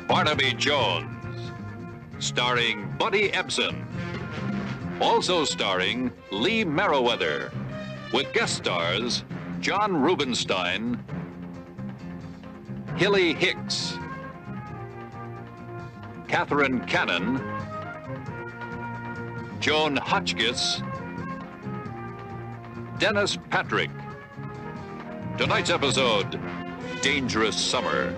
Barnaby Jones, starring Buddy Ebsen. Also starring Lee Merriweather, with guest stars John Rubinstein, Hilly Hicks, Catherine Cannon, Joan Hotchkiss, Dennis Patrick. Tonight's episode, Dangerous Summer.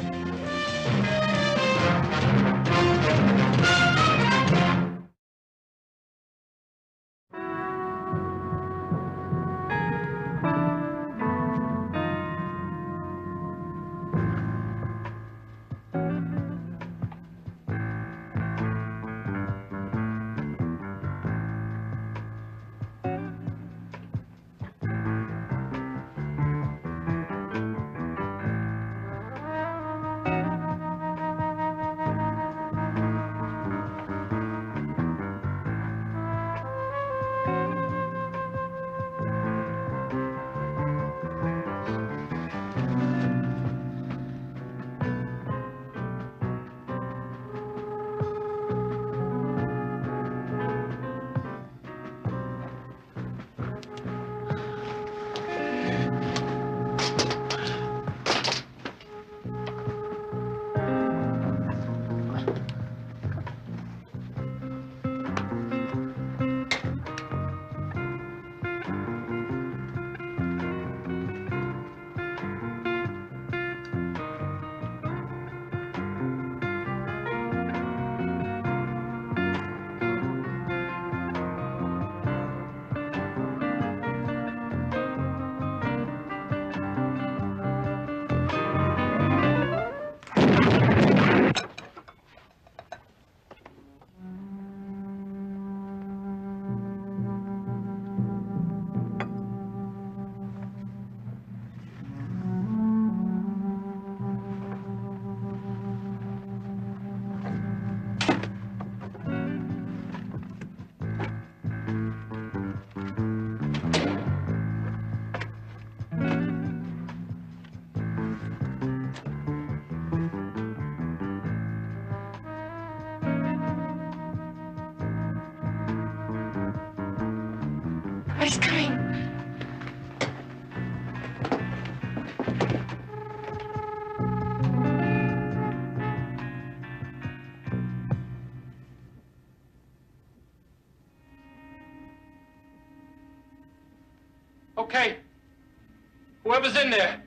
He's coming. Okay. Whoever's in there,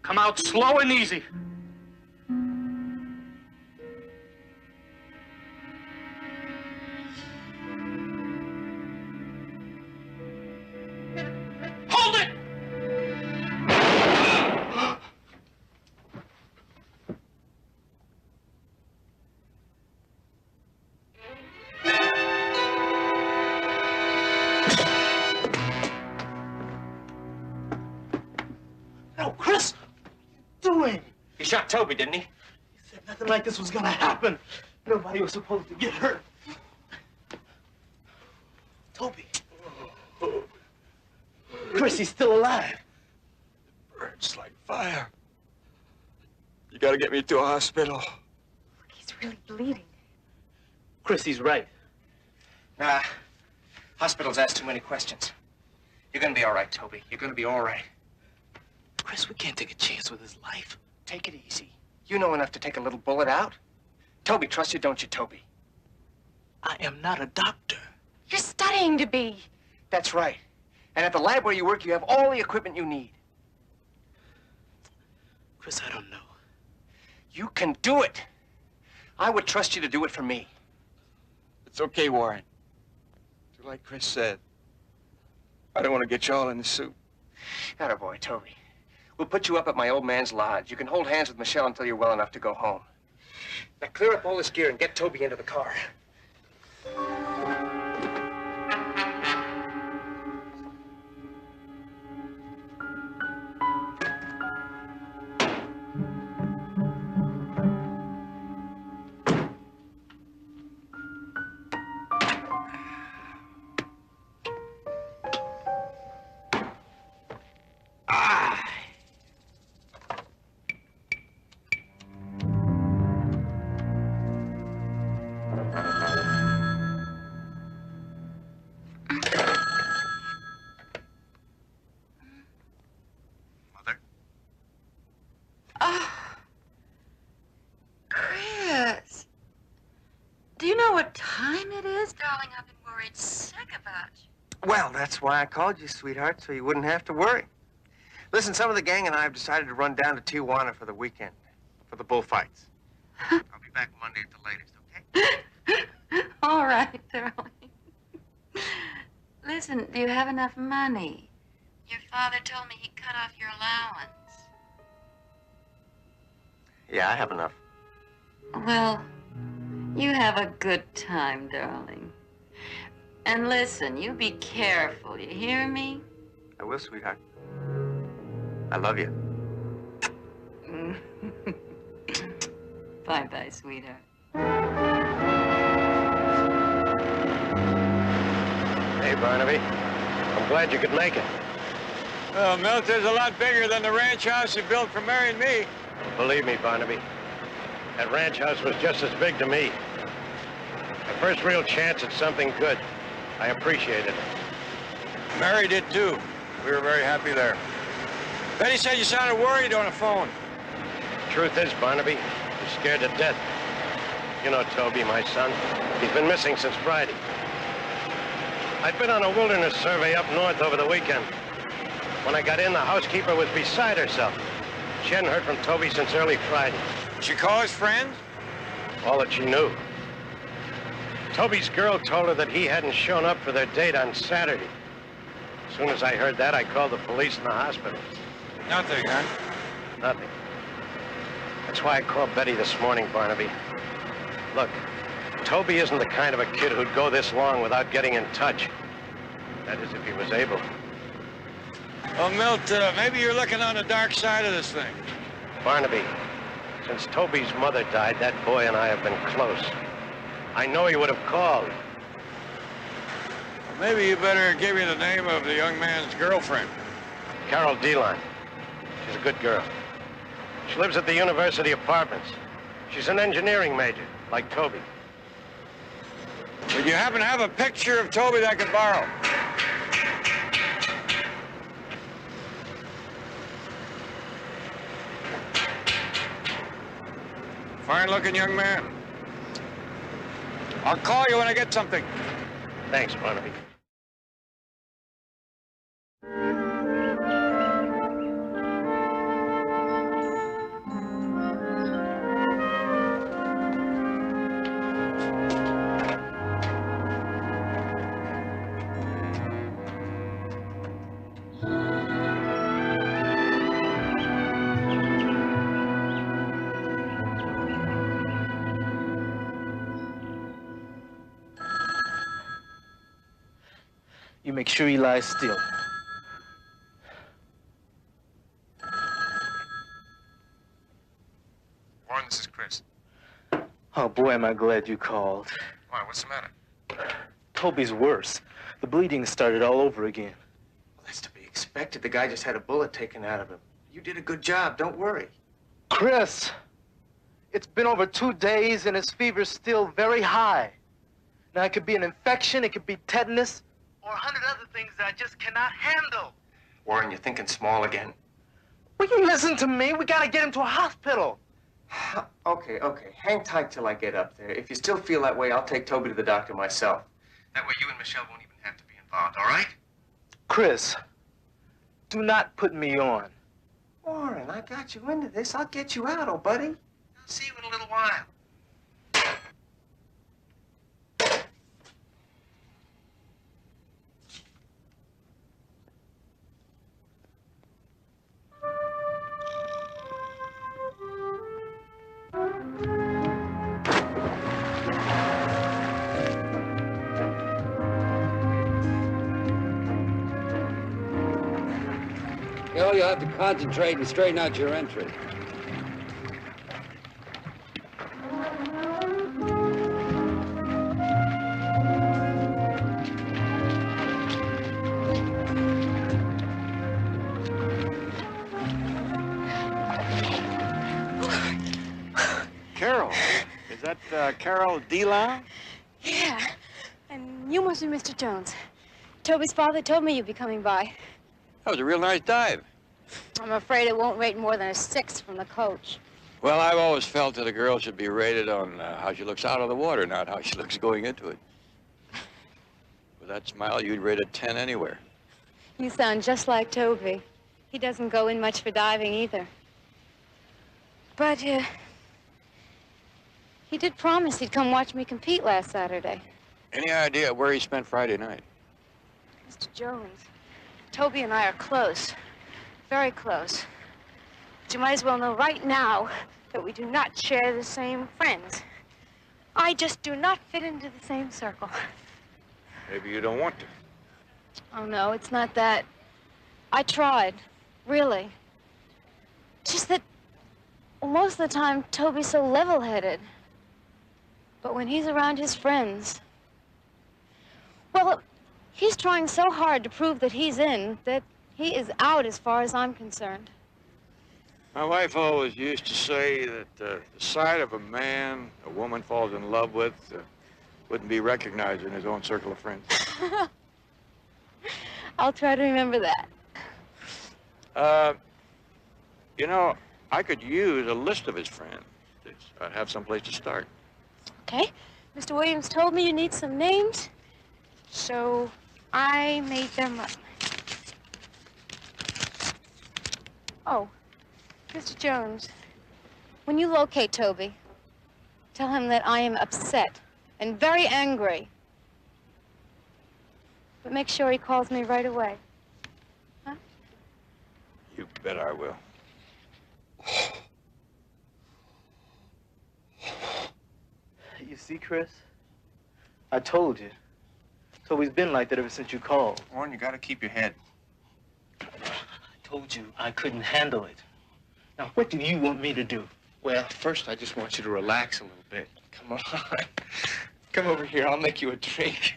come out slow and easy. No, Chris! What are you doing? He shot Toby, didn't he? He said nothing like this was gonna happen. Nobody was supposed to get hurt. Toby. Chris, he's still alive. It burns like fire. You gotta get me to a hospital. Look, he's really bleeding. Chris, he's right. Nah. Hospitals ask too many questions. You're gonna be all right, Toby. You're gonna be all right. Chris, we can't take a chance with his life. Take it easy. You know enough to take a little bullet out. Toby, trust you, don't you, Toby? I am not a doctor. You're studying to be. That's right. And at the lab where you work, you have all the equipment you need. Chris, I don't know. You can do it. I would trust you to do it for me. It's okay, Warren. Like Chris said, I don't want to get you all in the soup. Attaboy, Toby. We'll put you up at my old man's lodge. You can hold hands with Michelle until you're well enough to go home. Now clear up all this gear and get Toby into the car. darling, I've been worried sick about you. Well, that's why I called you, sweetheart, so you wouldn't have to worry. Listen, some of the gang and I have decided to run down to Tijuana for the weekend, for the bullfights. I'll be back Monday at the latest, okay? All right, darling. Listen, do you have enough money? Your father told me he cut off your allowance. Yeah, I have enough. Well, you have a good time, darling. And listen, you be careful, you hear me? I will, sweetheart. I love you. Bye-bye, sweetheart. Hey, Barnaby. I'm glad you could make it. Well, Milt is a lot bigger than the ranch house you built for marrying me. Believe me, Barnaby, that ranch house was just as big to me. My first real chance at something good. I appreciate it. Mary did too. We were very happy there. Betty said you sounded worried on the phone. Truth is, Barnaby, you're scared to death. You know Toby, my son. He's been missing since Friday. I'd been on a wilderness survey up north over the weekend. When I got in, the housekeeper was beside herself. She hadn't heard from Toby since early Friday. She called his friends? All that she knew. Toby's girl told her that he hadn't shown up for their date on Saturday. As soon as I heard that, I called the police and the hospital. Nothing, huh? Nothing. That's why I called Betty this morning, Barnaby. Look, Toby isn't the kind of a kid who'd go this long without getting in touch. That is, if he was able. Well, Milt, maybe you're looking on the dark side of this thing. Barnaby, since Toby's mother died, that boy and I have been close. I know he would have called. Well, maybe you better give me the name of the young man's girlfriend. Carol DeLine. She's a good girl. She lives at the University Apartments. She's an engineering major, like Toby. Would you happen to have a picture of Toby that I could borrow? Fine-looking young man. I'll call you when I get something. Thanks, Barnaby. You make sure he lies still. Warren, this is Chris. Oh, boy, am I glad you called. Why, what's the matter? Toby's worse. The bleeding started all over again. Well, that's to be expected. The guy just had a bullet taken out of him. You did a good job. Don't worry. Chris, it's been over 2 days and his fever's still very high. Now, it could be an infection, it could be tetanus, or 100 other things that I just cannot handle. Warren, you're thinking small again. Will you listen to me? We gotta get him to a hospital. Okay. Hang tight till I get up there. If you still feel that way, I'll take Toby to the doctor myself. That way you and Michelle won't even have to be involved, all right? Chris, do not put me on. Warren, I got you into this. I'll get you out, oh, buddy. I'll see you in a little while. Gil, you'll have to concentrate and straighten out your entry. Carol. Is that Carol DeLine? Yeah. And you must be Mr. Jones. Toby's father told me you'd be coming by. That was a real nice dive. I'm afraid it won't rate more than a 6 from the coach. Well, I've always felt that a girl should be rated on how she looks out of the water, not how she looks going into it. With that smile, you'd rate a 10 anywhere. You sound just like Toby. He doesn't go in much for diving either. But, he did promise he'd come watch me compete last Saturday. Any idea where he spent Friday night? Mr. Jones, Toby and I are close. Very close. But you might as well know right now that we do not share the same friends. I just do not fit into the same circle. Maybe you don't want to. Oh, no, it's not that. I tried, really. It's just that most of the time, Toby's so level-headed. But when he's around his friends, well, he's trying so hard to prove that he's in, that he is out as far as I'm concerned. My wife always used to say that the sight of a man a woman falls in love with wouldn't be recognized in his own circle of friends. I'll try to remember that. You know, I could use a list of his friends. I'd have someplace to start. Okay. Mr. Williams told me you need some names, so I made them up. Oh, Mr. Jones, when you locate Toby, tell him that I am upset and very angry. But make sure he calls me right away. Huh? You bet I will. You see, Chris? I told you. Toby's been like that ever since you called. Warren, you gotta keep your head. I told you I couldn't handle it. Now, what do you want me to do? Well, first, I just want you to relax a little bit. Come on. Come over here. I'll make you a drink.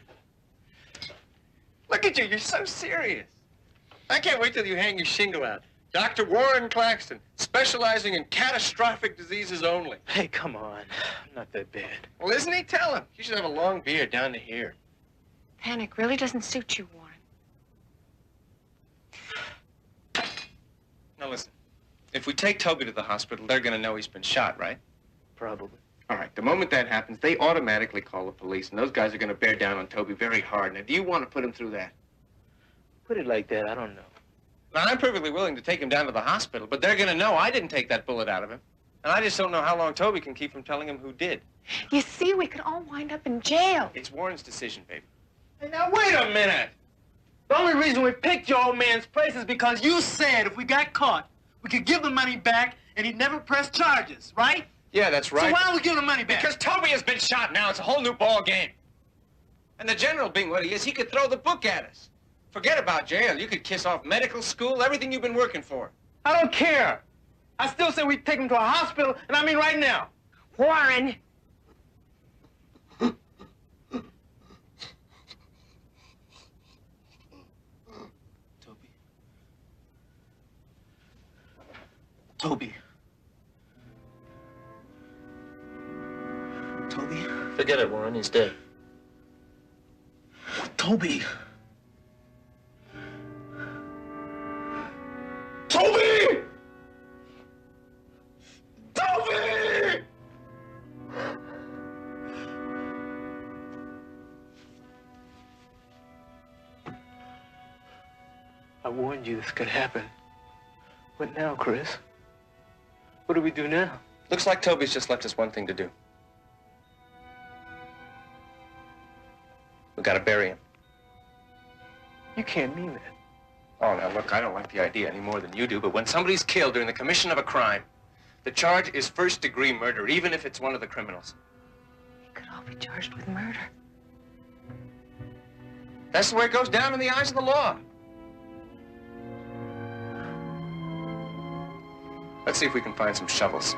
Look at you. You're so serious. I can't wait till you hang your shingle out. Dr. Warren Claxton, specializing in catastrophic diseases only. Hey, come on. I'm not that bad. Well, isn't he? Tell him. You should have a long beard down to here. Panic really doesn't suit you, Warren. Now, listen. If we take Toby to the hospital, they're going to know he's been shot, right? Probably. All right. The moment that happens, they automatically call the police, and those guys are going to bear down on Toby very hard. Now, do you want to put him through that? Put it like that, I don't know. Now, I'm perfectly willing to take him down to the hospital, but they're going to know I didn't take that bullet out of him. And I just don't know how long Toby can keep from telling him who did. You see, we could all wind up in jail. It's Warren's decision, baby. Hey, now, wait a minute. The only reason we picked your old man's place is because you said if we got caught, we could give the money back and he'd never press charges, right? Yeah, that's right. So why don't we give the money back? Because Toby has been shot now. It's a whole new ball game. And the general being what he is, he could throw the book at us. Forget about jail. You could kiss off medical school, everything you've been working for. I don't care. I still say we take him to a hospital, and I mean right now. Warren. Toby. Toby. Toby. Forget it, Warren. He's dead. Toby. Toby! Toby! I warned you this could happen. What now, Chris? What do we do now? Looks like Toby's just left us one thing to do. We gotta bury him. You can't mean that. Oh, now, look, I don't like the idea any more than you do, but when somebody's killed during the commission of a crime, the charge is first-degree murder, even if it's one of the criminals. We could all be charged with murder. That's the way it goes down in the eyes of the law. Let's see if we can find some shovels.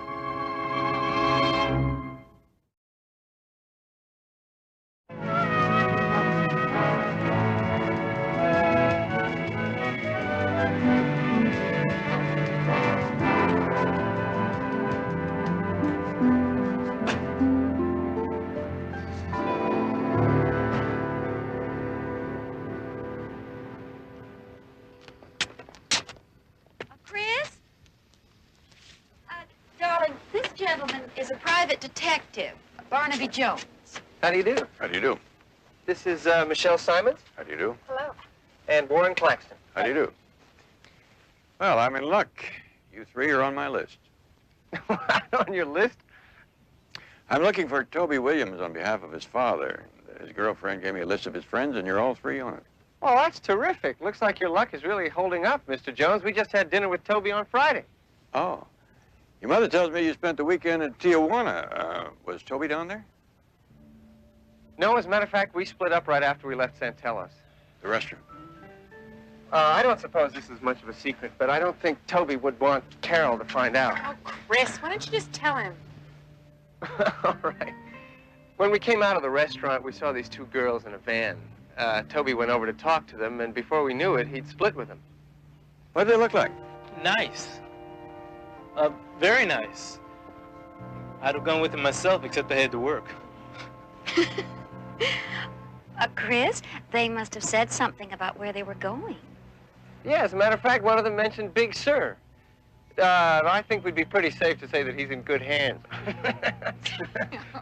Chris? Darling, this gentleman is a private detective, Barnaby Jones. How do you do? How do you do? This is Michelle Simons. How do you do? Hello. And Warren Claxton. How do you do? Well, I'm in luck. You three are on my list. On your list? I'm looking for Toby Williams on behalf of his father. His girlfriend gave me a list of his friends, and you're all three on it. Oh, that's terrific. Looks like your luck is really holding up, Mr. Jones. We just had dinner with Toby on Friday. Oh. Your mother tells me you spent the weekend in Tijuana. Was Toby down there? No, as a matter of fact, we split up right after we left Santello's. The restaurant? I don't suppose this is much of a secret, but I don't think Toby would want Carol to find out. Oh, Chris, why don't you just tell him? All right. When we came out of the restaurant, we saw these two girls in a van. Toby went over to talk to them, and before we knew it, he'd split with them. What did they look like? Nice. Very nice. I'd have gone with him myself, except I had to work. Chris, they must have said something about where they were going. Yeah, as a matter of fact, one of them mentioned Big Sir. I think we'd be pretty safe to say that he's in good hands.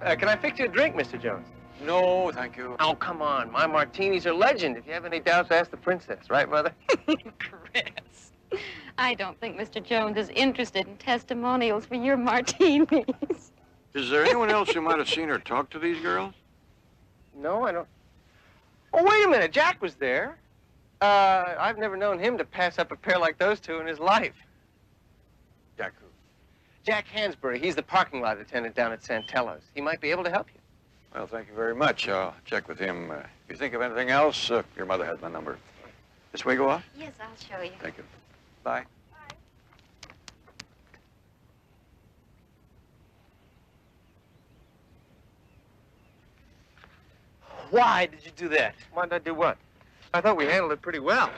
Can I fix you a drink, Mr. Jones? No, thank you. Oh, come on. My martinis are legend. If you have any doubts, ask the princess. Right, Mother? Chris, I don't think Mr. Jones is interested in testimonials for your martinis. Is there anyone else who might have seen her talk to these girls? No, I don't. Oh, wait a minute. Jack was there. I've never known him to pass up a pair like those two in his life. Jack who? Jack Hansbury. He's the parking lot attendant down at Santello's. He might be able to help you. Well, thank you very much. I'll check with him. If you think of anything else, your mother has my number. This way go off? Yes, I'll show you. Thank you. Bye. Why did you do that? Why did I do what? I thought we handled it pretty well.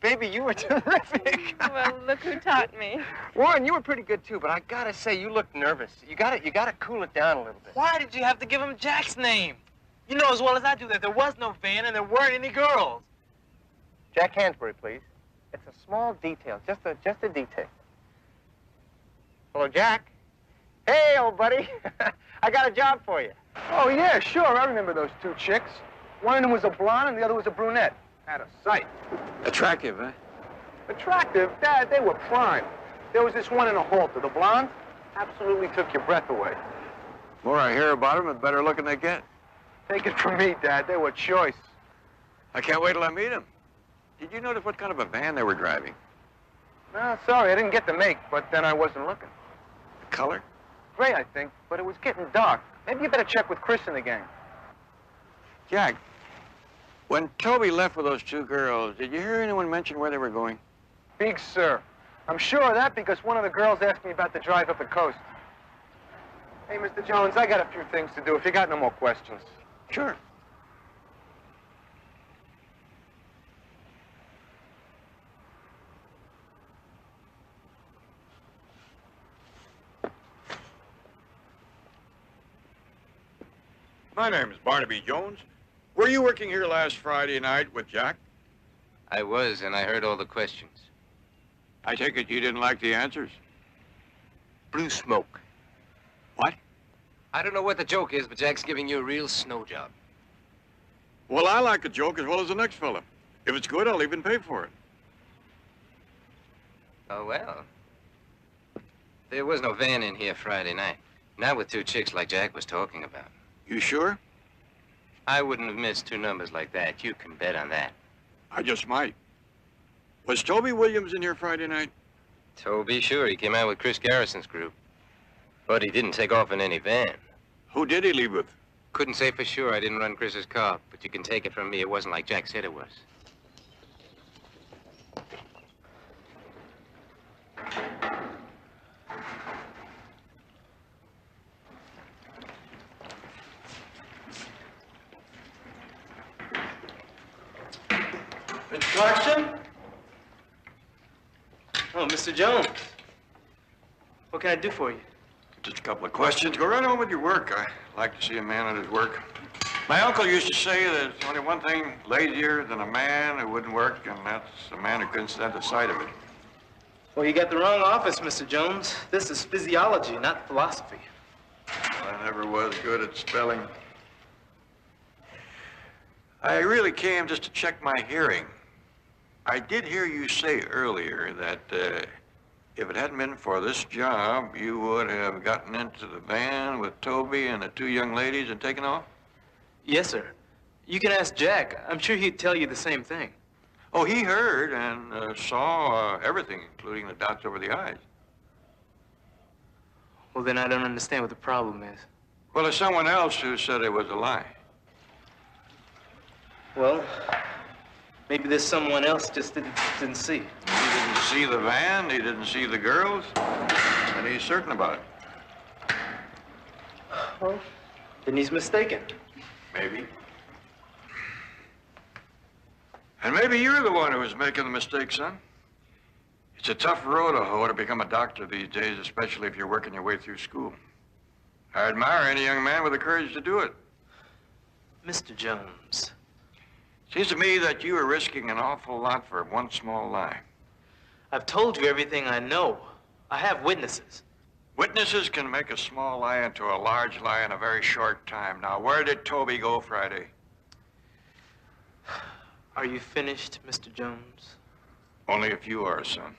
Baby, you were terrific. Well, look who taught me. Warren, you were pretty good too, but I gotta say, you looked nervous. You gotta cool it down a little bit. Why did you have to give him Jack's name? You know as well as I do that there was no van and there weren't any girls. Jack Hansbury, please. It's a small detail, just a detail. Hello, Jack. Hey, old buddy. I got a job for you. Oh, yeah, sure. I remember those two chicks. One of them was a blonde and the other was a brunette. Out of sight. Attractive, eh? Attractive? Dad, they were prime. There was this one in a halter. The blonde absolutely took your breath away. More I hear about them, the better looking they get. Take it from me, Dad. They were choice. I can't wait till I meet them. Did you notice what kind of a van they were driving? No, sorry, I didn't get the make, but then I wasn't looking. The color? Gray, I think, but it was getting dark. Maybe you better check with Chris and the gang. Jack, when Toby left with those two girls, did you hear anyone mention where they were going? Big Sir. I'm sure of that because one of the girls asked me about the drive up the coast. Hey, Mr. Jones, I got a few things to do if you got no more questions. Sure. My name is Barnaby Jones. Were you working here last Friday night with Jack? I was, and I heard all the questions. I take it you didn't like the answers? Blue smoke. What? I don't know what the joke is, but Jack's giving you a real snow job. Well, I like a joke as well as the next fella. If it's good, I'll even pay for it. Oh, well. There was no van in here Friday night. Not with two chicks like Jack was talking about. You sure? I wouldn't have missed two numbers like that. You can bet on that. I just might. Was Toby Williams in here Friday night? Toby, sure. He came out with Chris Garrison's group. But he didn't take off in any van. Who did he leave with? Couldn't say for sure. I didn't run Chris's car. But you can take it from me, it wasn't like Jack said it was. Mr. Clarkson? Oh, Mr. Jones. What can I do for you? Just a couple of questions. Go right on with your work. I like to see a man at his work. My uncle used to say there's only one thing lazier than a man who wouldn't work, and that's a man who couldn't stand the sight of it. Well, you got the wrong office, Mr. Jones. This is physiology, not philosophy. I never was good at spelling. I really came just to check my hearing. I did hear you say earlier that if it hadn't been for this job, you would have gotten into the van with Toby and the two young ladies and taken off? Yes, sir. You can ask Jack. I'm sure he'd tell you the same thing. Oh, he heard and saw everything, including the dots over the eyes. Well, then I don't understand what the problem is. Well, there's someone else who said it was a lie. Well, maybe there's someone else just didn't see. He didn't see the van, he didn't see the girls, and he's certain about it. Well, then he's mistaken. Maybe. And maybe you're the one who was making the mistake, son. It's a tough road to hoe to become a doctor these days, especially if you're working your way through school. I admire any young man with the courage to do it. Mr. Jones. Seems to me that you are risking an awful lot for one small lie. I've told you everything I know. I have witnesses. Witnesses can make a small lie into a large lie in a very short time. Now, where did Toby go Friday? Are you finished, Mr. Jones? Only if you are, son.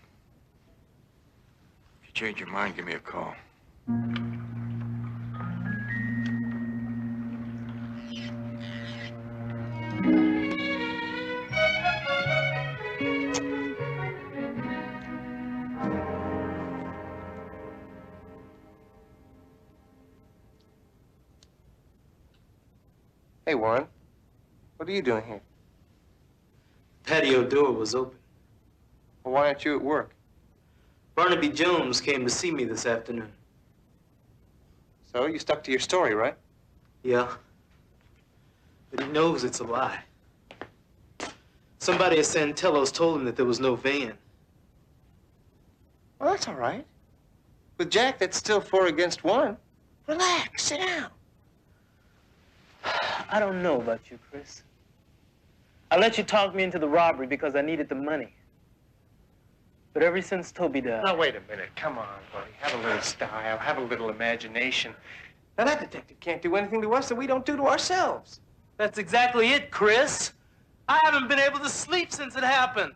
If you change your mind, give me a call. Hey, Warren. What are you doing here? Patio door was open. Well, why aren't you at work? Barnaby Jones came to see me this afternoon. So, you stuck to your story, right? Yeah. But he knows it's a lie. Somebody at Santello's told him that there was no van. Well, that's all right. With Jack, that's still 4 against 1. Relax, sit down. I don't know about you, Chris. I let you talk me into the robbery because I needed the money. But ever since Toby died... Now, wait a minute. Come on, buddy. Have a little style. Have a little imagination. Now, that detective can't do anything to us that we don't do to ourselves. That's exactly it, Chris. I haven't been able to sleep since it happened.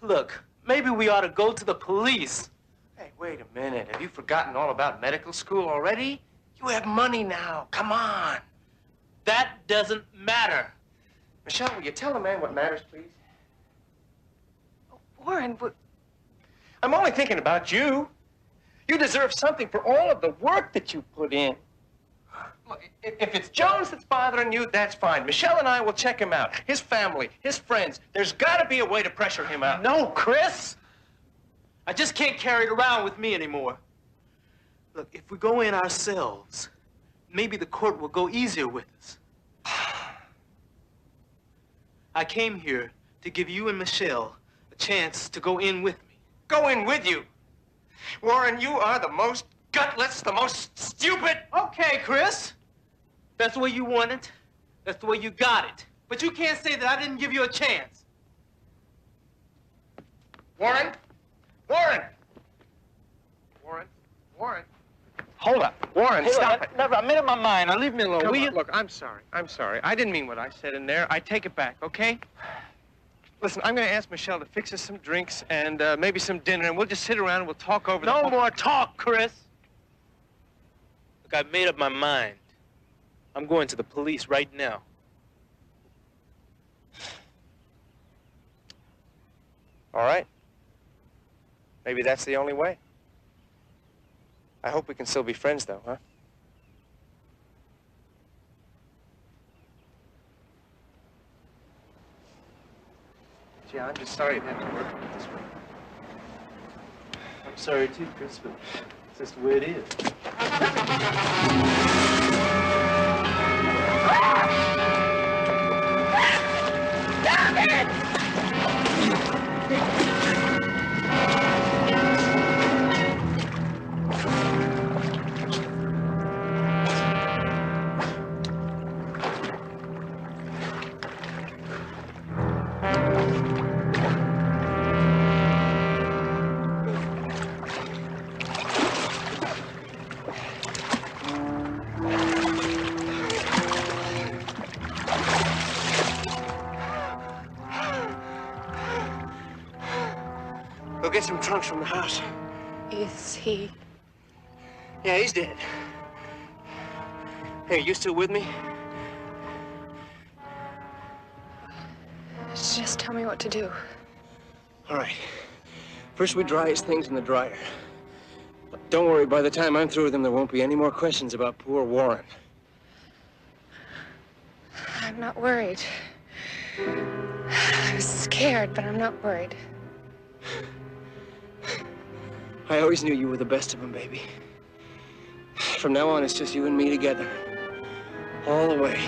Look, maybe we ought to go to the police. Hey, wait a minute. Have you forgotten all about medical school already? You have money now. Come on. That doesn't matter. Michelle, will you tell the man what matters, please? Warren, I'm only thinking about you. You deserve something for all of the work that you put in. Look, if it's Jones that's bothering you, that's fine. Michelle and I will check him out. His family, his friends. There's got to be a way to pressure him out. No, Chris. I just can't carry it around with me anymore. Look, if we go in ourselves, maybe the court will go easier with us. I came here to give you and Michelle a chance to go in with me. Go in with you? Warren, you are the most gutless, the most stupid... Okay, Chris. That's the way you want it. That's the way you got it. But you can't say that I didn't give you a chance. Warren? Warren! Warren? Warren? Hold up. Warren, stop it. Never. I made up my mind. Now leave me alone, Come will on, you? Look, I'm sorry. I'm sorry. I didn't mean what I said in there. I take it back, okay? Listen, I'm going to ask Michelle to fix us some drinks and maybe some dinner, and we'll just sit around and we'll talk over No more talk, Chris. Look, I've made up my mind. I'm going to the police right now. All right. Maybe that's the only way. I hope we can still be friends, though, huh? Gee, I'm just sorry it had to work out this way. I'm sorry too, Chris, but it's just the way it is. Stop it! get some trunks from the house. Is he? Yeah, he's dead. Hey, you still with me? Just tell me what to do. All right. First, we dry his things in the dryer. But don't worry, by the time I'm through with him, there won't be any more questions about poor Warren. I'm not worried. I'm scared, but I'm not worried. I always knew you were the best of them, baby. From now on, it's just you and me together. All the way.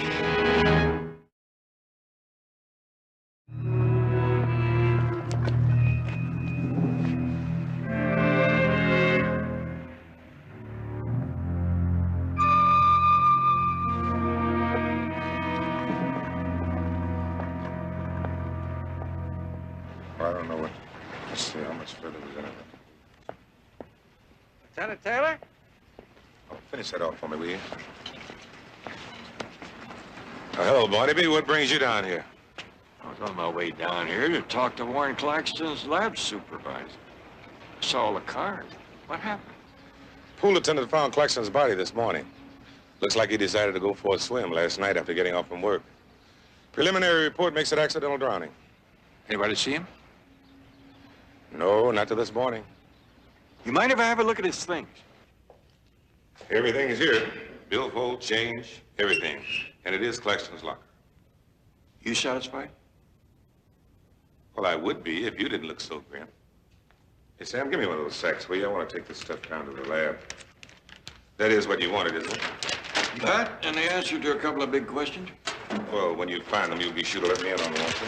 I don't know what. Let's see how much further was in it. Lieutenant Taylor? Oh, finish that off for me, will you? Hello, Barnaby. What brings you down here? I was on my way down here to talk to Warren Claxton's lab supervisor. I saw the card. What happened? Pool attendant found Claxton's body this morning. Looks like he decided to go for a swim last night after getting off from work. Preliminary report makes it accidental drowning. Anybody see him? No, not till this morning. You mind if I have a look at his things? Everything is here. Billfold, change, everything. And it is Claxton's locker. You satisfied? Well, I would be if you didn't look so grim. Hey, Sam, give me one of those sacks, will you? I want to take this stuff down to the lab. That is what you wanted, isn't it? That and the answer to a couple of big questions? Well, when you find them, you'll be sure to let me in on them, won't you?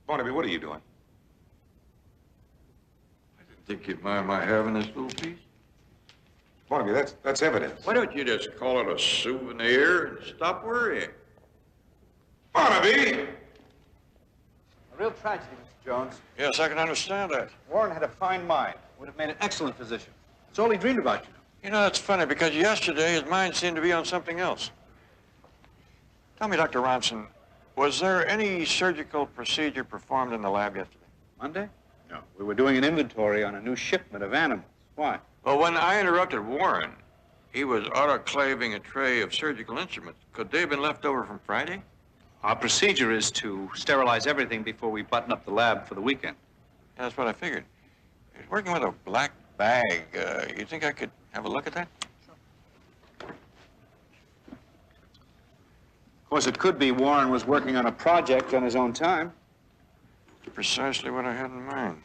Barnaby, what are you doing? I didn't think you'd mind my having this little piece. Barnaby, that's evidence. Why don't you just call it a souvenir and stop worrying? Barnaby! A real tragedy, Mr. Jones. Yes, I can understand that. Warren had a fine mind. Would have made an excellent physician. It's all he dreamed about, you know. You know, that's funny, because yesterday his mind seemed to be on something else. Tell me, Dr. Ronson, was there any surgical procedure performed in the lab yesterday? Monday? No. We were doing an inventory on a new shipment of animals. Why? Well, when I interrupted Warren, he was autoclaving a tray of surgical instruments. Could they have been left over from Friday? Our procedure is to sterilize everything before we button up the lab for the weekend. Yeah, that's what I figured. He's working with a black bag. You think I could have a look at that? Of course, it could be Warren was working on a project on his own time. Precisely what I had in mind.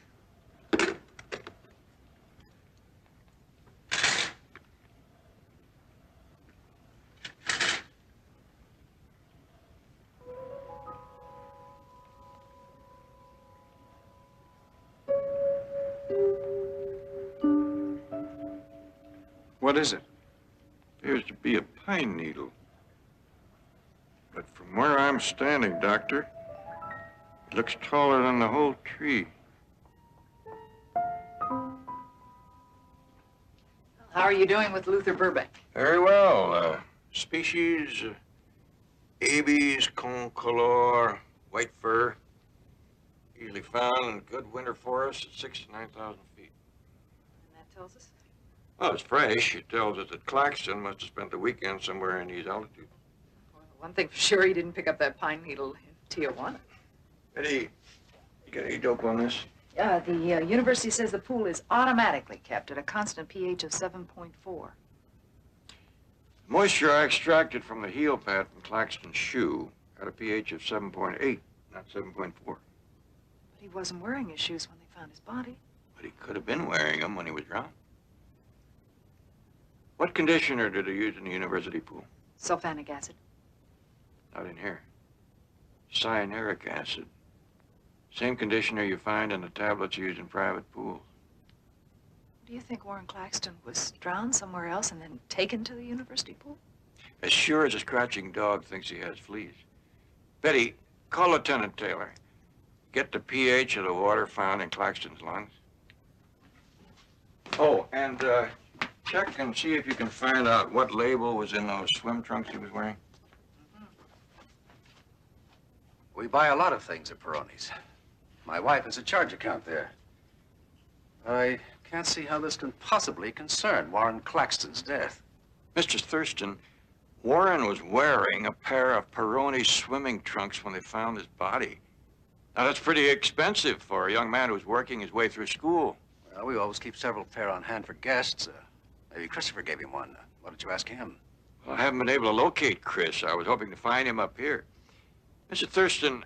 What is it? Appears to be a pine needle. But from where I'm standing, Doctor, it looks taller than the whole tree. How are you doing with Luther Burbank? Very well. Species Abies concolor, white fur. Usually found in good winter forests at 6,000 to 9,000 feet. And that tells us? Well, it's fresh. It tells us that Claxton must have spent the weekend somewhere in these altitudes. Well, one thing for sure, he didn't pick up that pine needle in Tijuana. Eddie, you got any dope on this? The university says the pool is automatically kept at a constant pH of 7.4. Moisture I extracted from the heel pad from Claxton's shoe had a pH of 7.8, not 7.4. But he wasn't wearing his shoes when they found his body. But he could have been wearing them when he was drowned. What conditioner did he use in the university pool? Sulfanic acid. Not in here. Cyanuric acid. Same conditioner you find in the tablets used in private pools. Do you think Warren Claxton was drowned somewhere else and then taken to the university pool? As sure as a scratching dog thinks he has fleas. Betty, call Lieutenant Taylor. Get the pH of the water found in Claxton's lungs. Oh, and check and see if you can find out what label was in those swim trunks he was wearing? We buy a lot of things at Peroni's. My wife has a charge account there. I can't see how this can possibly concern Warren Claxton's death. Mr. Thurston, Warren was wearing a pair of Peroni swimming trunks when they found his body. Now, that's pretty expensive for a young man who's working his way through school. Well, we always keep several pair on hand for guests. Maybe Christopher gave him one. Why don't you ask him? Well, I haven't been able to locate Chris. I was hoping to find him up here. Mr. Thurston,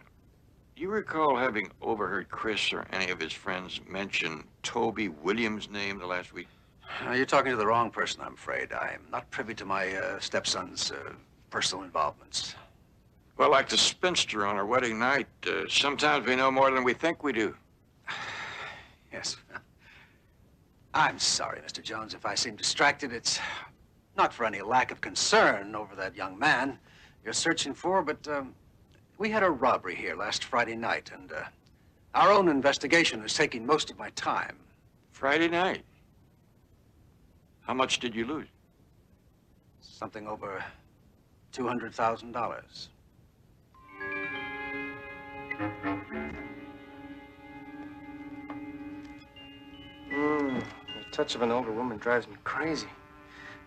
do you recall having overheard Chris or any of his friends mention Toby Williams' name the last week? You're talking to the wrong person, I'm afraid. I'm not privy to my stepson's personal involvements. Well, like the spinster on our wedding night, sometimes we know more than we think we do. Yes. I'm sorry, Mr. Jones, if I seem distracted. It's not for any lack of concern over that young man you're searching for, but we had a robbery here last Friday night, and our own investigation is taking most of my time. Friday night? How much did you lose? Something over $200,000. The touch of an older woman drives me crazy.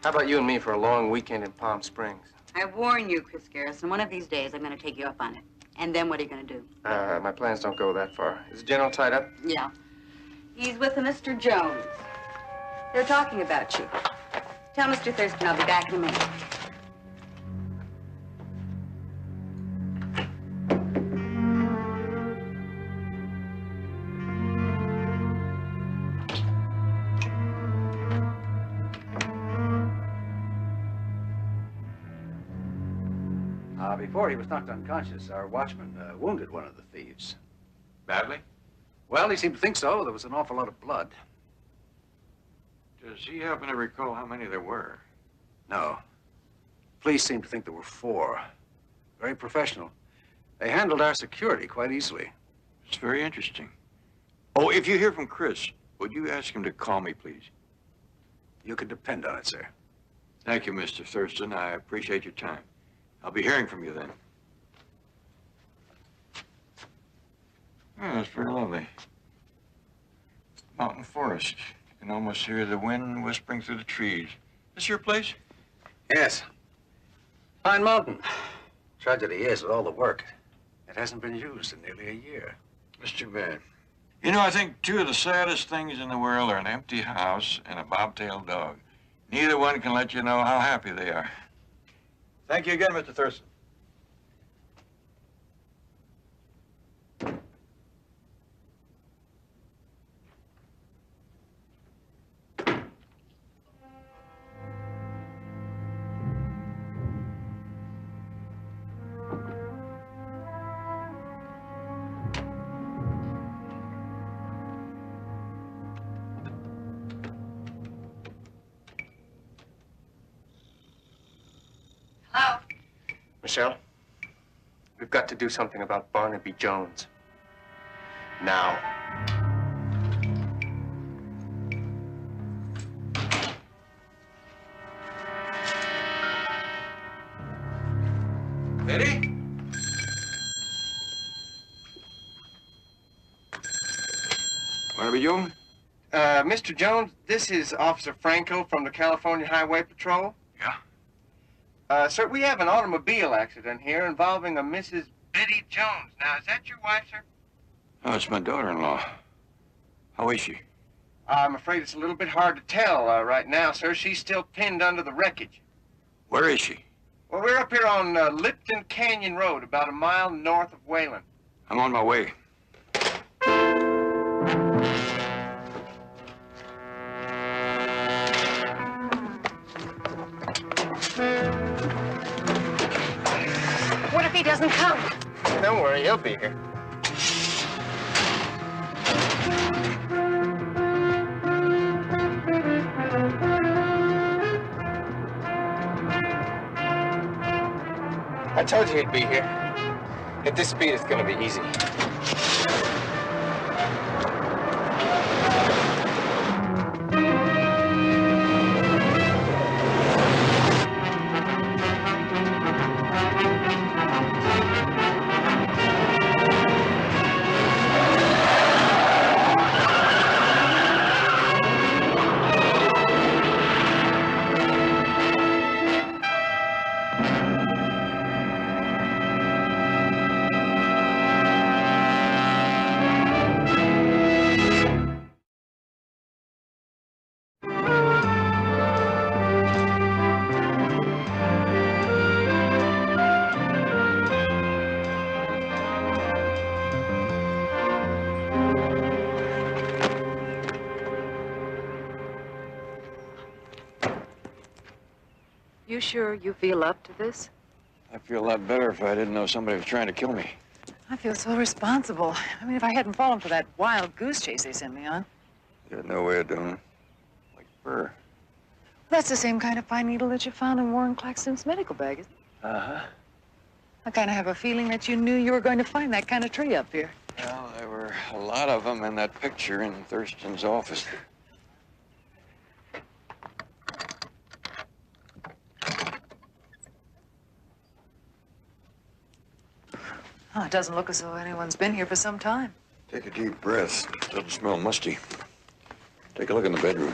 How about you and me for a long weekend in Palm Springs? I warn you, Chris Garrison, one of these days I'm going to take you up on it. And then what are you going to do? My plans don't go that far. Is the general tied up? Yeah. He's with a Mr. Jones. They're talking about you. Tell Mr. Thurston I'll be back in a minute. Before he was knocked unconscious, our watchman wounded one of the thieves. Badly? Well, he seemed to think so. There was an awful lot of blood. Does he happen to recall how many there were? No. Police seem to think there were 4. Very professional. They handled our security quite easily. It's very interesting. Oh, if you hear from Chris, would you ask him to call me, please? You can depend on it, sir. Thank you, Mr. Thurston. I appreciate your time. I'll be hearing from you then. Oh, that's very lovely. Mountain forest. You can almost hear the wind whispering through the trees. This your place? Yes. Fine mountain. Tragedy is, with all the work, it hasn't been used in nearly a year. It's too bad. You know, I think 2 of the saddest things in the world are an empty house and a bobtailed dog. Neither one can let you know how happy they are. Thank you again, Mr. Thurston. Hello? Michelle, we've got to do something about Barnaby Jones. Now. Eddie? Barnaby Jones? Mr. Jones, this is Officer Franco from the California Highway Patrol. Yeah? Sir, we have an automobile accident here involving a Mrs. Biddy Jones. Now, is that your wife, sir? Oh, it's my daughter-in-law. How is she? I'm afraid it's a little bit hard to tell right now, sir. She's still pinned under the wreckage. Where is she? Well, we're up here on Lipton Canyon Road, about a mile north of Wayland. I'm on my way. What if he doesn't come? Don't worry, he'll be here. I told you he'd be here. At this speed, it's gonna be easy. You sure you feel up to this? I'd feel a lot better if I didn't know somebody was trying to kill me. I feel so responsible. I mean, if I hadn't fallen for that wild goose chase they sent me on. There's no way of doing it. Like fur. That's the same kind of pine needle that you found in Warren Claxton's medical bag, isn't it? Uh-huh. I kind of have a feeling that you knew you were going to find that kind of tree up here. Well, there were a lot of them in that picture in Thurston's office. Oh, it doesn't look as though anyone's been here for some time. Take a deep breath. Doesn't smell musty. Take a look in the bedroom.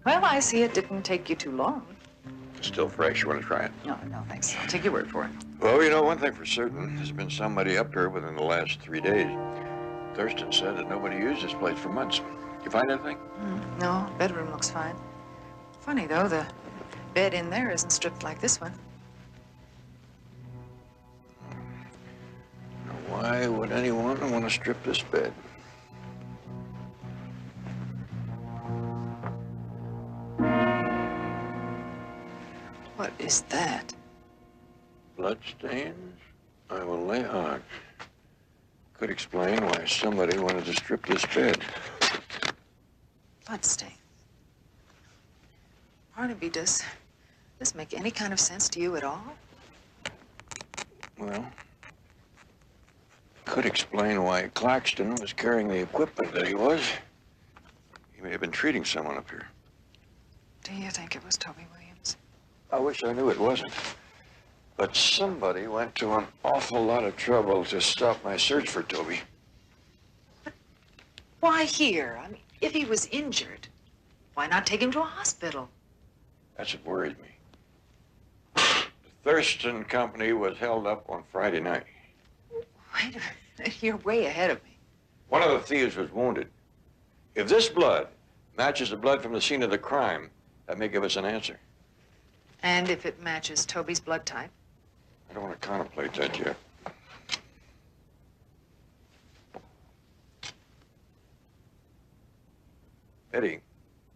Well, I see it didn't take you too long. Still fresh. You want to try it? No, thanks. I'll take your word for it. Well, you know, one thing for certain. There's been somebody up here within the last 3 days. Thurston said that nobody used this place for months. You find anything? No, bedroom looks fine. Funny, though, the bed in there isn't stripped like this one. Now, why would anyone want to strip this bed? What is that? Bloodstains? I will lay odds. Could explain why somebody wanted to strip this bed. Bloodstain. Barnaby, does this make any kind of sense to you at all? Well, could explain why Claxton was carrying the equipment that he was. He may have been treating someone up here. Do you think it was Toby Williams? I wish I knew it wasn't. But somebody went to an awful lot of trouble to stop my search for Toby. Why here? I mean, if he was injured, why not take him to a hospital? That's what worries me. The Thurston Company was held up on Friday night. Wait a minute, you're way ahead of me. One of the thieves was wounded. If this blood matches the blood from the scene of the crime, that may give us an answer. And if it matches Toby's blood type? I don't want to contemplate that yet. Eddie,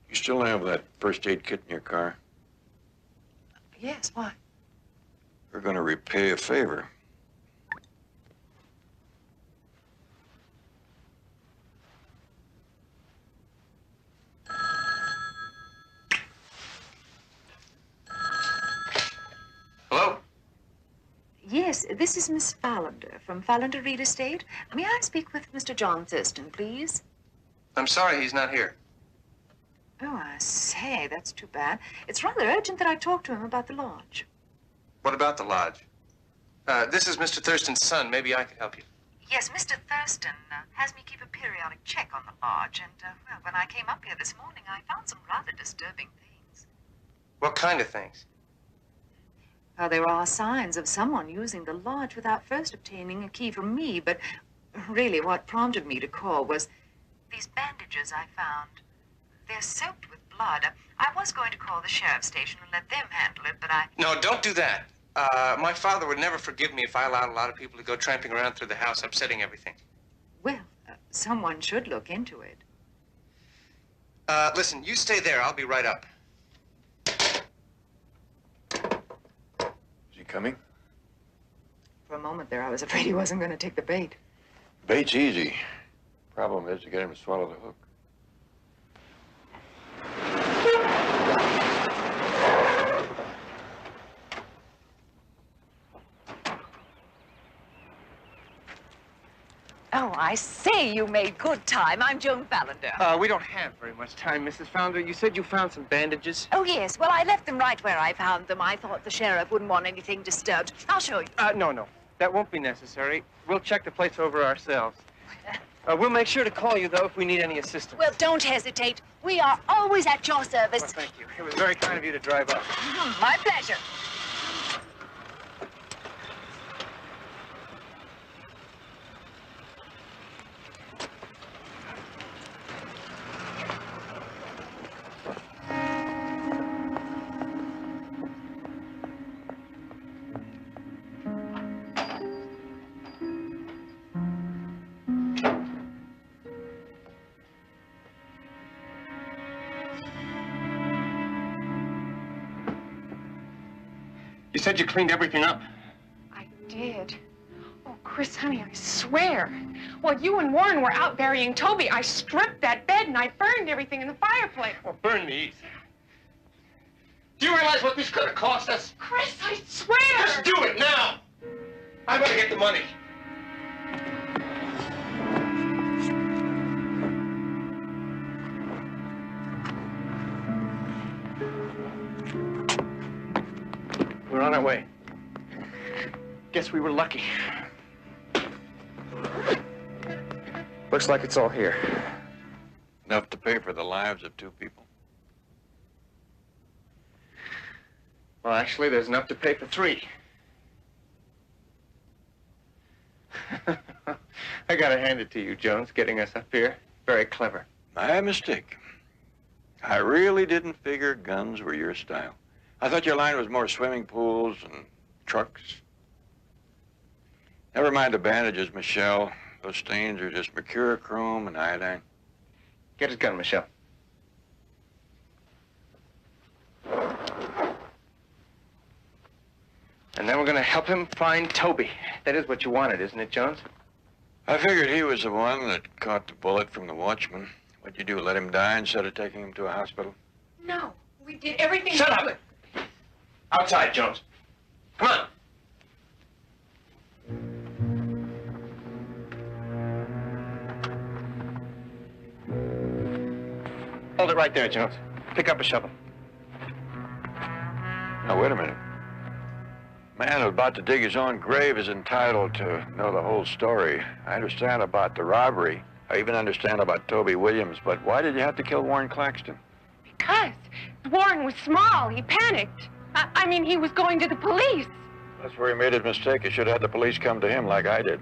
you still have that first aid kit in your car? Yes, why? We're going to repay a favor. Hello? Yes, this is Miss Fallender from Fallender Real Estate. May I speak with Mr. John Thurston, please? I'm sorry he's not here. Oh, I say, that's too bad. It's rather urgent that I talk to him about the lodge. What about the lodge? This is Mr. Thurston's son. Maybe I could help you. Yes, Mr. Thurston has me keep a periodic check on the lodge, and, well, when I came up here this morning, I found some rather disturbing things. What kind of things? There are signs of someone using the lodge without first obtaining a key from me, but really what prompted me to call was these bandages I found. They're soaked with blood. I was going to call the sheriff's station and let them handle it, but No, don't do that. My father would never forgive me if I allowed a lot of people to go tramping around through the house, upsetting everything. Well, someone should look into it. Listen, you stay there. I'll be right up. Is he coming? For a moment there, I was afraid he wasn't going to take the bait. Bait's easy. Problem is to get him to swallow the hook. Oh, I say you made good time. I'm Joan Fallender. We don't have very much time, Mrs. Founder. You said you found some bandages. Oh, yes. Well, I left them right where I found them. I thought the sheriff wouldn't want anything disturbed. I'll show you. No. That won't be necessary. We'll check the place over ourselves. We'll make sure to call you, though, if we need any assistance. Well, don't hesitate. We are always at your service. Well, thank you. It was very kind of you to drive up. My pleasure. You said you cleaned everything up. I did. Oh, Chris, honey, I swear. While you and Warren were out burying Toby, I stripped that bed and I burned everything in the fireplace. Well, burn me easy. Do you realize what this could have cost us? Chris, I swear! Just do it now! I better get the money. We're on our way. Guess we were lucky. Looks like it's all here. Enough to pay for the lives of 2 people? Well, actually, there's enough to pay for 3. I gotta hand it to you, Jones, getting us up here. Very clever. My mistake. I really didn't figure guns were your style. I thought your line was more swimming pools and trucks. Never mind the bandages, Michelle. Those stains are just mercurochrome and iodine. Get his gun, Michelle. And then we're gonna help him find Toby. That is what you wanted, isn't it, Jones? I figured he was the one that caught the bullet from the watchman. What'd you do, let him die instead of taking him to a hospital? No, we did everything. Shut up! Outside, Jones. Come on. Hold it right there, Jones. Pick up a shovel. Now, wait a minute. Man who's about to dig his own grave is entitled to know the whole story. I understand about the robbery. I even understand about Toby Williams, but why did you have to kill Warren Claxton? Because Warren was small. He panicked. I mean, he was going to the police. That's where he made his mistake. He should have had the police come to him like I did.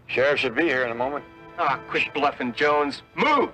Sheriff should be here in a moment. Ah, quit bluffing, Jones. Move!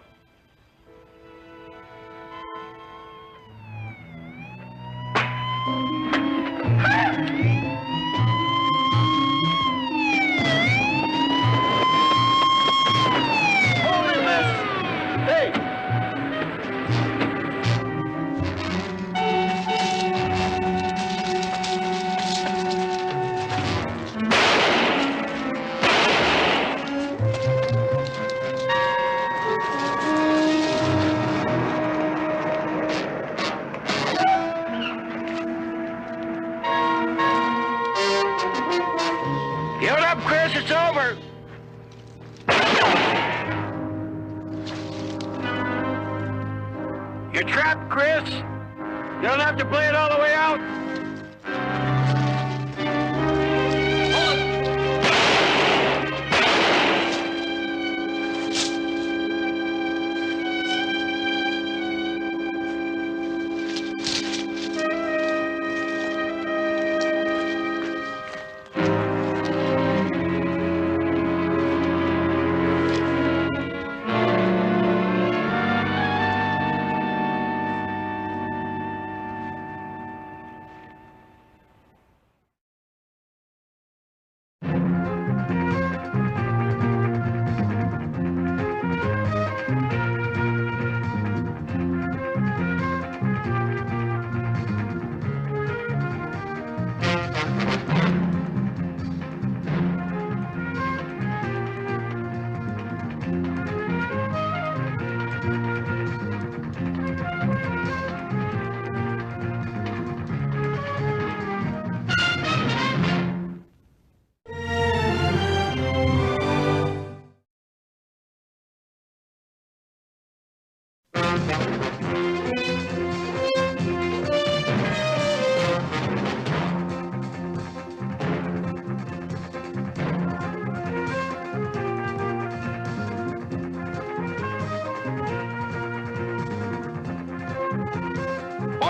Give it up, Chris. It's over. You're trapped, Chris. You don't have to play it all the way out.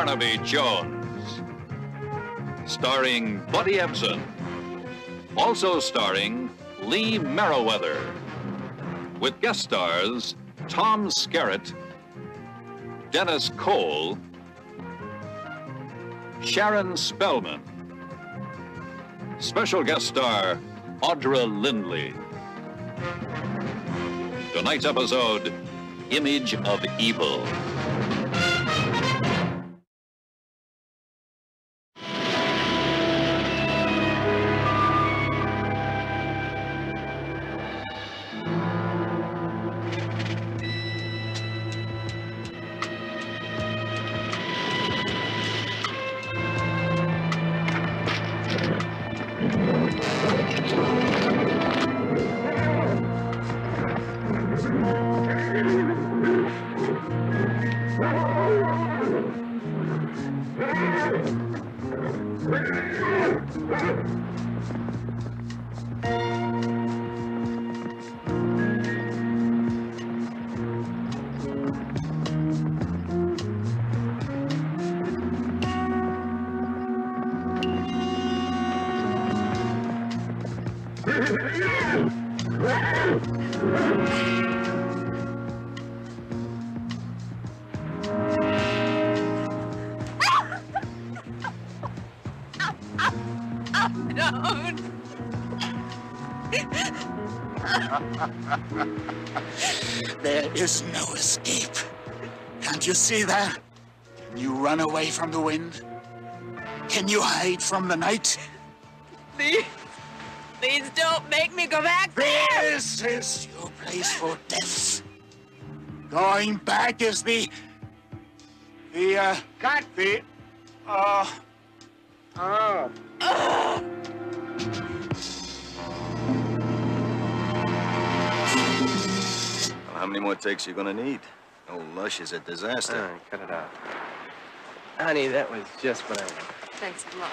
Barnaby Jones. Starring Buddy Ebsen. Also starring Lee Merriweather. With guest stars Tom Skerritt, Dennis Cole, Sharon Spellman. Special guest star Audra Lindley. Tonight's episode, Image of Evil. There is no escape. Can't you see that? Can you run away from the wind? Can you hide from the night? Please. Please don't make me go back there. This is your place for death. Going back is How many more takes are you gonna need? Old Lush is a disaster. Cut it out. Honey, that was just what I wanted. Thanks a lot.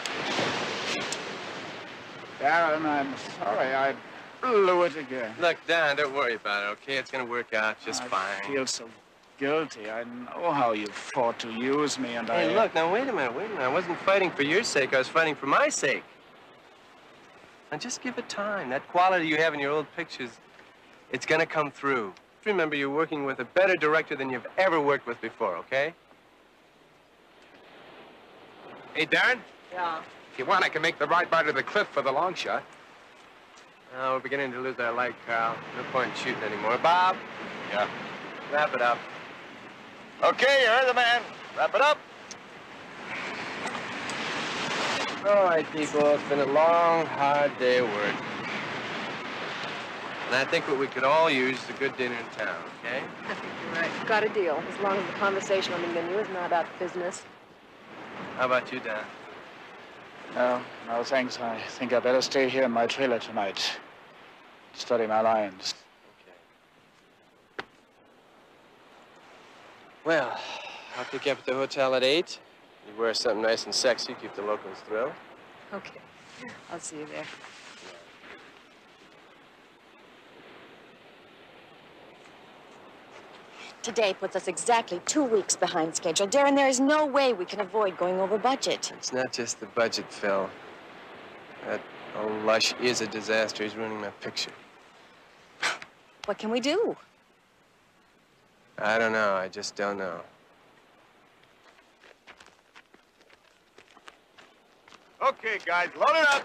Darren, I'm sorry I blew it again. Look, Don, don't worry about it, okay? It's gonna work out just fine. I feel so guilty. I know how you fought to use me, and Hey, look, now wait a minute. I wasn't fighting for your sake. I was fighting for my sake. Now just give it time. That quality you have in your old pictures, it's gonna come through. Remember, you're working with a better director than you've ever worked with before, okay? Hey, Darren? Yeah. If you want, I can make the ride by to the cliff for the long shot. Oh, we're beginning to lose our light, Carl. No point in shooting anymore. Bob? Yeah. Wrap it up. Okay, you heard the man. Wrap it up. All right, people. It's been a long, hard day of work. And I think what we could all use is a good dinner in town, okay? I think you're right. Got a deal, as long as the conversation on the menu is not about business. How about you, Dan? No, thanks. I think I better stay here in my trailer tonight. Study my lines. Well, I'll pick you up at the hotel at 8. You wear something nice and sexy, keep the locals thrilled. Okay. I'll see you there. Today puts us exactly 2 weeks behind schedule. Darren, there is no way we can avoid going over budget. It's not just the budget, Phil. That old Lush is a disaster. He's ruining my picture. What can we do? I don't know. I just don't know. Okay, guys, load it up.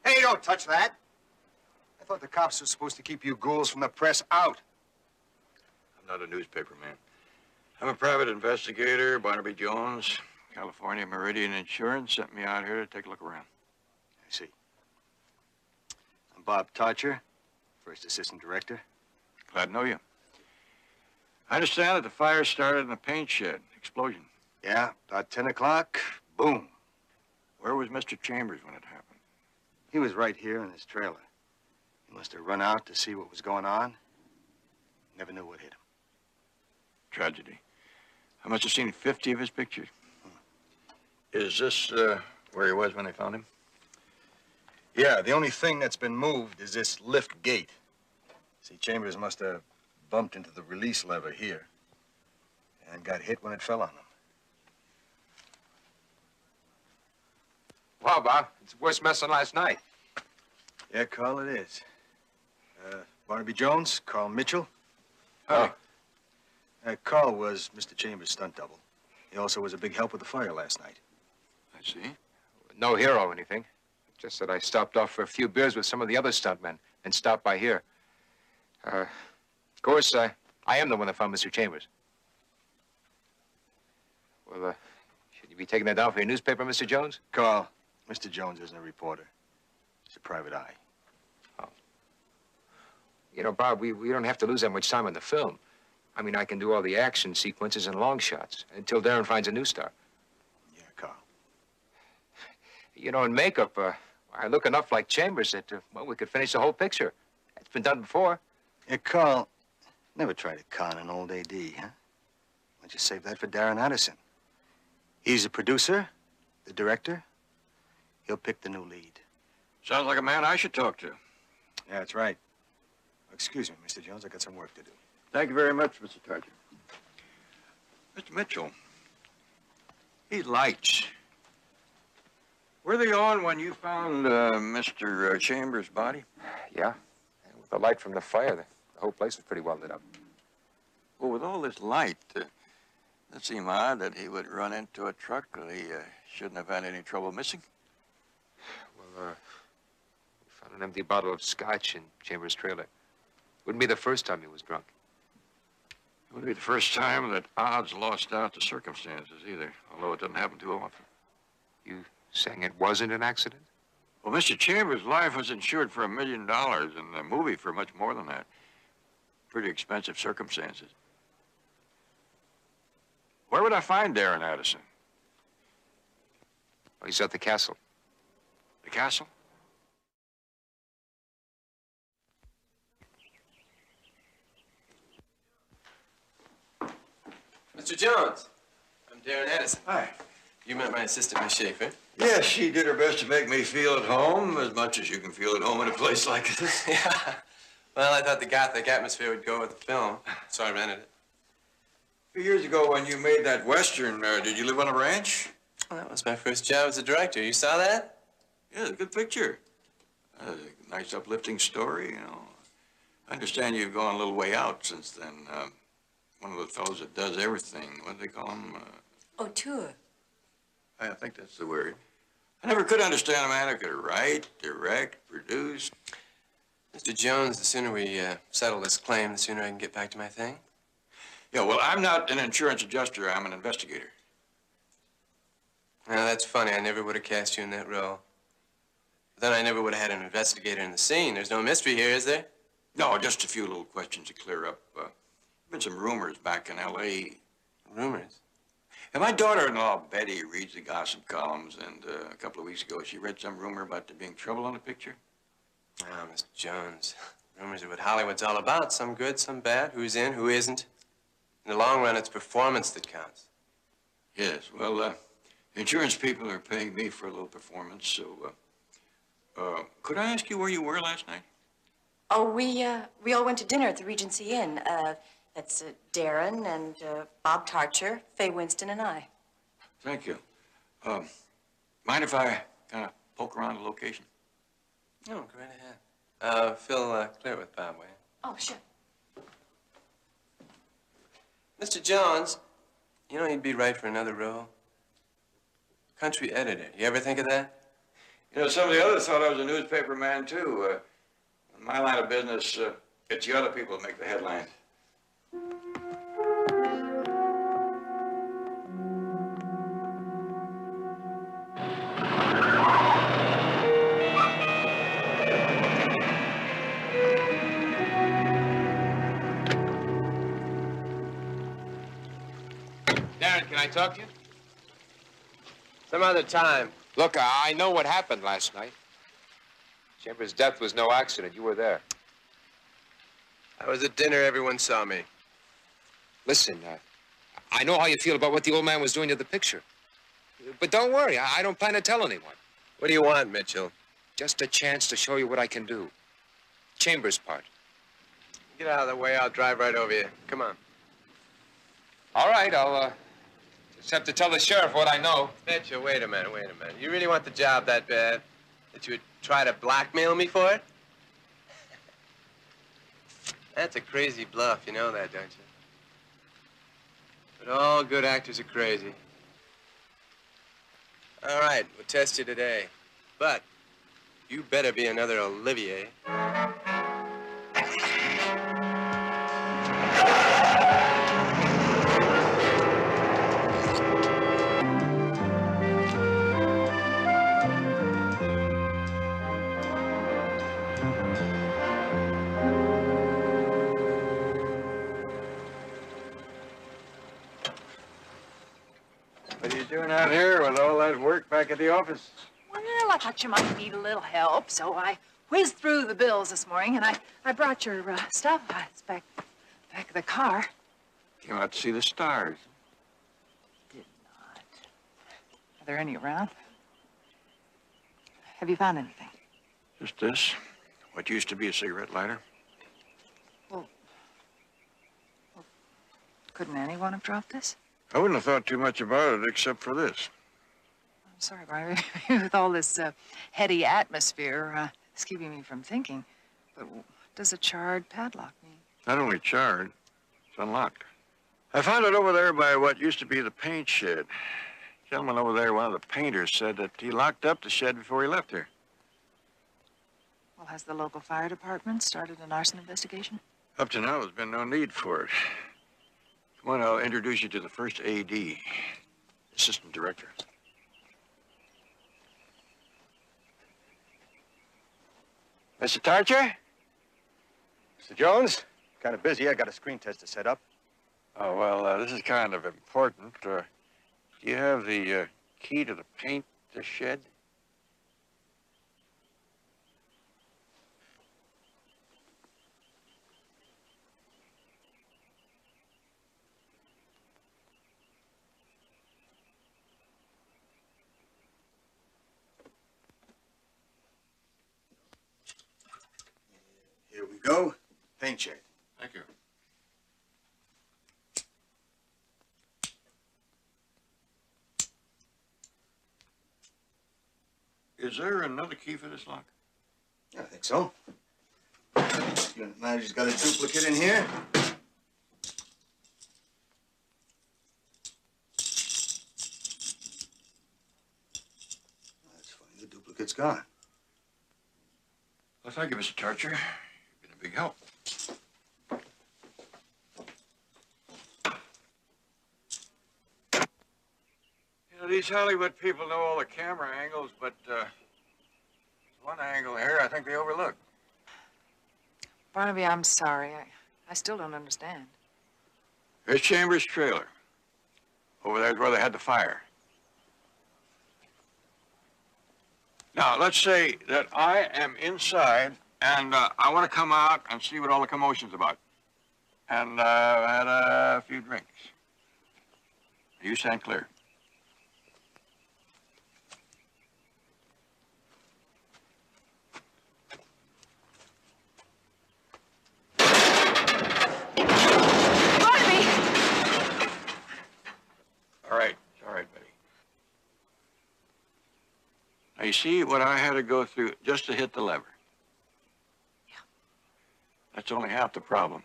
Hey, don't touch that. I thought the cops were supposed to keep you ghouls from the press out. I'm not a newspaper man. I'm a private investigator. Barnaby Jones, California Meridian Insurance sent me out here to take a look around. I see. I'm Bob Torcher, first assistant director. Glad to know you. I understand that the fire started in a paint shed. Explosion. Yeah, about 10 o'clock, boom. Where was Mr. Chambers when it happened? He was right here in his trailer. He must have run out to see what was going on. Never knew what hit him. Tragedy. I must have seen 50 of his pictures. Is this where he was when they found him? Yeah, the only thing that's been moved is this lift gate. See, Chambers must have bumped into the release lever here and got hit when it fell on him. Wow, Bob, it's a worse mess than last night. Yeah, Carl, it is. Barnaby Jones, Carl Mitchell. Oh. Carl was Mr. Chambers' stunt double. He also was a big help with the fire last night. I see. No hero or anything. Just that I stopped off for a few beers with some of the other stuntmen and stopped by here. Of course, I am the one that found Mr. Chambers. Well, should you be taking that down for your newspaper, Mr. Jones? Carl, Mr. Jones isn't a reporter. He's a private eye. Oh. You know, Bob, we don't have to lose that much time on the film. I mean, I can do all the action sequences and long shots until Darren finds a new star. Yeah, Carl. You know, in makeup, I look enough like Chambers that, well, we could finish the whole picture. It's been done before. Yeah, Carl, never try to con an old AD, huh? Why don't you save that for Darren Addison? He's the producer, the director. He'll pick the new lead. Sounds like a man I should talk to. Yeah, that's right. Excuse me, Mr. Jones, I got some work to do. Thank you very much, Mr. Torcher. Mr. Mitchell, these lights, were they on when you found Mr. Chambers' body? Yeah. And with the light from the fire, the whole place was pretty well lit up. Well, with all this light, it seemed odd that he would run into a truck that he shouldn't have had any trouble missing. Well, we found an empty bottle of scotch in Chambers' trailer. Wouldn't be the first time he was drunk. It wouldn't be the first time that odds lost out to circumstances either, although it doesn't happen too often. You saying it wasn't an accident? Well, Mr. Chambers' life was insured for $1 million and the movie for much more than that. Pretty expensive circumstances. Where would I find Darren Addison? Oh, he's at the castle. The castle? Mr. Jones, I'm Darren Addison. Hi. You met my assistant, Miss Schaefer. Yes, she did her best to make me feel at home, as much as you can feel at home in a place like this. Yeah. Well, I thought the gothic atmosphere would go with the film, so I rented it. A few years ago when you made that Western, did you live on a ranch? Well, that was my first job as a director. You saw that? Yeah, it's a good picture. Nice uplifting story, you know. I understand you've gone a little way out since then. One of the fellows that does everything, what do they call him? Auteur. I think that's the word. I never could understand a man who could write, direct, produce. Mr. Jones, the sooner we settle this claim, the sooner I can get back to my thing. Yeah, well, I'm not an insurance adjuster. I'm an investigator. Now, that's funny. I never would have cast you in that role. But then I never would have had an investigator in the scene. There's no mystery here, is there? No, just a few little questions to clear up. Been some rumors back in L.A. Rumors? And my daughter-in-law, Betty, reads the gossip columns, and a couple of weeks ago, she read some rumor about there being trouble on the picture. Oh, Mr. Jones. Rumors are what Hollywood's all about. Some good, some bad. Who's in, who isn't. In the long run, it's performance that counts. Yes, well, the insurance people are paying me for a little performance, so, could I ask you where you were last night? Oh, we all went to dinner at the Regency Inn. That's Darren and Bob Tarcher, Fay Winston, and I. Thank you. Mind if I kind of poke around the location? No, go right ahead. Phil, clear it with Bob, will you? Oh, sure. Mr. Jones, you know you'd be right for another role. Country editor. You ever think of that? You know, some of the others thought I was a newspaper man, too. In my line of business, it's the other people that make the headlines. Darren, can I talk to you? Some other time. Look, I know what happened last night. Chambers' death was no accident. You were there. I was at dinner. Everyone saw me. Listen, I know how you feel about what the old man was doing to the picture. But don't worry, I don't plan to tell anyone. What do you want, Mitchell? Just a chance to show you what I can do. Chambers' part. Get out of the way. I'll drive right over you. Come on. All right, I'll just have to tell the sheriff what I know. Mitchell, wait a minute. You really want the job that bad? That you would try to blackmail me for it? That's a crazy bluff. You know that, don't you? But all good actors are crazy. All right, we'll test you today. But you better be another Olivier. What are you doing out here with all that work back at the office? Well, I thought you might need a little help, so I whizzed through the bills this morning, and I brought your stuff. It's back of the car. Came out to see the stars. Did not. Are there any around? Have you found anything? Just this. What used to be a cigarette lighter. Couldn't anyone have dropped this? I wouldn't have thought too much about it except for this. I'm sorry, Barnaby. With all this heady atmosphere, it's keeping me from thinking. But what does a charred padlock mean? Not only charred, it's unlocked. I found it over there by what used to be the paint shed. Gentleman over there, one of the painters, said that he locked up the shed before he left here. Well, has the local fire department started an arson investigation? Up to now, there's been no need for it. Come on, I'll introduce you to the first AD, assistant director. Mr. Tarcher? Mr. Jones? Kind of busy. I got a screen test to set up. Oh, well, this is kind of important. Do you have the key to the paint shed? Here we go. Paint shed. Thank you. Is there another key for this lock? I think so. Unit manager's got a duplicate in here. That's funny. The duplicate's gone. Well, thank you, Mr. Tarcher. You've been a big help. You know, these Hollywood people know all the camera angles, but there's one angle here I think they overlooked. Barnaby, I'm sorry. I still don't understand. Here's Chambers' trailer. Over there's where they had the fire. Now, let's say that I am inside, and I want to come out and see what all the commotion's about. And I've had a few drinks. You stand clear. All right, Betty. Now, you see what I had to go through just to hit the lever? Yeah. That's only half the problem.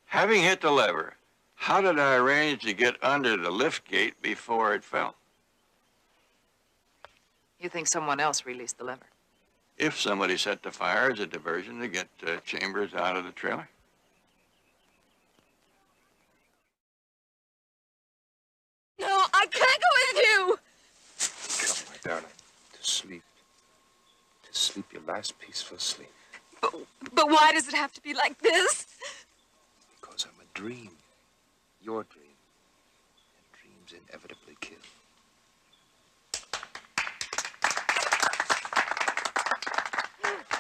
Having hit the lever, how did I arrange to get under the lift gate before it fell? You think someone else released the lever? If somebody set the fire as a diversion to get Chambers out of the trailer? No, I can't go with you! Come, my darling, to sleep. To sleep your last peaceful sleep. But why does it have to be like this? Because I'm a dream. Your dream. And dreams inevitably kill.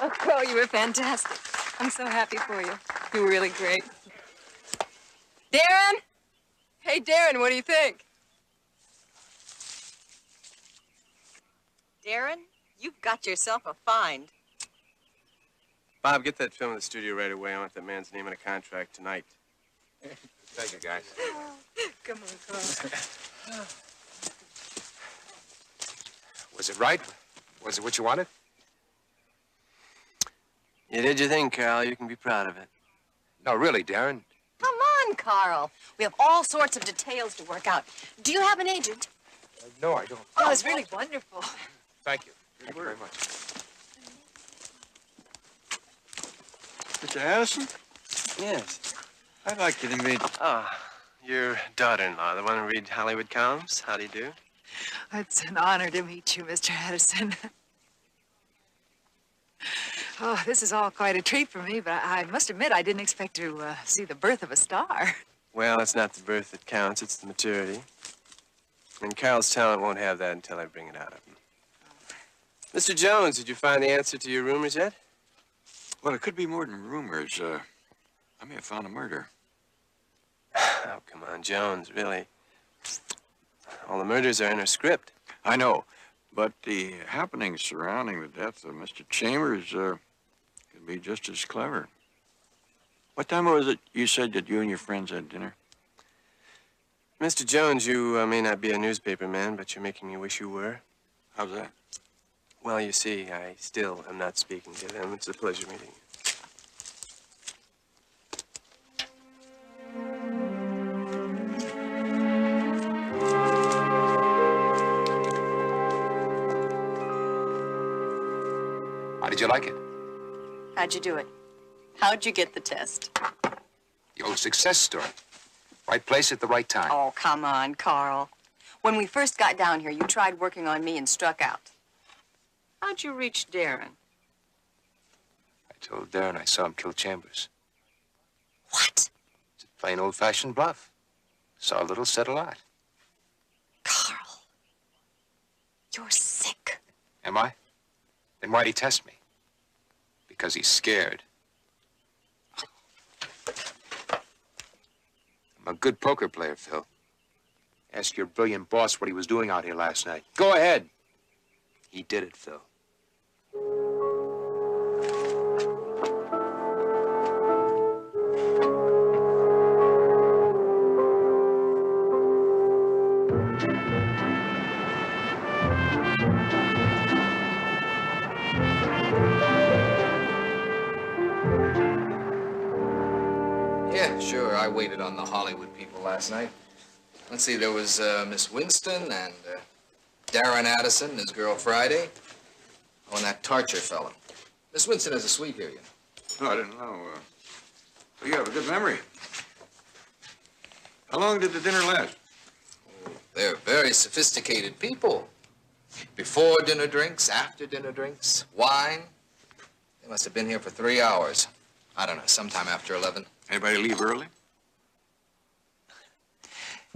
Oh, Carl, you were fantastic. I'm so happy for you. You were really great. Darren? Hey, Darren, what do you think? Darren, you've got yourself a find. Bob, get that film in the studio right away. I want that man's name in a contract tonight. Thank you, guys. Come on, Carl. Was it right? Was it what you wanted? You did your thing, Carl. You can be proud of it. No, really, Darren. Come on, Carl. We have all sorts of details to work out. Do you have an agent? No, I don't. Oh, it's really wonderful. Thank you. Thank you very much. Mr. Addison? Yes. I'd like you to meet... Ah, your daughter-in-law, the one who reads Hollywood columns. How do you do? It's an honor to meet you, Mr. Addison. Oh, this is all quite a treat for me, but I must admit I didn't expect to see the birth of a star. Well, it's not the birth that counts, it's the maturity. And Carol's talent won't have that until I bring it out of him. Mr. Jones, did you find the answer to your rumors yet? Well, it could be more than rumors. I may have found a murder. Oh, come on, Jones, really. All the murders are in her script. I know, but the happenings surrounding the death of Mr. Chambers could be just as clever. What time was it you said that you and your friends had dinner? Mr. Jones, you may not be a newspaper man, but you're making me wish you were. How's that? Well, you see, I still am not speaking to them. It's a pleasure meeting you. How did you like it? How'd you do it? How'd you get the test? The old success story. Right place at the right time. Oh, come on, Carl. When we first got down here, you tried working on me and struck out. How'd you reach Darren? I told Darren I saw him kill Chambers. What? It's a plain old-fashioned bluff. Saw a little, said a lot. Carl, you're sick. Am I? Then why'd he test me? Because he's scared. I'm a good poker player, Phil. Ask your brilliant boss what he was doing out here last night. Go ahead. He did it, Phil. Yeah, sure. I waited on the Hollywood people last night. Let's see, there was Miss Winston and Darren Addison and his girl Friday. Oh, and that Tarcher fella. Miss Winston has a suite here, you know. Oh, I didn't know. Well, you have a good memory. How long did the dinner last? Oh, they're very sophisticated people. Before dinner drinks, after dinner drinks, wine. They must have been here for 3 hours. I don't know, sometime after 11. Anybody leave early?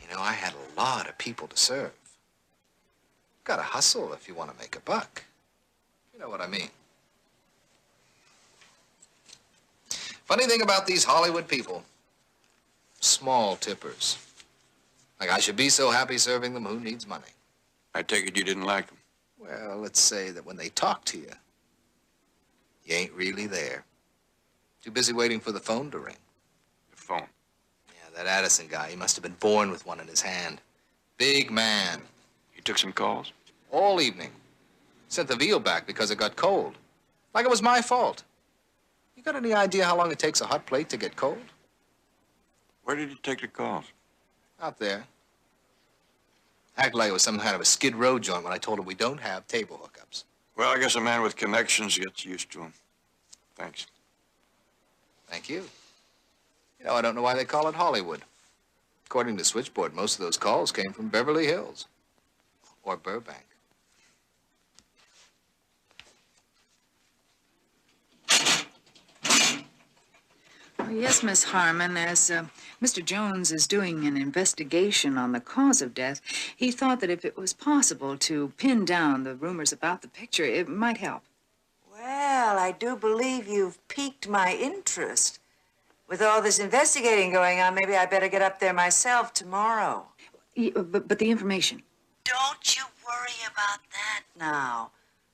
You know, I had a lot of people to serve. Gotta hustle if you want to make a buck. You know what I mean. Funny thing about these Hollywood people, small tippers. Like, I should be so happy serving them, who needs money? I take it you didn't like them. Well, let's say that when they talk to you, you ain't really there. Too busy waiting for the phone to ring. The phone? Yeah, that Addison guy, he must have been born with one in his hand. Big man. You took some calls? All evening. Sent the veal back because it got cold. Like it was my fault. You got any idea how long it takes a hot plate to get cold? Where did you take the calls? Out there. Acted like it was some kind of a Skid Row joint when I told him we don't have table hookups. Well, I guess a man with connections gets used to them. Thanks. Thank you. You know, I don't know why they call it Hollywood. According to Switchboard, most of those calls came from Beverly Hills or Burbank. Oh, yes, Miss Harmon, as Mr. Jones is doing an investigation on the cause of death, he thought that if it was possible to pin down the rumors about the picture, it might help. Well, I do believe you've piqued my interest. With all this investigating going on, maybe I better get up there myself tomorrow. But the information. Don't you worry about that now.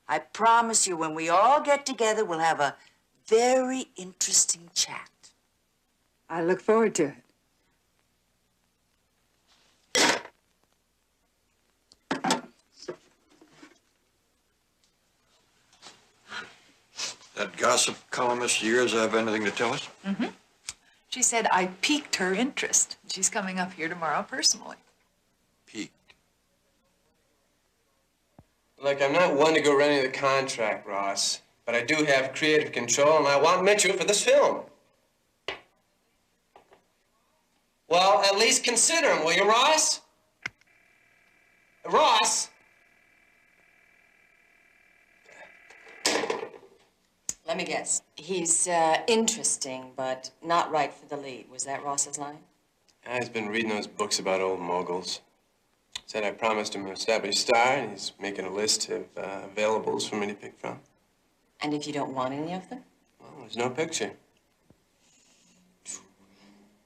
I promise you, when we all get together, we'll have a very interesting chat. I look forward to it. That gossip columnist of yours have anything to tell us? Mm-hmm. She said I piqued her interest. She's coming up here tomorrow personally. Piqued? Look, I'm not one to go running the contract, Ross, but I do have creative control, and I want Mitchell for this film. Well, at least consider him, will you, Ross? Ross? Let me guess. He's interesting, but not right for the lead. Was that Ross's line? He's been reading those books about old moguls. Said I promised him an established star, and he's making a list of availables for me to pick from. And if you don't want any of them? Well, there's no picture.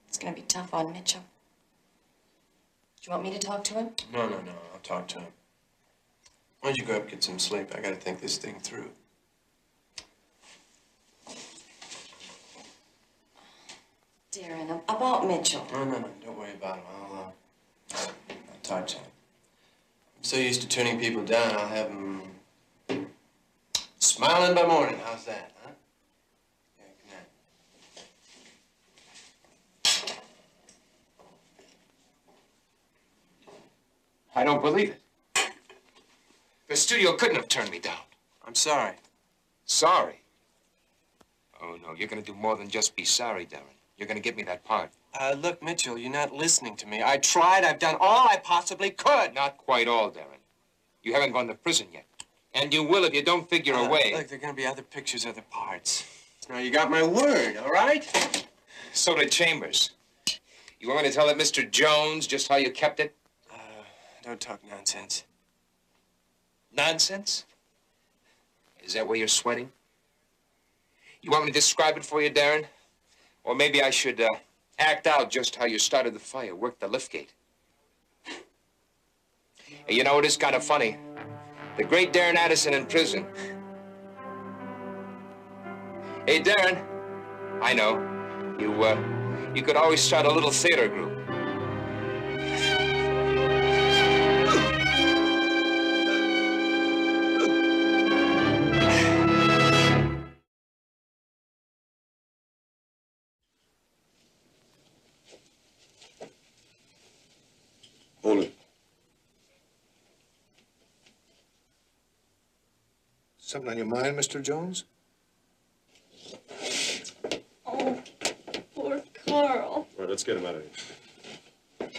It's going to be tough on Mitchell. Do you want me to talk to him? No, I'll talk to him. Why don't you go up and get some sleep? I gotta think this thing through. Darren, about Mitchell. No, don't worry about him. I'll talk to him. I'm so used to turning people down, I'll have him smiling by morning. How's that, huh? Yeah, good night. I don't believe it. The studio couldn't have turned me down. I'm sorry. Sorry? Oh, no, you're gonna do more than just be sorry, Darren. You're gonna give me that part. Look, Mitchell, you're not listening to me. I tried. I've done all I possibly could. Not quite all, Darren. You haven't gone to prison yet. And you will if you don't figure a way. Look, there are gonna be other pictures, other parts. Now, you got my word, all right? So did Chambers. You want me to tell that Mr. Jones just how you kept it? Don't talk nonsense. Nonsense? Is that why you're sweating? You want me to describe it for you, Darren? Or maybe I should act out just how you started the fire, work the liftgate. Hey, you know, it is kind of funny. The great Darren Addison in prison. Hey, Darren. I know. You could always start a little theater group. Something on your mind, Mr. Jones? Oh, poor Carl. All right, let's get him out of here.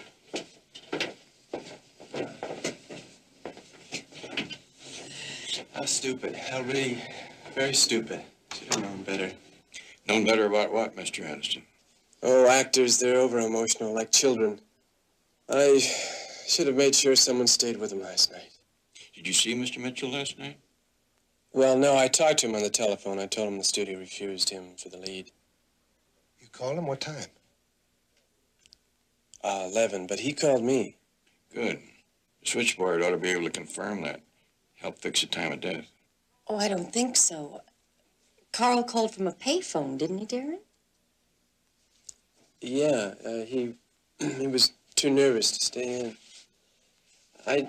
How stupid. How really very stupid. Should have known better. Known better about what, Mr. Addison? Oh, actors, they're over-emotional, like children. I should have made sure someone stayed with him last night. Did you see Mr. Mitchell last night? Well, no, I talked to him on the telephone. I told him the studio refused him for the lead. You called him? What time? 11, but he called me. Good. The switchboard ought to be able to confirm that. Help fix the time of death. Oh, I don't think so. Carl called from a payphone, didn't he, Darren? Yeah, he was too nervous to stay in. I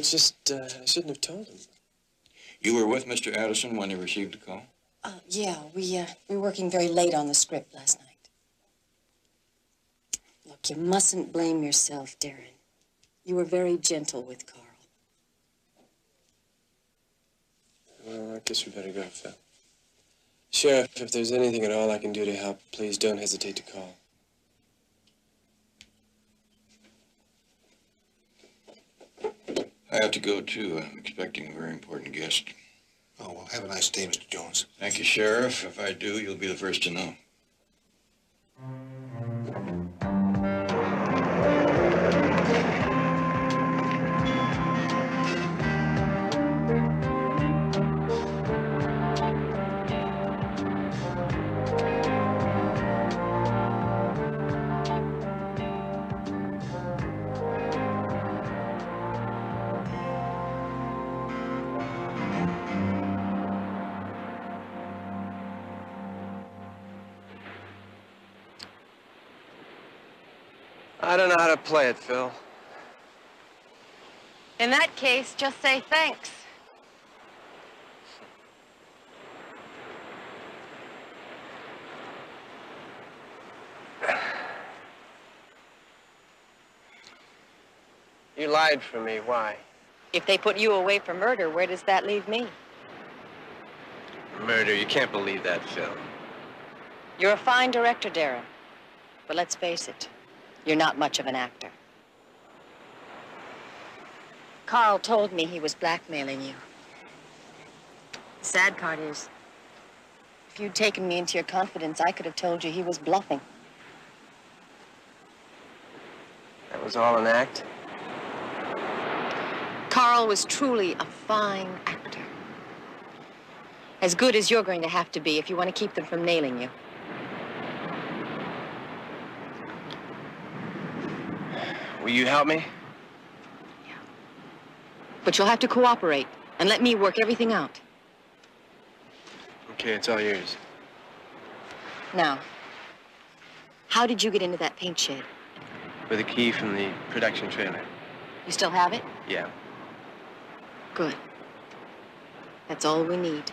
shouldn't have told him. You were with Mr. Addison when he received the call? Yeah, we were working very late on the script last night. Look, you mustn't blame yourself, Darren. You were very gentle with Carl. Well, I guess we better go, Phil. Sheriff, if there's anything at all I can do to help, please don't hesitate to call. I have to go, too. I'm expecting a very important guest. Oh, well, have a nice day, Mr. Jones. Thank you, Sheriff. If I do, you'll be the first to know. I don't know how to play it, Phil. In that case, just say thanks. You lied for me. Why? If they put you away for murder, where does that leave me? Murder. You can't believe that, Phil. You're a fine director, Darren. But let's face it, you're not much of an actor. Carl told me he was blackmailing you. The sad part is, if you'd taken me into your confidence, I could have told you he was bluffing. That was all an act? Carl was truly a fine actor. As good as you're going to have to be if you want to keep them from nailing you. Will you help me? Yeah. But you'll have to cooperate and let me work everything out. Okay, it's all yours. Now, how did you get into that paint shed? With a key from the production trailer. You still have it? Yeah. Good. That's all we need.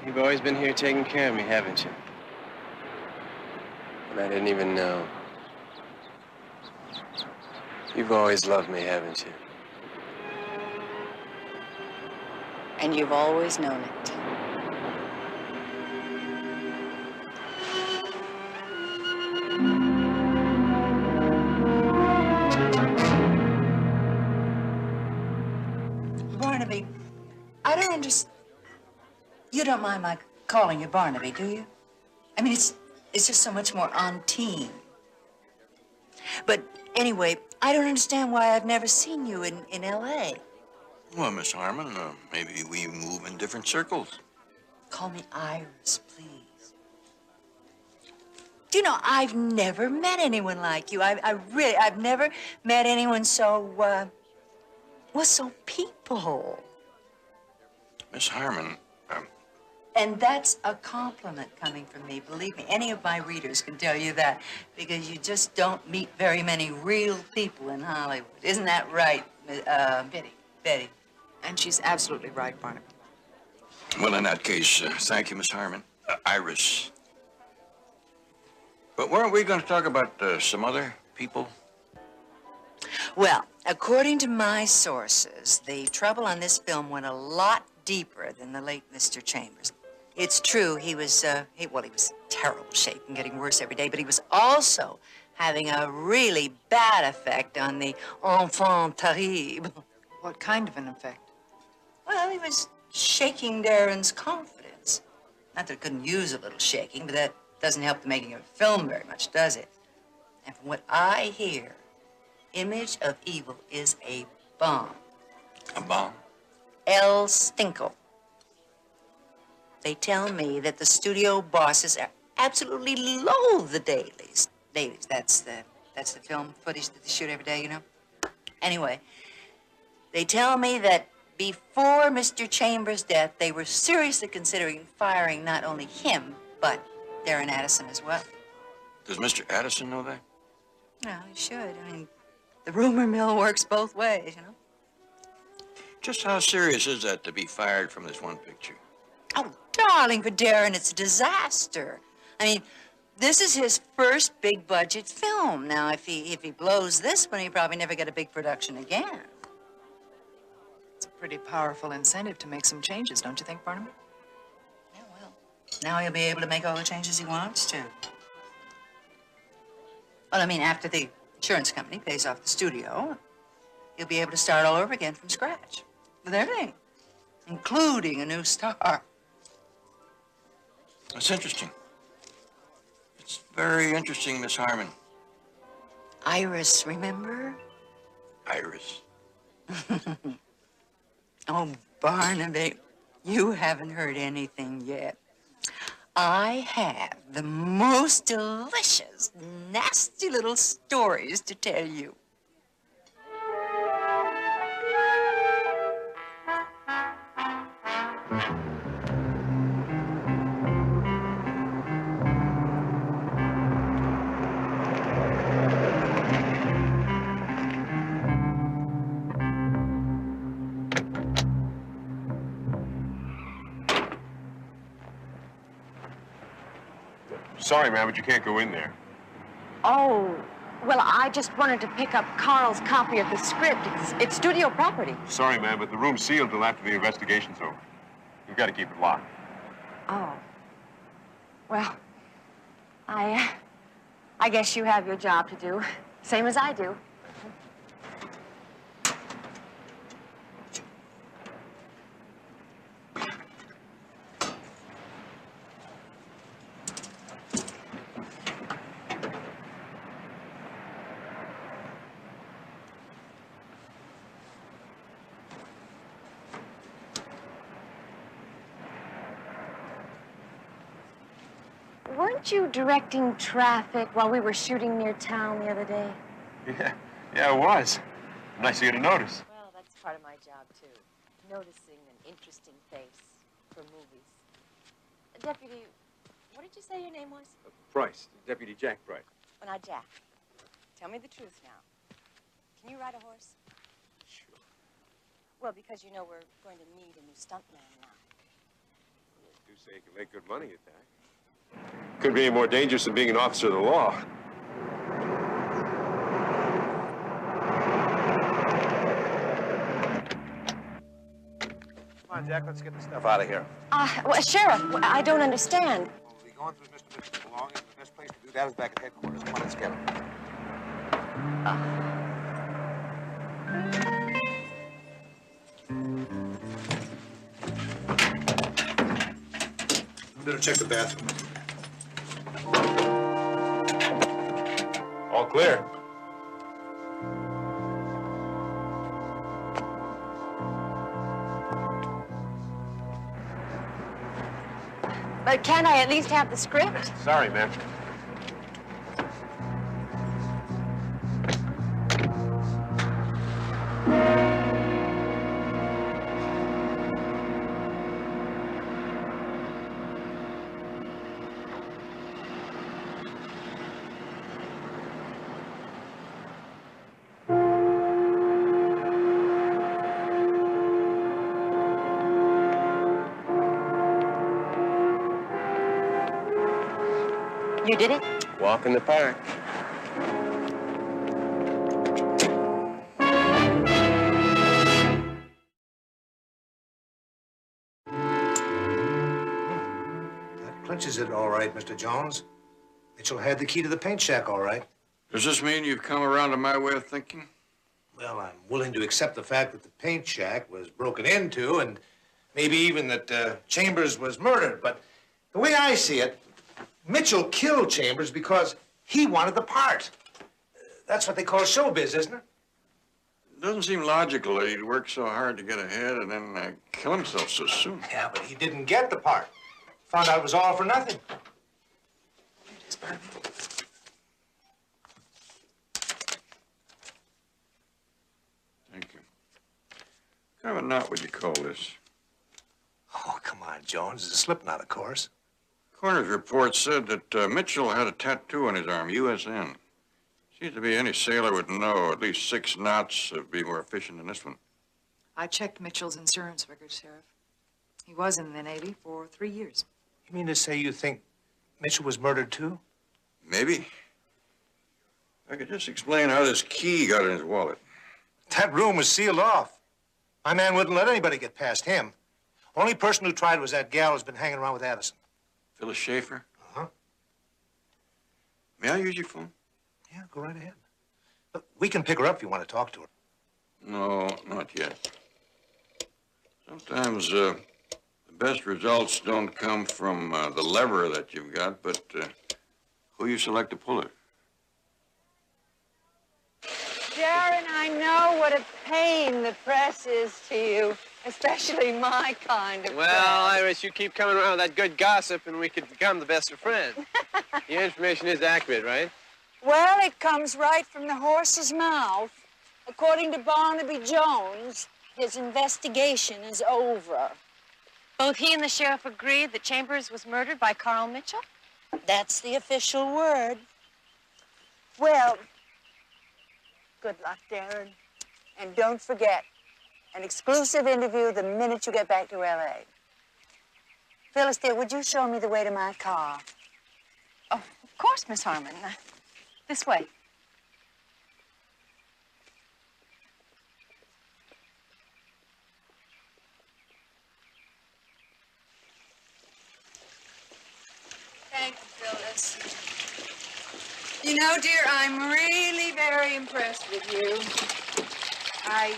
You've always been here taking care of me, haven't you? And I didn't even know. You've always loved me, haven't you? And you've always known it. Barnaby, I don't understand. You don't mind my calling you Barnaby, do you? I mean, it's just so much more on team. But anyway, I don't understand why I've never seen you in L.A. Well, Miss Harmon, maybe we move in different circles. Call me Iris, please. Do you know, I've never met anyone like you. I've never met anyone so, well, so people. Miss Harmon, And that's a compliment coming from me. Believe me, any of my readers can tell you that, because you just don't meet very many real people in Hollywood. Isn't that right, Betty? Betty. And she's absolutely right, Barnaby. well, in that case, thank you, Miss Harmon. Iris. But weren't we going to talk about some other people? Well, according to my sources, the trouble on this film went a lot deeper than the late Mr. Chambers. It's true, he was terrible shape and getting worse every day, but he was also having a really bad effect on the enfant terrible. What kind of an effect? Well, he was shaking Darren's confidence. Not that it couldn't use a little shaking, but that doesn't help the making of a film very much, does it? And from what I hear, Image of Evil is a bomb. A bomb? El Stinko. They tell me that the studio bosses are absolutely loathe the dailies. Dailies, that's the film footage that they shoot every day, you know? Anyway, they tell me that before Mr. Chambers' death, they were seriously considering firing not only him, but Darren Addison as well. Does Mr. Addison know that? Well, he should. I mean, the rumor mill works both ways, you know? Just how serious is that to be fired from this one picture? Oh, darling, for Darren, it's a disaster. I mean, this is his first big-budget film. Now, if he blows this one, he'll probably never get a big production again. It's a pretty powerful incentive to make some changes, don't you think, Barnaby? Yeah, well, now he'll be able to make all the changes he wants to. Well, I mean, after the insurance company pays off the studio, he'll be able to start all over again from scratch. With everything, including a new star. That's interesting. It's very interesting, Miss Harmon. Iris, remember? Iris. Oh, Barnaby, you haven't heard anything yet. I have the most delicious, nasty little stories to tell you. Sorry, ma'am, but you can't go in there. Oh, well, I just wanted to pick up Carl's copy of the script. It's studio property. Sorry, ma'am, but the room's sealed till after the investigation's over. You've got to keep it locked. Oh. Well, I guess you have your job to do, same as I do. Weren't you directing traffic while we were shooting near town the other day? Yeah, it was. Nice of you to notice. Well, that's part of my job, too. Noticing an interesting face for movies. Deputy, what did you say your name was? Price, Deputy Jack Price. Well, now, Jack, tell me the truth now. Can you ride a horse? Sure. Well, because you know we're going to need a new stuntman now. Well, I do say you can make good money at that. Couldn't be any more dangerous than being an officer of the law. Come on, Jack, let's get the stuff out of here. Well, Sheriff, I don't understand. We'll be going through Mr. Mitchell's belongings. The best place to do that is back at headquarters. Come on, let's get him. Better check the bathroom. All clear. But can't I at least have the script? Sorry, ma'am. You did it? Walk in the park. clinches it all right, Mr. Jones. Mitchell had the key to the paint shack all right. Does this mean you've come around to my way of thinking? Well, I'm willing to accept the fact that the paint shack was broken into and maybe even that Chambers was murdered. But the way I see it, Mitchell killed Chambers because he wanted the part. That's what they call showbiz, isn't it? It doesn't seem logical that he'd work so hard to get ahead and then kill himself so soon. Yeah, but he didn't get the part. Found out it was all for nothing. Here it is, Barnaby. Thank you. What kind of a knot would you call this? Oh, come on, Jones. It's a slip knot, of course. Coroner's report said that Mitchell had a tattoo on his arm, USN. Seems to be any sailor would know at least 6 knots would be more efficient than this one. I checked Mitchell's insurance record, Sheriff. He was in the Navy for 3 years. You mean to say you think Mitchell was murdered, too? Maybe. I could just explain how this key got in his wallet. That room was sealed off. My man wouldn't let anybody get past him. Only person who tried was that gal who's been hanging around with Addison. Phyllis Schaefer? Uh-huh. May I use your phone? Yeah, go right ahead. Look, we can pick her up if you want to talk to her. No, not yet. Sometimes the best results don't come from the lever that you've got, but who you select to pull it. Darren, I know what a pain the press is to you, especially my kind of Well, press. Iris, you keep coming around with that good gossip and we could become the best of friends. Your information is accurate, right? Well, it comes right from the horse's mouth. According to Barnaby Jones, his investigation is over. Both he and the sheriff agreed that Chambers was murdered by Carl Mitchell? That's the official word. Well, good luck, Darren. And don't forget, an exclusive interview the minute you get back to L.A. Phyllis, dear, would you show me the way to my car? Oh, of course, Miss Harmon. This way. Thank you, Phyllis. You know, dear, I'm really very impressed with you. I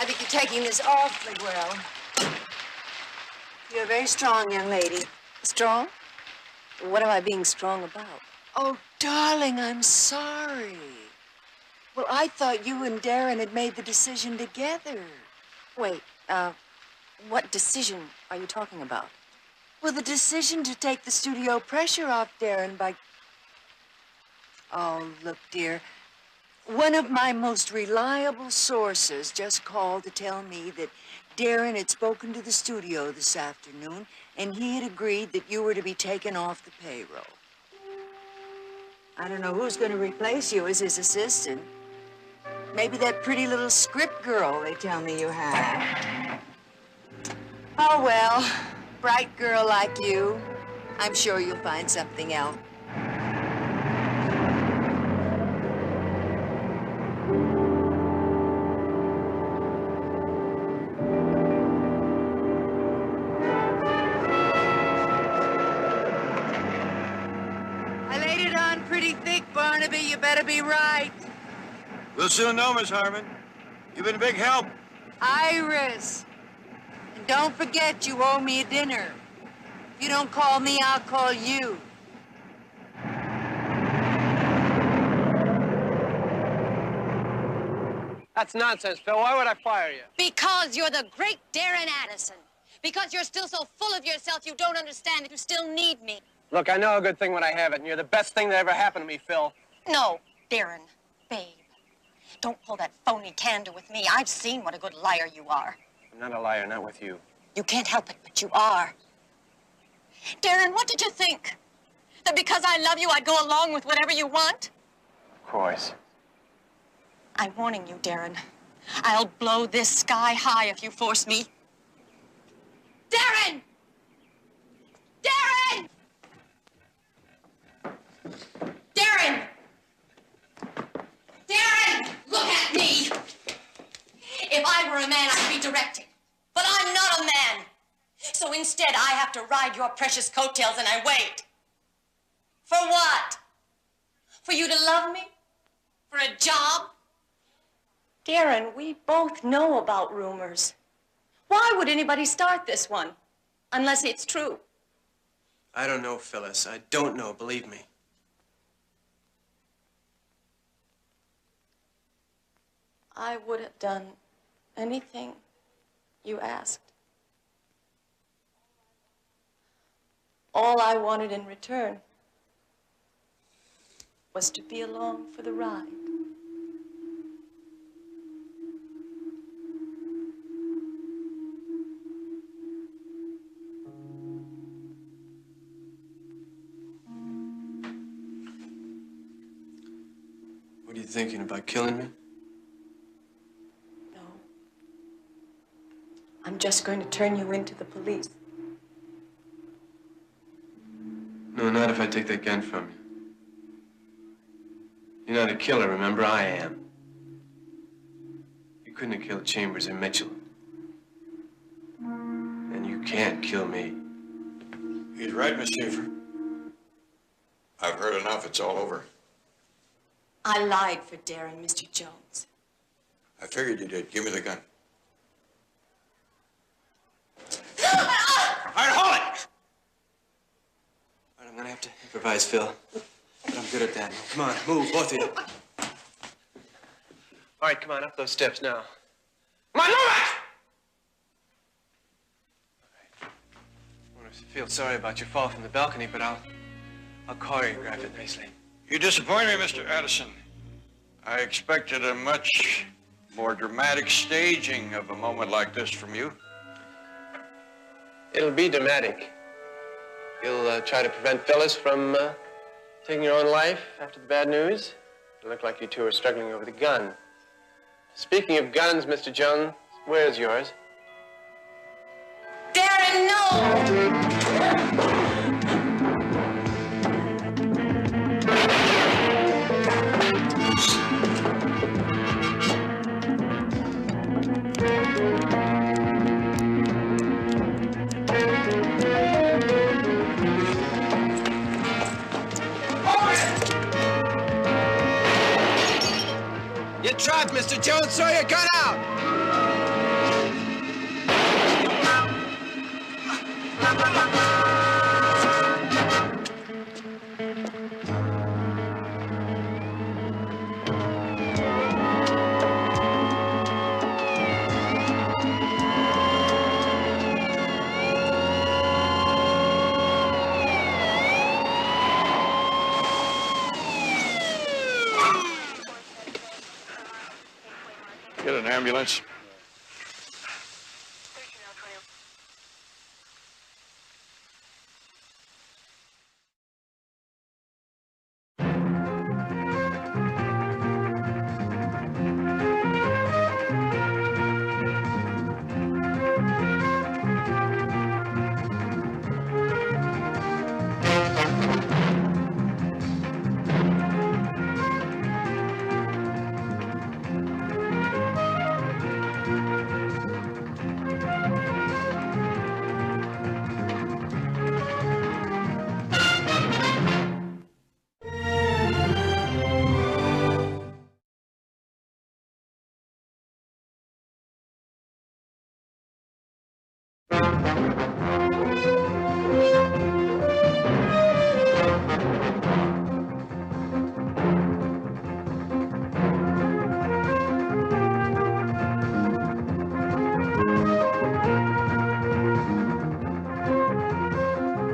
think you're taking this awfully well. You're a very strong young lady. Strong? What am I being strong about? Oh, darling, I'm sorry. Well, I thought you and Darren had made the decision together. Wait, what decision are you talking about? Well, the decision to take the studio pressure off Darren by... Oh, look, dear. One of my most reliable sources just called to tell me that Darren had spoken to the studio this afternoon, and he had agreed that you were to be taken off the payroll. I don't know who's going to replace you as his assistant. Maybe that pretty little script girl they tell me you have. Oh, well, bright girl like you, I'm sure you'll find something else. Pretty thick, Barnaby. You better be right. We'll soon know, Miss Harmon. You've been a big help. Iris. And don't forget you owe me a dinner. If you don't call me, I'll call you. That's nonsense, Phil. Why would I fire you? Because you're the great Darren Addison. Because you're still so full of yourself you don't understand that you still need me. Look, I know a good thing when I have it, and you're the best thing that ever happened to me, Phil. No, Darren, babe. Don't pull that phony candor with me. I've seen what a good liar you are. I'm not a liar, not with you. You can't help it, but you are. Darren, what did you think? That because I love you, I'd go along with whatever you want? Of course. I'm warning you, Darren. I'll blow this sky high if you force me. Darren! Darren! Darren! Darren! Look at me! If I were a man, I'd be directing. But I'm not a man. So instead, I have to ride your precious coattails and I wait. For what? For you to love me? For a job? Darren, we both know about rumors. Why would anybody start this one? Unless it's true. I don't know, Phyllis. I don't know, believe me. I would have done anything you asked. All I wanted in return was to be along for the ride. What are you thinking, about killing me? No. I'm just going to turn you into the police. No, not if I take that gun from you. You're not a killer, remember? I am. You couldn't have killed Chambers or Mitchell. And you can't kill me. He's right, Miss Schaefer. I've heard enough. It's all over. I lied for Darren, Mr. Jones. I figured you did. Give me the gun. All right, hold it! All right, I'm gonna have to improvise, Phil. But I'm good at that. Come on, move, both of you. All right, come on, up those steps now. Come on, move it! All right. I want to feel sorry about your fall from the balcony, but I'll choreograph it nicely. You disappoint me, Mr. Addison. I expected a much more dramatic staging of a moment like this from you. It'll be dramatic. You'll try to prevent Phyllis from taking your own life after the bad news. It'll look like you two are struggling over the gun. Speaking of guns, Mr. Jones, where's yours? Darren, no! You trapped, Mr. Jones, throw your gun out! Get an ambulance.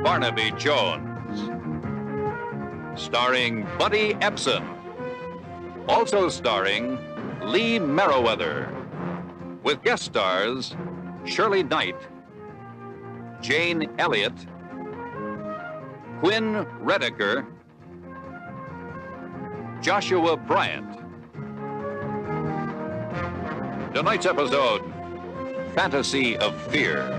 Barnaby Jones, starring Buddy Epsom, also starring Lee Merriweather, with guest stars Shirley Knight, Jane Elliott, Quinn Redeker, Joshua Bryant. Tonight's episode, Fantasy of Fear.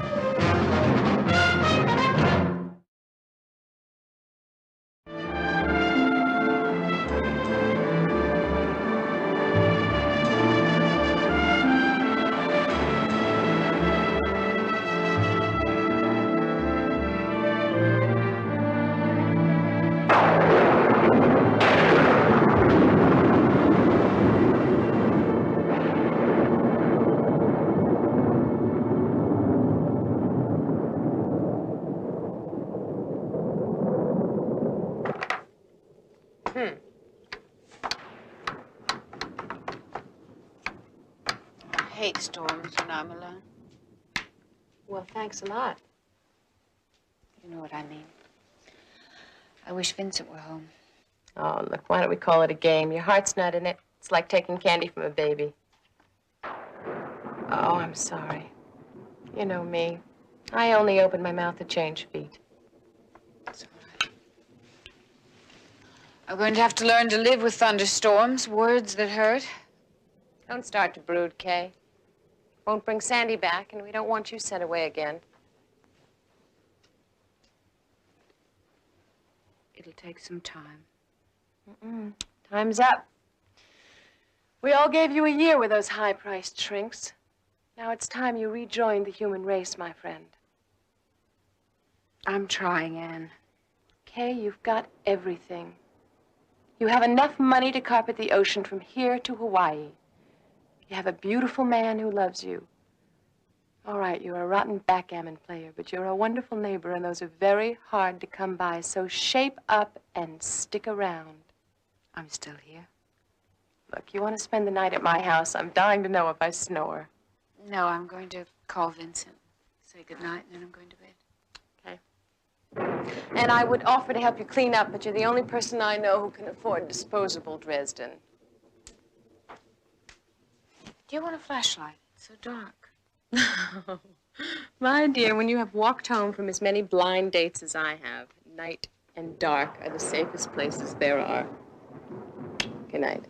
thunderstorms when I'm alone. Well, thanks a lot. You know what I mean. I wish Vincent were home. Oh, look, why don't we call it a game? Your heart's not in it. It's like taking candy from a baby. Oh, I'm sorry. You know me. I only open my mouth to change feet. It's all right. I'm going to have to learn to live with thunderstorms, words that hurt. Don't start to brood, Kay. Won't bring Sandy back, and we don't want you sent away again. It'll take some time. Time's up. We all gave you a year with those high-priced shrinks. Now it's time you rejoined the human race, my friend. I'm trying, Anne. Kay, you've got everything. You have enough money to carpet the ocean from here to Hawaii. You have a beautiful man who loves you. All right, you're a rotten backgammon player, but you're a wonderful neighbor, and those are very hard to come by. So shape up and stick around. I'm still here. Look, you want to spend the night at my house? I'm dying to know if I snore. No, I'm going to call Vincent, say goodnight, and then I'm going to bed. Okay. And I would offer to help you clean up, but you're the only person I know who can afford disposable Dresden. Do you want a flashlight? It's so dark. My dear, when you have walked home from as many blind dates as I have, night and dark are the safest places there are. Good night.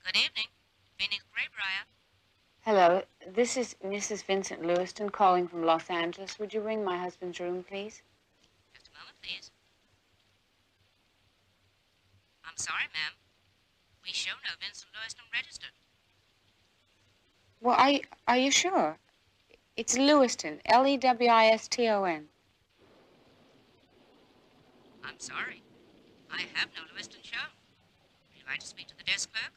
Good evening. Phoenix Graybriar. Hello, this is Mrs. Vincent Lewiston calling from Los Angeles. Would you ring my husband's room, please? Just a moment, please. I'm sorry, ma'am. We show no Vincent Lewiston registered. Well, are you sure? It's Lewiston, Lewiston. I'm sorry. I have no Lewiston shown. Would you like to speak to the desk clerk?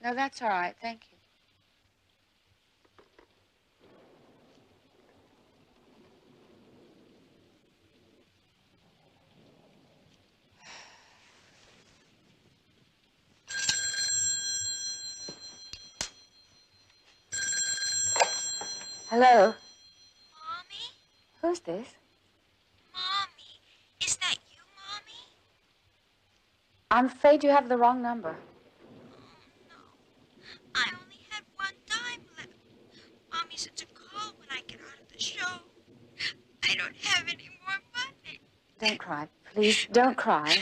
No, that's all right. Thank you. Hello? Mommy? Who's this? Mommy, is that you, Mommy? I'm afraid you have the wrong number. I only had one dime left. Mommy said to call when I get out of the show. I don't have any more money. Don't cry. Please, don't cry.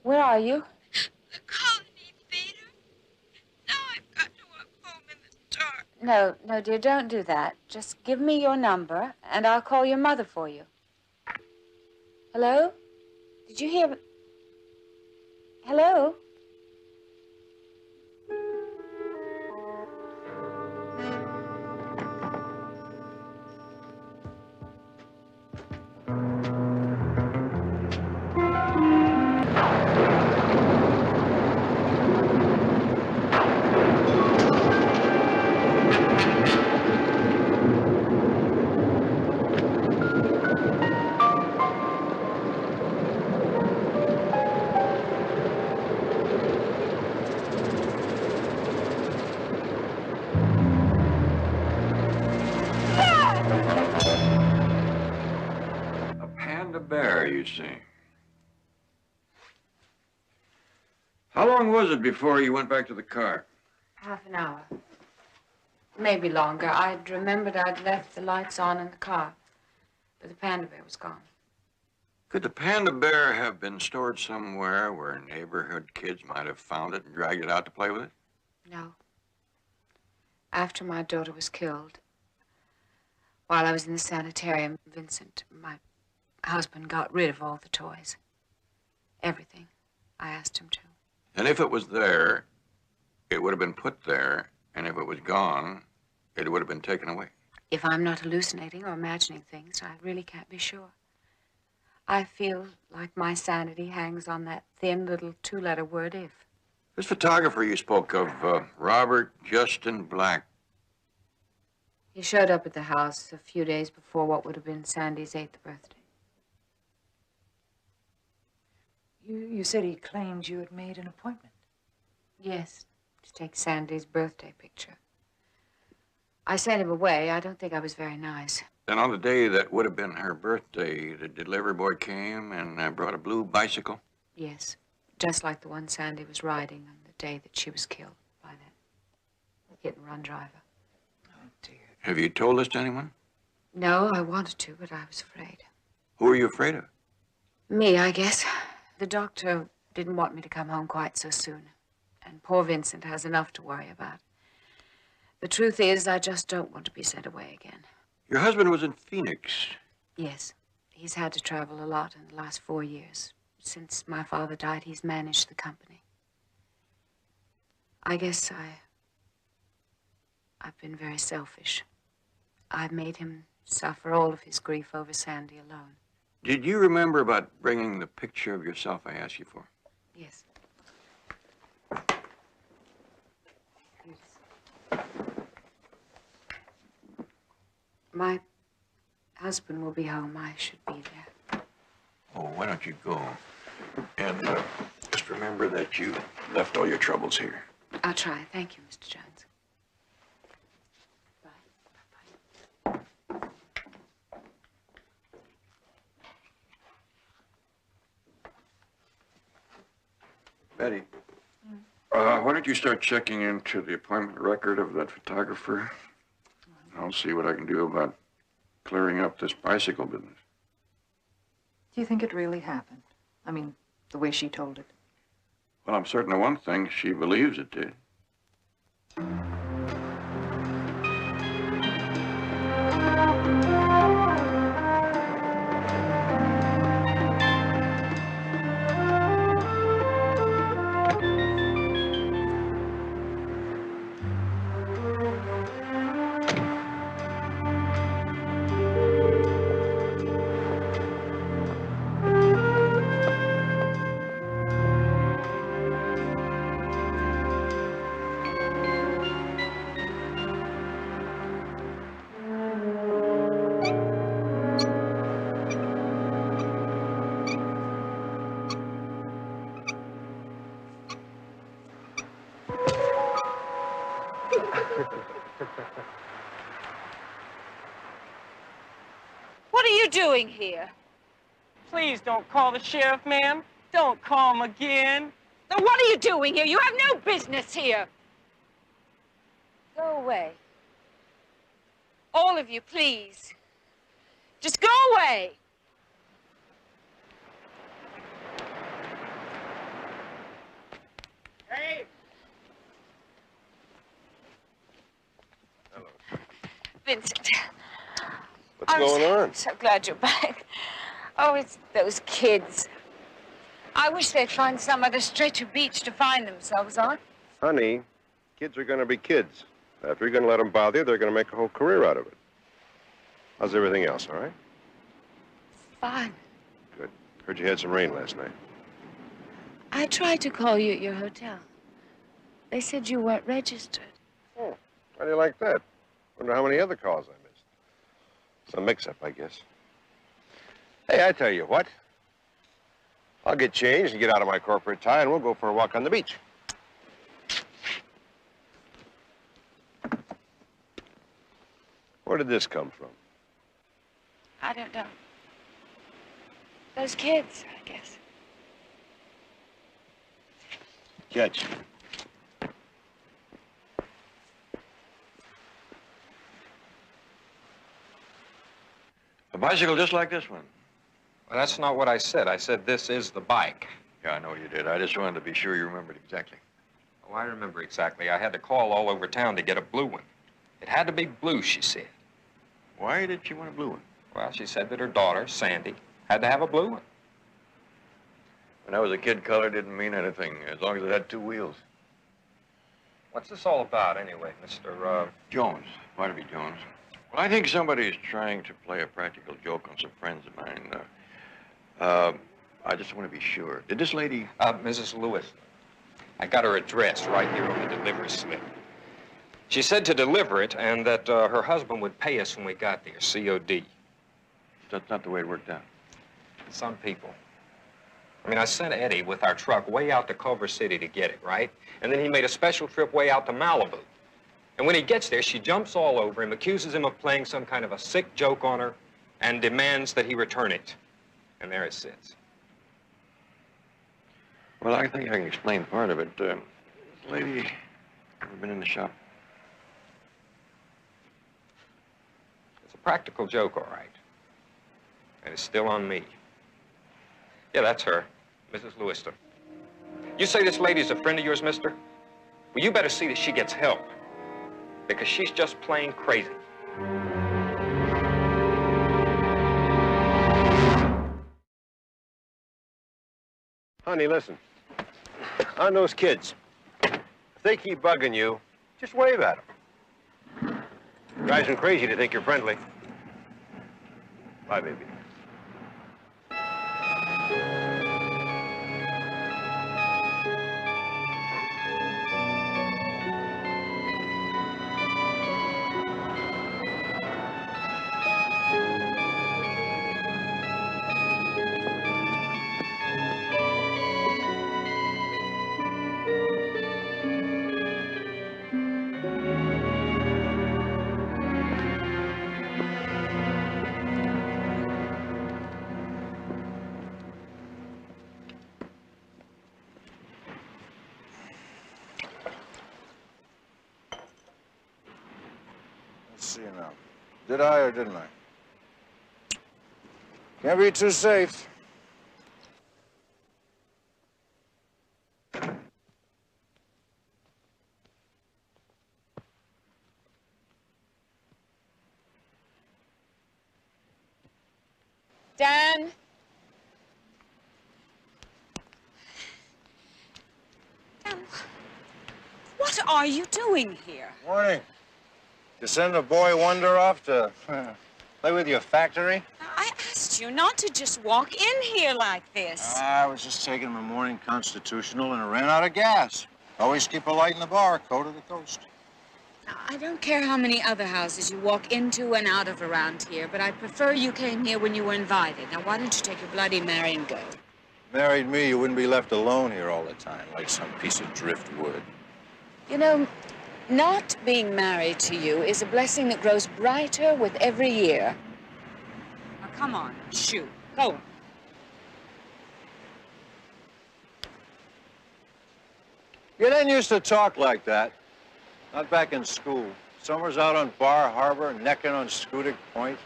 Where are you? The Colony Theater. Now I've got to walk home in the dark. No, dear, don't do that. Just give me your number, and I'll call your mother for you. Hello? Did you hear... Hello? Bear, you see. How long was it before you went back to the car? Half an hour. Maybe longer. I'd remembered I'd left the lights on in the car, but the panda bear was gone. Could the panda bear have been stored somewhere where neighborhood kids might have found it and dragged it out to play with it? No. After my daughter was killed, while I was in the sanitarium, Vincent, my husband, got rid of all the toys. Everything. I asked him to. And if it was there, it would have been put there, and if it was gone, it would have been taken away. If I'm not hallucinating or imagining things, I really can't be sure. I feel like my sanity hangs on that thin little two-letter word if. This photographer you spoke of, Robert Justin Black. He showed up at the house a few days before what would have been Sandy's 8th birthday. You said he claimed you had made an appointment. Yes, to take Sandy's birthday picture. I sent him away. I don't think I was very nice. Then on the day that would have been her birthday, the delivery boy came and brought a blue bicycle? Yes, just like the one Sandy was riding on the day that she was killed by that hit-and-run driver. Oh, dear. Have you told this to anyone? No, I wanted to, but I was afraid. Who are you afraid of? Me, I guess. The doctor didn't want me to come home quite so soon. And poor Vincent has enough to worry about. The truth is, I just don't want to be sent away again. Your husband was in Phoenix. Yes, he's had to travel a lot in the last 4 years. Since my father died, he's managed the company. I guess I've been very selfish. I've made him suffer all of his grief over Sandy alone. Did you remember about bringing the picture of yourself I asked you for? Yes. My husband will be home. I should be there. Oh, why don't you go? And just remember that you left all your troubles here. I'll try. Thank you, Mr. Jones. Betty, why don't you start checking into the appointment record of that photographer? I'll see what I can do about clearing up this bicycle business. Do you think it really happened? I mean, the way she told it. Well, I'm certain of one thing. She believes it did. What are you doing here? Please don't call the sheriff, ma'am. Don't call him again. Now, what are you doing here? You have no business here. Go away. All of you, please. Just go away. Hey! Vincent. What's going on? So glad you're back. Oh, it's those kids. I wish they'd find some other stretch of beach to find themselves on. Honey, kids are going to be kids. If you're going to let them bother you, they're going to make a whole career out of it. How's everything else, all right? Fine. Good. Heard you had some rain last night. I tried to call you at your hotel. They said you weren't registered. Oh, how do you like that? Wonder how many other calls I missed. Some mix-up, I guess. Hey, I tell you what. I'll get changed and get out of my corporate tie, and we'll go for a walk on the beach. Where did this come from? I don't know. Those kids, I guess. Catch. A bicycle just like this one. Well, that's not what I said. I said this is the bike. Yeah, I know you did. I just wanted to be sure you remembered exactly. Oh, I remember exactly. I had to call all over town to get a blue one. It had to be blue, she said. Why did she want a blue one? Well, she said that her daughter, Sandy, had to have a blue one. When I was a kid, color didn't mean anything, as long as it had two wheels. What's this all about, anyway, Mr. Jones, Barnaby Jones. Well, I think somebody's trying to play a practical joke on some friends of mine. I just want to be sure. Did this lady... Mrs. Lewis, I got her address right here on the delivery slip. She said to deliver it and that her husband would pay us when we got there, COD. That's not the way it worked out. Some people. I mean, I sent Eddie with our truck way out to Culver City to get it, right? And then he made a special trip way out to Malibu. And when he gets there, she jumps all over him, accuses him of playing some kind of a sick joke on her, and demands that he return it. And there it sits. Well, I think I can explain part of it. This lady ever been in the shop? It's a practical joke, all right. And it's still on me. Yeah, that's her, Mrs. Lewiston. You say this lady's a friend of yours, mister? Well, you better see that she gets help, because she's just plain crazy. Honey, listen. On those kids, if they keep bugging you, just wave at them. Drives them crazy to think you're friendly. Bye, baby. See now. Did I or didn't I? Can't be too safe. Dan? Dan, what are you doing here? Morning. You send a boy wonder off to play with your factory? I asked you not to just walk in here like this. I was just taking my morning constitutional and I ran out of gas. Always keep a light in the bar, coast to the coast. I don't care how many other houses you walk into and out of around here, but I prefer you came here when you were invited. Now, why don't you take your Bloody Mary and go? Married me, you wouldn't be left alone here all the time, like some piece of driftwood. You know, not being married to you is a blessing that grows brighter with every year. Now, come on, shoot, go. You didn't used to talk like that. Not back in school. Summers out on Bar Harbor, necking on Scudic Point.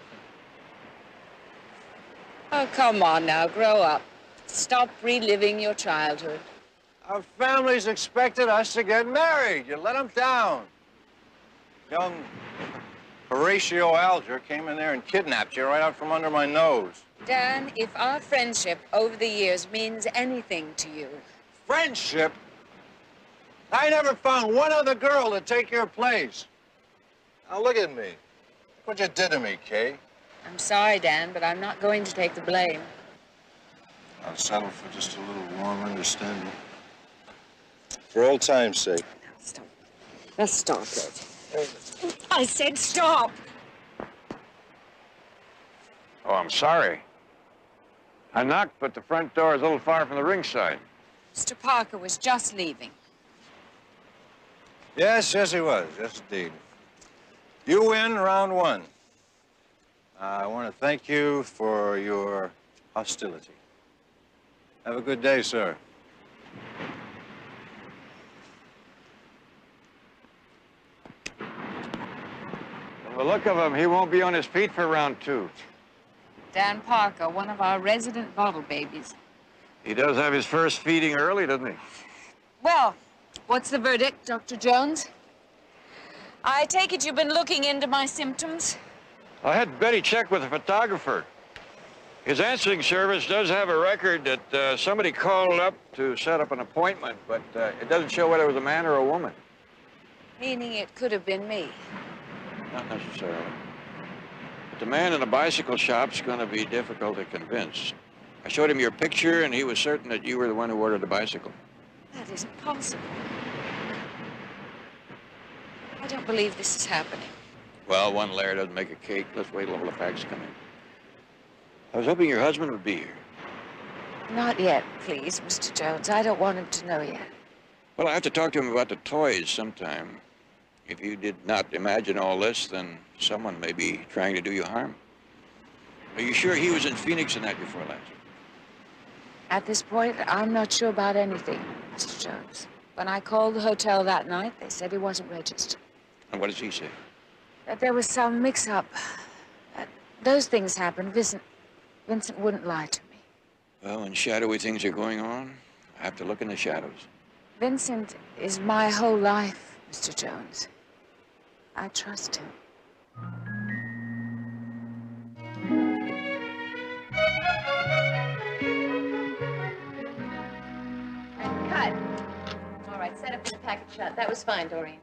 Oh, come on now, grow up. Stop reliving your childhood. Our families expected us to get married. You let them down. Young Horatio Alger came in there and kidnapped you right out from under my nose. Dan, if our friendship over the years means anything to you... Friendship? I never found one other girl to take your place. Now look at me. Look what you did to me, Kay. I'm sorry, Dan, but I'm not going to take the blame. I'll settle for just a little warm understanding. For old time's sake. Now, stop. Now, stop it. I said stop. Oh, I'm sorry. I knocked, but the front door is a little far from the ringside. Mr. Parker was just leaving. Yes, yes, he was. Yes, indeed. You win round one. I want to thank you for your hostility. Have a good day, sir. From the look of him, he won't be on his feet for round two. Dan Parker, one of our resident bottle babies. He does have his first feeding early, doesn't he? Well, what's the verdict, Dr. Jones? I take it you've been looking into my symptoms? I had Betty check with a photographer. His answering service does have a record that somebody called up to set up an appointment, but it doesn't show whether it was a man or a woman. Meaning it could have been me. Not necessarily. the man in the bicycle shop's going to be difficult to convince. I showed him your picture, and he was certain that you were the one who ordered the bicycle. That isn't possible. I don't believe this is happening. Well, one layer doesn't make a cake. Let's wait till all the facts come in. I was hoping your husband would be here. Not yet, please, Mr. Jones. I don't want him to know yet. Well, I have to talk to him about the toys sometime. If you did not imagine all this, then someone may be trying to do you harm. Are you sure he was in Phoenix the night before last? At this point, I'm not sure about anything, Mr. Jones. When I called the hotel that night, they said he wasn't registered. And what does he say? That there was some mix-up. Those things happened. Vincent wouldn't lie to me. Well, when shadowy things are going on, I have to look in the shadows. Vincent is my whole life, Mr. Jones. I trust him. Cut. All right, set up this packet shot. That was fine, Doreen.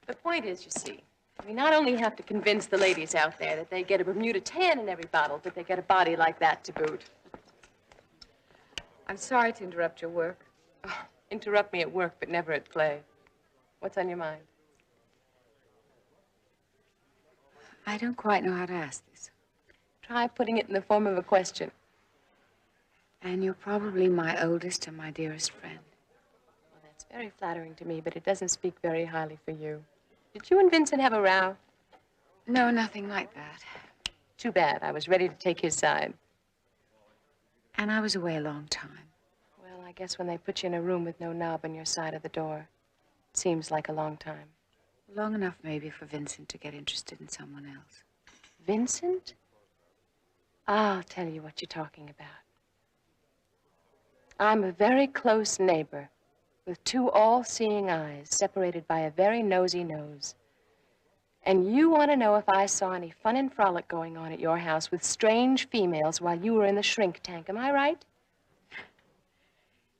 The point is, you see, we not only have to convince the ladies out there that they get a Bermuda tan in every bottle, but they get a body like that to boot. I'm sorry to interrupt your work. Oh, interrupt me at work, but never at play. What's on your mind? I don't quite know how to ask this. Try putting it in the form of a question. And you're probably my oldest and my dearest friend. Well, that's very flattering to me, but it doesn't speak very highly for you. Did you and Vincent have a row? No, nothing like that. Too bad. I was ready to take his side. And I was away a long time. Well, I guess when they put you in a room with no knob on your side of the door, it seems like a long time. Long enough, maybe, for Vincent to get interested in someone else. Vincent? I'll tell you what you're talking about. I'm a very close neighbor with two all-seeing eyes separated by a very nosy nose. And you want to know if I saw any fun and frolic going on at your house with strange females while you were in the shrink tank. Am I right?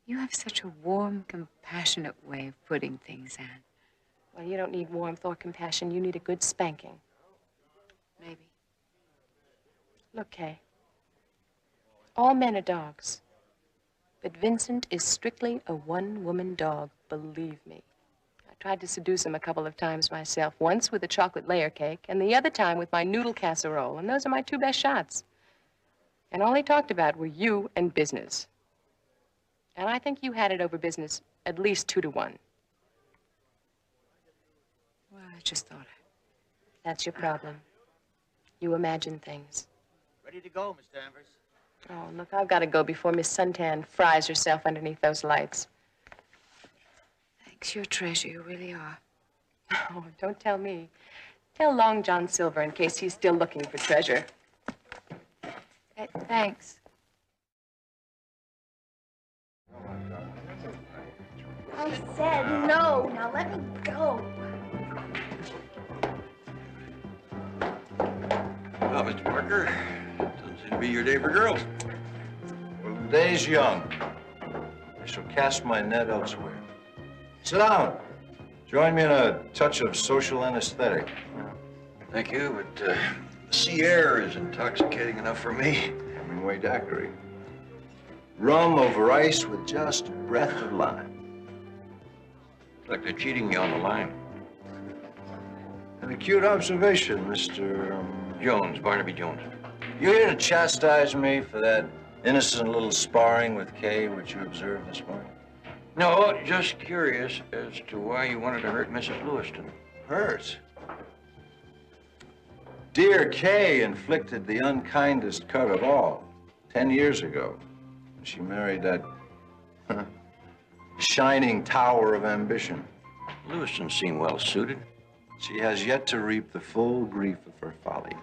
You have such a warm, compassionate way of putting things, Anne. Well, you don't need warmth or compassion. You need a good spanking. Maybe. Look, Kay. All men are dogs. But Vincent is strictly a one-woman dog, believe me. I tried to seduce him a couple of times myself, once with a chocolate layer cake, and the other time with my noodle casserole, and those are my two best shots. And all he talked about were you and business. And I think you had it over business at least 2 to 1. Well, I just thought That's your problem. You imagine things. Ready to go, Miss Danvers. Oh, look, I've got to go before Miss Suntan fries herself underneath those lights. Thanks, you're a treasure, you really are. Oh, don't tell me. Tell Long John Silver in case he's still looking for treasure. Thanks. I said no. Now let me go. Well, Mr. Parker, doesn't seem to be your day for girls. Well, the day's young. I shall cast my net elsewhere. Sit down. Join me in a touch of social anesthetic. Thank you, but the sea air is intoxicating enough for me. Hemingway daiquiri. Rum over ice with just a breath of lime. It's like they're cheating me on the line. An acute observation, Mr. Jones, Barnaby Jones. You here to chastise me for that innocent little sparring with Kay which you observed this morning? No, just curious as to why you wanted to hurt Mrs. Lewiston. Hurt? Dear Kay inflicted the unkindest cut of all 10 years ago. She married that shining tower of ambition. Lewiston seemed well suited. She has yet to reap the full grief of her folly.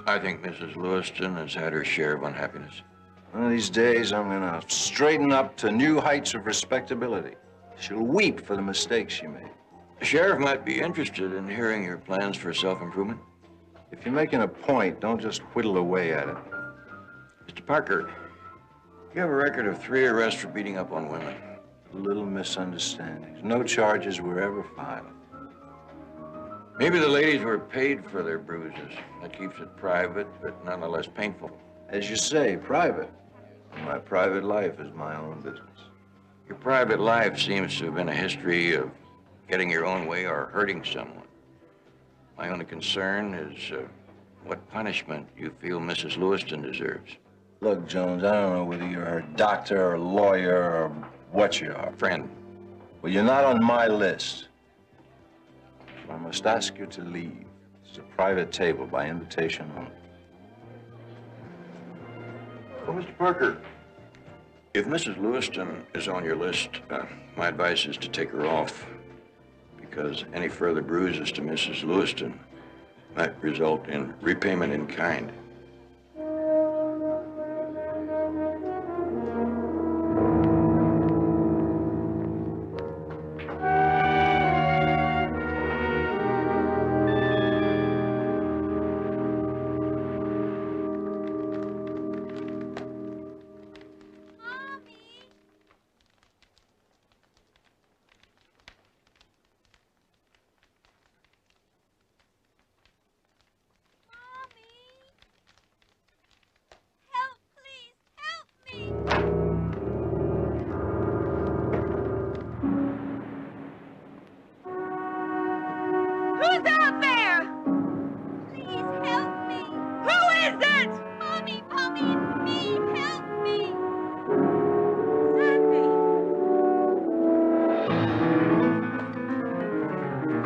I think Mrs. Lewiston has had her share of unhappiness. One of these days, I'm gonna straighten up to new heights of respectability. She'll weep for the mistakes she made. The sheriff might be interested in hearing your plans for self-improvement. If you're making a point, don't just whittle away at it. Mr. Parker, you have a record of 3 arrests for beating up on women. Little misunderstandings. No charges were ever filed. Maybe the ladies were paid for their bruises. That keeps it private, but nonetheless painful. As you say, private. My private life is my own business. Your private life seems to have been a history of getting your own way or hurting someone. My only concern is what punishment you feel Mrs. Lewiston deserves. Look, Jones, I don't know whether you're a doctor or a lawyer or what you are. Friend. Well, you're not on my list. So I must ask you to leave. This is a private table by invitation only. Well, Mr. Parker, if Mrs. Lewiston is on your list, my advice is to take her off, because any further bruises to Mrs. Lewiston might result in repayment in kind. Who's out there? Please help me. Who is it? Mommy, Mommy, it's me. Help me. Sandy.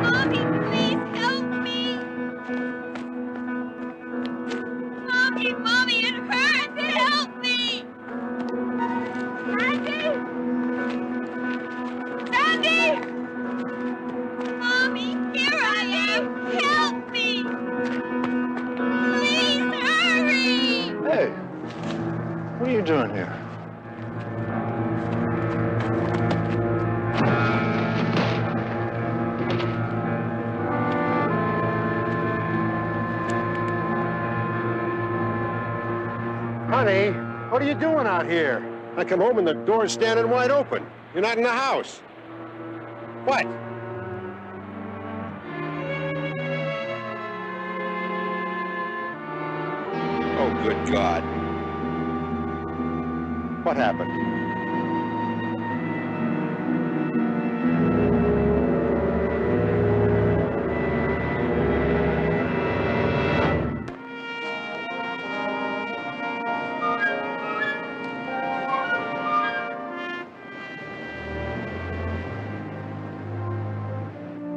Mommy, please help me. Mommy, Mommy, it hurts. Help me. Sandy. Sandy. Mommy, here I am. Help me. Please hurry. Hey, what are you doing here? Honey, what are you doing out here? I come home and the door's standing wide open. You're not in the house. What? Oh, good God. What happened?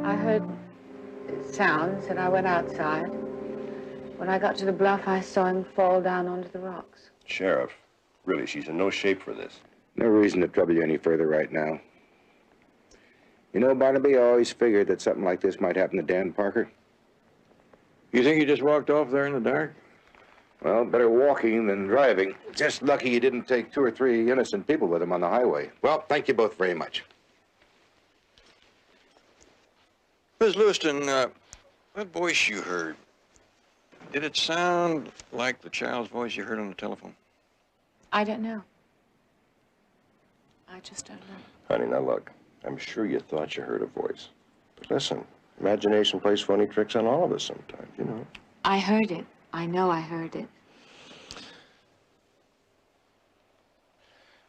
I heard sounds and I went outside. When I got to the bluff, I saw him fall down onto the rocks. Sheriff, really, she's in no shape for this. No reason to trouble you any further right now. You know, Barnaby, I always figured that something like this might happen to Dan Parker. You think he just walked off there in the dark? Well, better walking than driving. Just lucky he didn't take 2 or 3 innocent people with him on the highway. Well, thank you both very much. Miss Lewiston, what voice you heard? Did it sound like the child's voice you heard on the telephone? I don't know. I just don't know. Honey, now look, I'm sure you thought you heard a voice. But listen, imagination plays funny tricks on all of us sometimes, you know. I heard it. I know I heard it.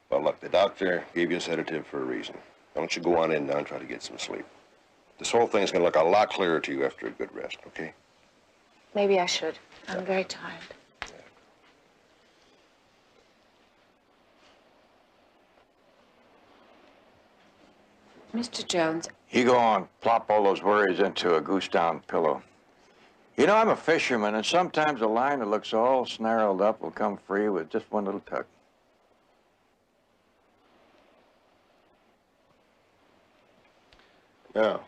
Well, look, the doctor gave you a sedative for a reason. Why don't you go on in now and try to get some sleep? This whole thing's gonna look a lot clearer to you after a good rest, okay? Maybe I should. I'm very tired. Mr. Jones. You go on, plop all those worries into a goose-down pillow. You know, I'm a fisherman, and sometimes a line that looks all snarled up will come free with just one little tug. Now,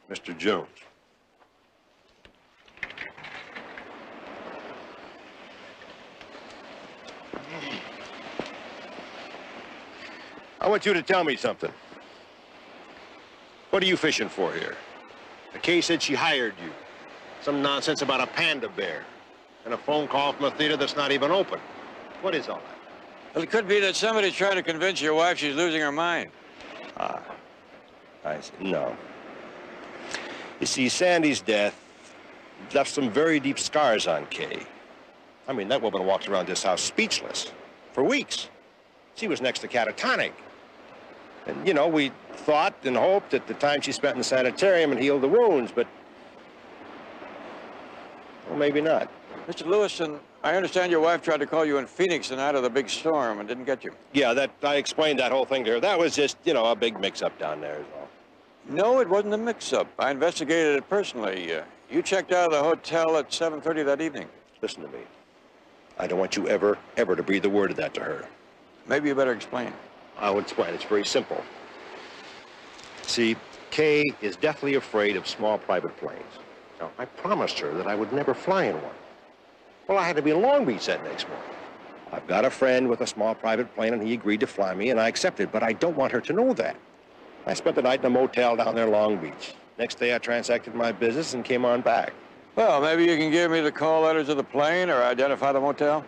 Mr. Jones. I want you to tell me something. What are you fishing for here? The Kay said she hired you. Some nonsense about a panda bear. And a phone call from a theater that's not even open. What is all that? Well, it could be that somebody's trying to convince your wife she's losing her mind. Ah, I see. No. You see, Sandy's death left some very deep scars on Kay. I mean, that woman walked around this house speechless for weeks. She was next to catatonic. And, you know, we thought and hoped that the time she spent in the sanitarium and healed the wounds, but, well, maybe not. Mr. Lewiston, I understand your wife tried to call you in Phoenix the night of the big storm and didn't get you. Yeah, I explained that whole thing to her. That was just, you know, a big mix-up down there is all. No, it wasn't a mix-up. I investigated it personally. You checked out of the hotel at 7:30 that evening. Listen to me. I don't want you ever to breathe a word of that to her. Maybe you better explain. I'll explain. It's very simple. See, Kay is deathly afraid of small private planes. Now, I promised her that I would never fly in one. Well, I had to be in Long Beach that next morning. I've got a friend with a small private plane, and he agreed to fly me, and I accepted, but I don't want her to know that. I spent the night in a motel down there in Long Beach. Next day, I transacted my business and came on back. Well, maybe you can give me the call letters of the plane or identify the motel?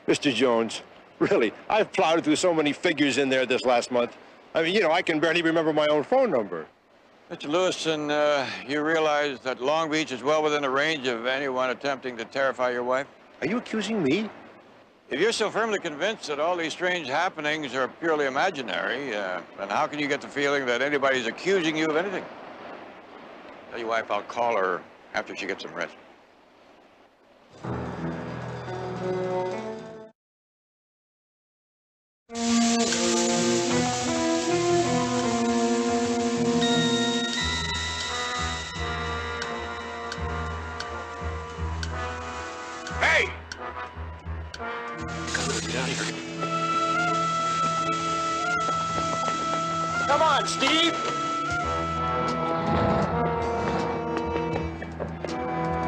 Mr. Jones, really, I've plowed through so many figures in there this last month. I mean, you know, I can barely remember my own phone number. Mr. Lewiston, you realize that Long Beach is well within the range of anyone attempting to terrify your wife? Are you accusing me? If you're so firmly convinced that all these strange happenings are purely imaginary, then how can you get the feeling that anybody's accusing you of anything? Tell your wife I'll call her after she gets some rest. Hey! Get out of here. Come on, Steve!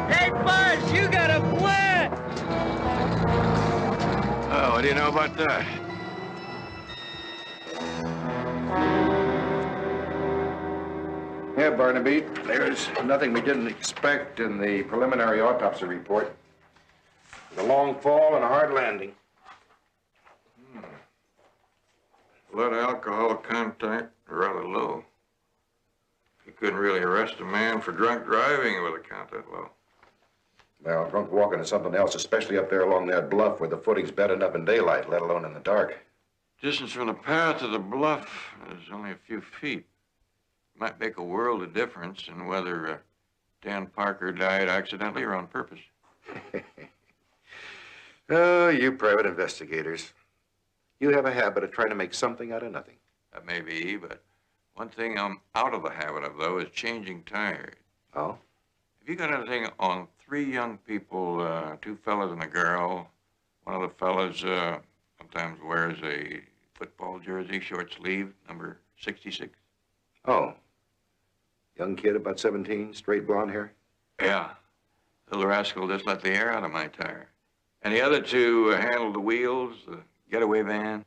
Hey, Buzz, you got a plan! Oh, what do you know about that? Yeah, Barnaby, there's nothing we didn't expect in the preliminary autopsy report. A long fall and a hard landing. Blood alcohol content rather low. You couldn't really arrest a man for drunk driving with a count that low. Well, drunk walking is something else, especially up there along that bluff where the footing's bedded up in daylight, let alone in the dark. Distance from the path to the bluff is only a few feet. Might make a world of difference in whether Dan Parker died accidentally or on purpose. Oh, you private investigators. You have a habit of trying to make something out of nothing. That may be, but one thing I'm out of the habit of, though, is changing tires. Oh? Have you got anything on 3 young people, 2 fellas and a girl? One of the fellas sometimes wears a football jersey, short sleeve, number 66. Oh. Young kid, about 17, straight blonde hair? Yeah. Little rascal just let the air out of my tire. And the other 2 handled the wheels, the getaway van.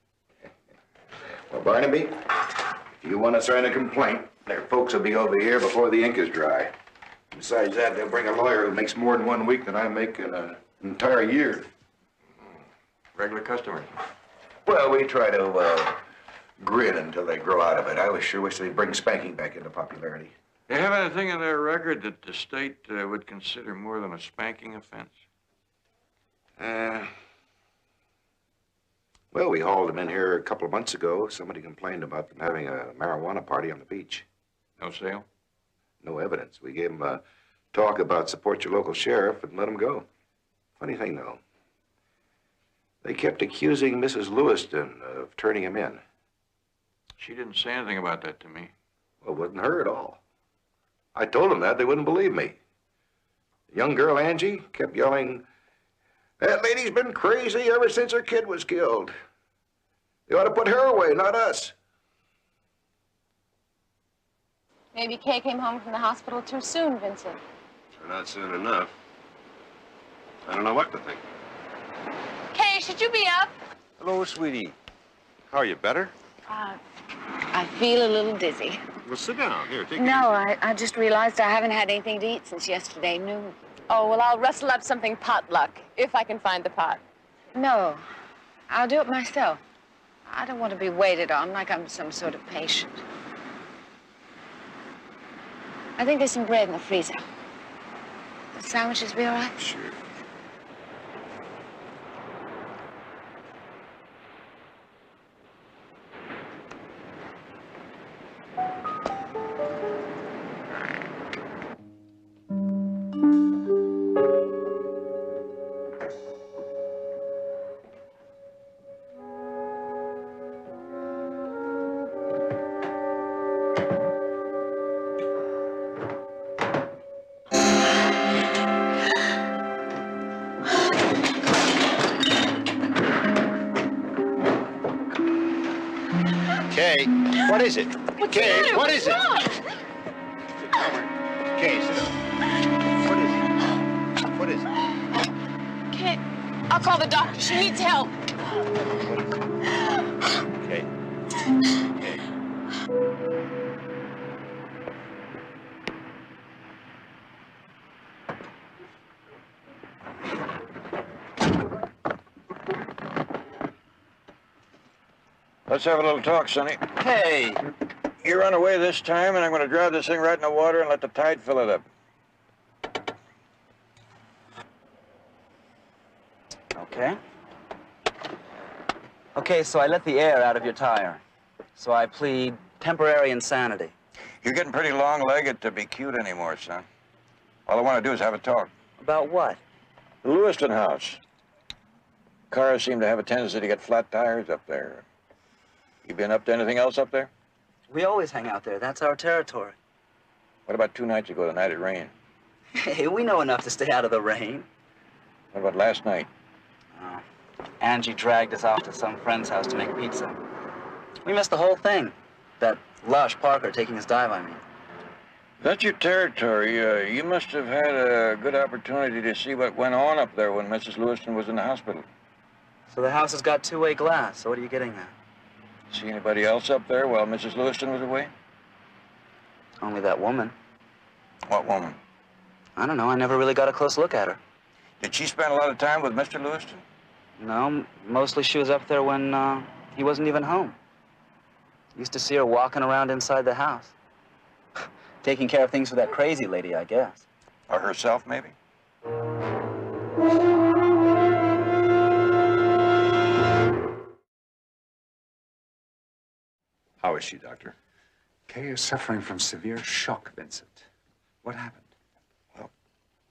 Well, Barnaby, if you want to sign a complaint, their folks will be over here before the ink is dry. Besides that, they'll bring a lawyer who makes more in 1 week than I make in an entire year. Regular customers. Well, we try to grin until they grow out of it. I was sure wish they'd bring spanking back into popularity. They have anything in their record that the state would consider more than a spanking offense? Well, we hauled them in here a couple of months ago. Somebody complained about them having a marijuana party on the beach. No sale? No evidence. We gave them a talk about support your local sheriff and let them go. Funny thing, though. They kept accusing Mrs. Lewiston of turning him in. She didn't say anything about that to me. Well, it wasn't her at all. I told them that. They wouldn't believe me. The young girl, Angie, kept yelling, "That lady's been crazy ever since her kid was killed. They ought to put her away, not us." Maybe Kay came home from the hospital too soon, Vincent. Or not soon enough. I don't know what to think. Kay, should you be up? Hello, sweetie. How are you, better? I feel a little dizzy. Well, sit down. Here, take it No, I just realized I haven't had anything to eat since yesterday noon. Oh, well, I'll rustle up something potluck, if I can find the pot. No, I'll do it myself. I don't want to be waited on like I'm some sort of patient. I think there's some bread in the freezer. The sandwiches be all right? Sure. Kay, what is it? Kay, what is it? Kay, sit down. What is it? What is it? Kay, I'll call the doctor. She needs help. Kay. Kay. Let's have a little talk, Sonny. Hey! You run away this time, and I'm going to drive this thing right in the water and let the tide fill it up. Okay. Okay, so I let the air out of your tire. So I plead temporary insanity. You're getting pretty long-legged to be cute anymore, son. All I want to do is have a talk. About what? The Lewiston house. Cars seem to have a tendency to get flat tires up there. You been up to anything else up there? We always hang out there. That's our territory. What about 2 nights ago, the night it rained? Hey, we know enough to stay out of the rain. What about last night? Oh. Angie dragged us off to some friend's house to make pizza. We missed the whole thing. That lush Parker taking his dive, I mean. That's your territory. You must have had a good opportunity to see what went on up there when Mrs. Lewiston was in the hospital. So the house has got two-way glass. So what are you getting at? See anybody else up there while Mrs. Lewiston was away? Only that woman. What woman? I don't know. I never really got a close look at her. Did she spend a lot of time with Mr. Lewiston? No, mostly she was up there when he wasn't even home. Used to see her walking around inside the house. Taking care of things for that crazy lady, I guess. Or herself, maybe? How is she, Doctor? Kay is suffering from severe shock, Vincent. What happened? Well,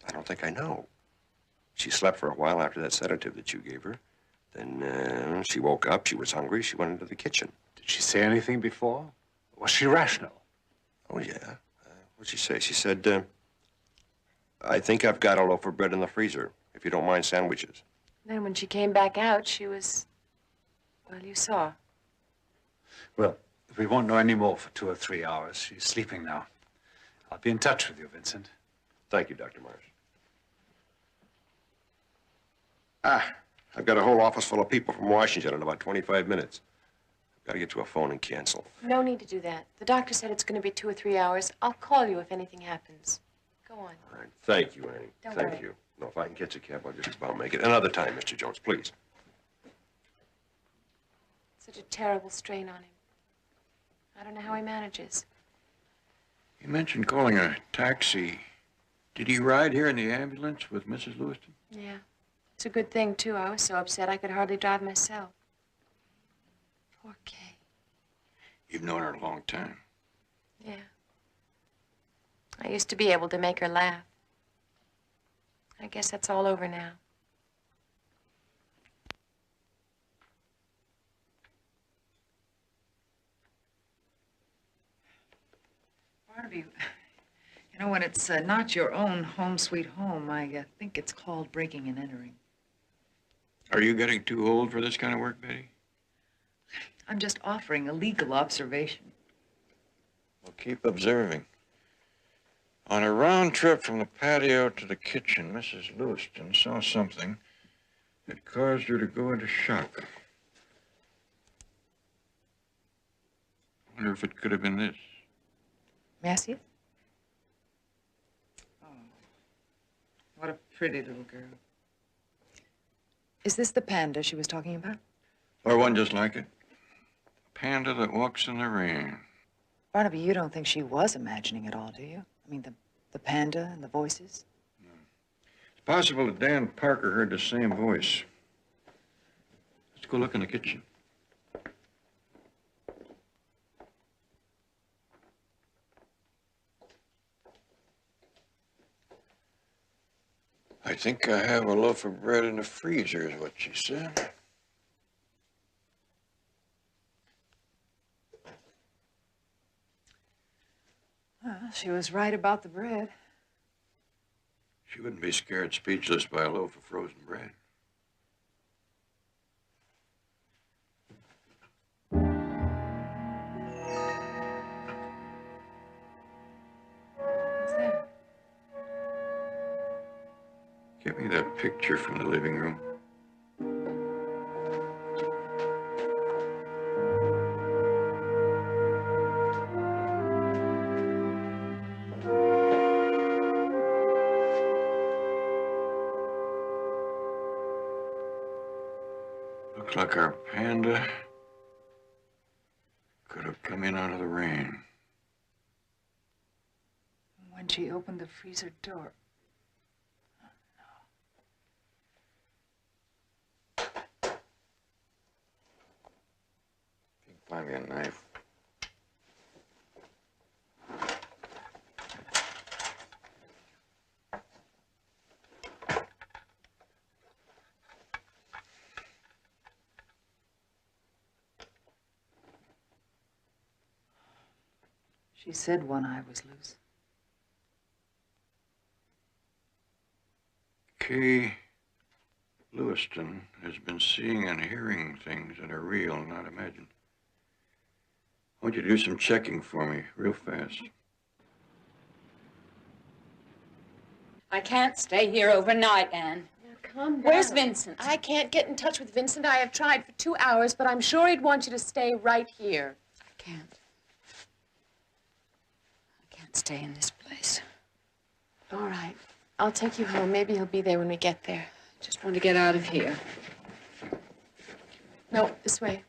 I don't think I know. She slept for a while after that sedative that you gave her. Then she woke up, she was hungry, she went into the kitchen. Did she say anything before? Was she rational? Oh, yeah. What'd she say? She said, I think I've got a loaf of bread in the freezer, if you don't mind sandwiches. Then when she came back out, she was, well, you saw. Well, we won't know any more for 2 or 3 hours. She's sleeping now. I'll be in touch with you, Vincent. Thank you, Dr. Mars. I've got a whole office full of people from Washington in about 25 minutes. I've got to get to a phone and cancel. No need to do that. The doctor said it's going to be 2 or 3 hours. I'll call you if anything happens. Go on. All right. Thank you, Annie. Don't Thank worry. you. No, if I can catch a cab, I'll just about make it. Another time, Mr. Jones, please. Such a terrible strain on him. I don't know how he manages. You mentioned calling a taxi. Did he ride here in the ambulance with Mrs. Lewiston? Yeah. It's a good thing, too. I was so upset I could hardly drive myself. Poor Kay. You've known her a long time. Yeah. I used to be able to make her laugh. I guess that's all over now. Barnaby, you know, when it's not your own home sweet home, I think it's called breaking and entering. Are you getting too old for this kind of work, Betty? I'm just offering a legal observation. Well, keep observing. On a round trip from the patio to the kitchen, Mrs. Lewiston saw something that caused her to go into shock. I wonder if it could have been this. May I see it? Oh, what a pretty little girl. Is this the panda she was talking about? Or one just like it. A panda that walks in the rain. Barnaby, you don't think she was imagining it all, do you? I mean, the panda and the voices? possible that Dan Parker heard the same voice. Let's go look in the kitchen. I think I have a loaf of bread in the freezer, is what she said. Well, she was right about the bread. She wouldn't be scared speechless by a loaf of frozen bread. What's that? Get me that picture from the living room. Looks like our panda could have come in out of the rain. When she opened the freezer door. Find me a knife. She said one eye was loose. Kay Lewiston has been seeing and hearing things that are real, not imagined. I want you to do some checking for me, real fast. I can't stay here overnight, Anne. Calm down. Where's Vincent? I can't get in touch with Vincent. I have tried for 2 hours, but I'm sure he'd want you to stay right here. I can't stay in this place. All right. I'll take you home. Maybe he'll be there when we get there. I just want to get out of here. No, this way.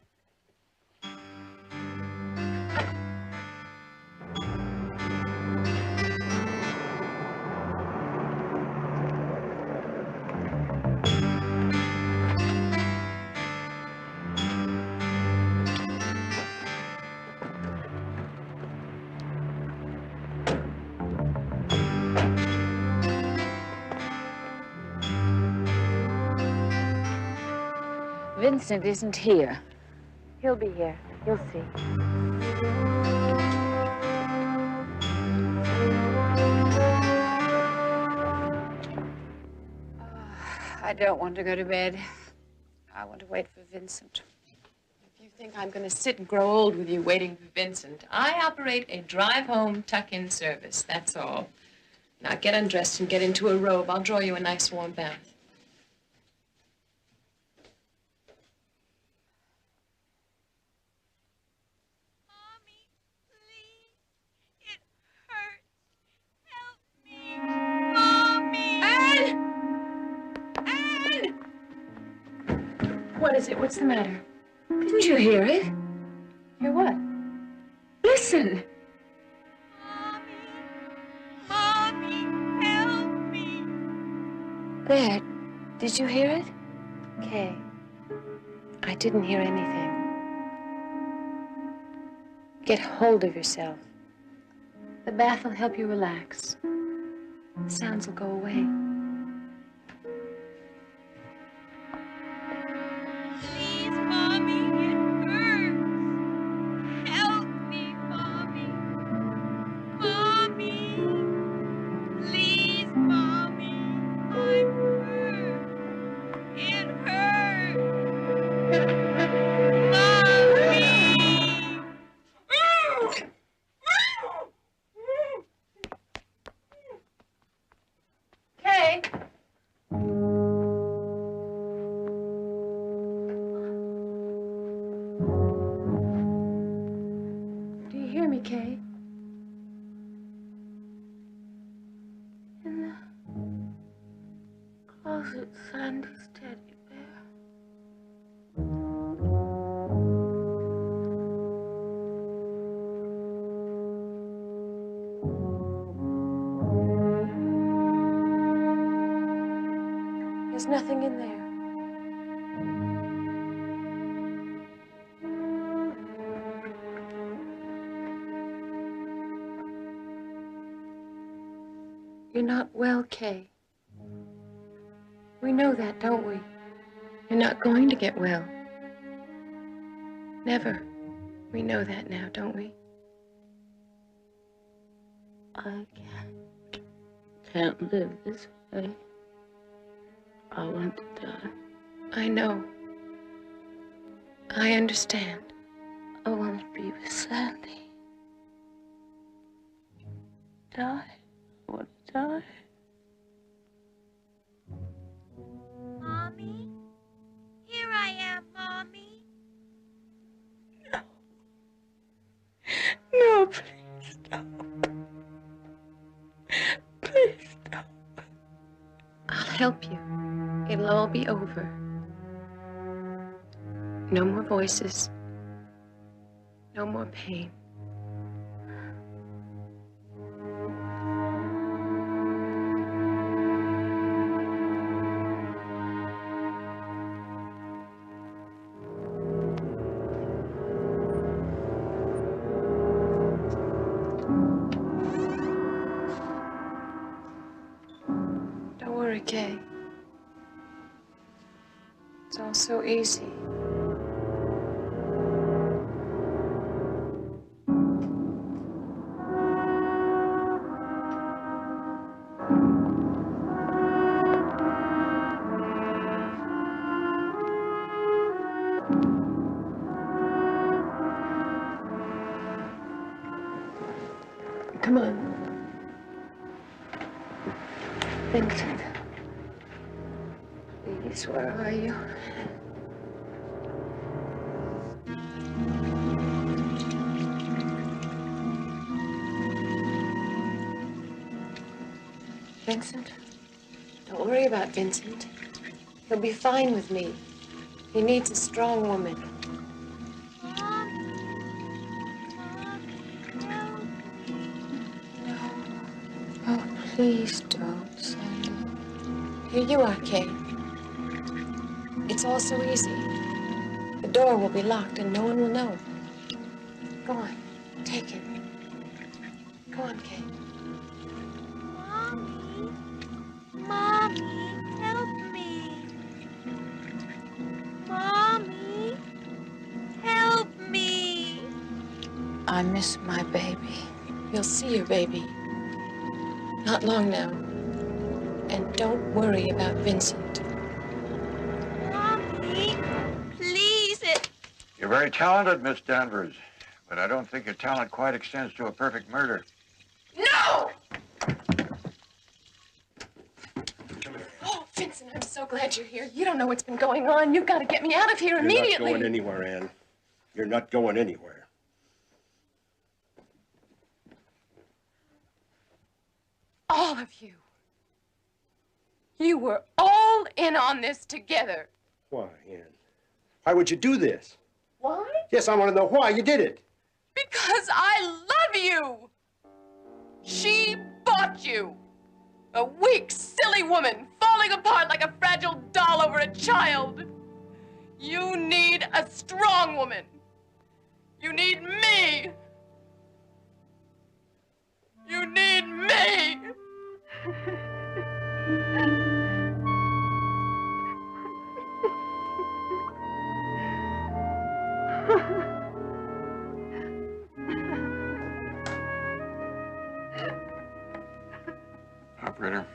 Vincent isn't here. He'll be here. You'll see. I don't want to go to bed. I want to wait for Vincent. If you think I'm going to sit and grow old with you waiting for Vincent, I operate a drive-home tuck-in service, that's all. Now get undressed and get into a robe. I'll draw you a nice warm bath. What is it? What's the matter? Didn't you hear it? Hear what? Listen. Mommy, help me. There. Did you hear it? Kay, I didn't hear anything. Get hold of yourself. The bath will help you relax. The sounds will go away. Please, Mommy, it hurts. Help me, Mommy. Mommy. Please, Mommy. I'm hurt. It hurts. Mommy. Kay. Do you hear me, Kay? In the closet, Sandy's teddy bear. There's nothing in there. You're not well, Kay. We know that, don't we? You're not going to get well. Never. We know that now, don't we? I can't live this way. I want to die. I know. I understand. I want to be with Sandy. Die. I want to die. Mommy? Here I am, Mommy. No, please stop. Please stop. I'll help you. It'll all be over. No more voices. No more pain. Don't worry, Kay. It's all so easy. Come on. Vincent. Please, where are you? Vincent? Don't worry about Vincent. He'll be fine with me. He needs a strong woman. Oh, please don't, Sandy. Here you are, Kay. It's all so easy. The door will be locked and no one will know. Go on, take it. Go on, Kay. Mommy? Mommy, help me. Mommy, help me. I miss my baby. You'll see your baby. Not long now. And don't worry about Vincent. Mommy, please. You're very talented, Miss Danvers, but I don't think your talent quite extends to a perfect murder. No! Oh, Vincent, I'm so glad you're here. You don't know what's been going on. You've got to get me out of here immediately. You're not going anywhere, Ann. You're not going anywhere. All of you. You were all in on this together. Why, Ann? Why would you do this? Why? Yes, I want to know why you did it. Because I love you. She bought you. A weak, silly woman falling apart like a fragile doll over a child. You need a strong woman. You need me. You need me. Operator,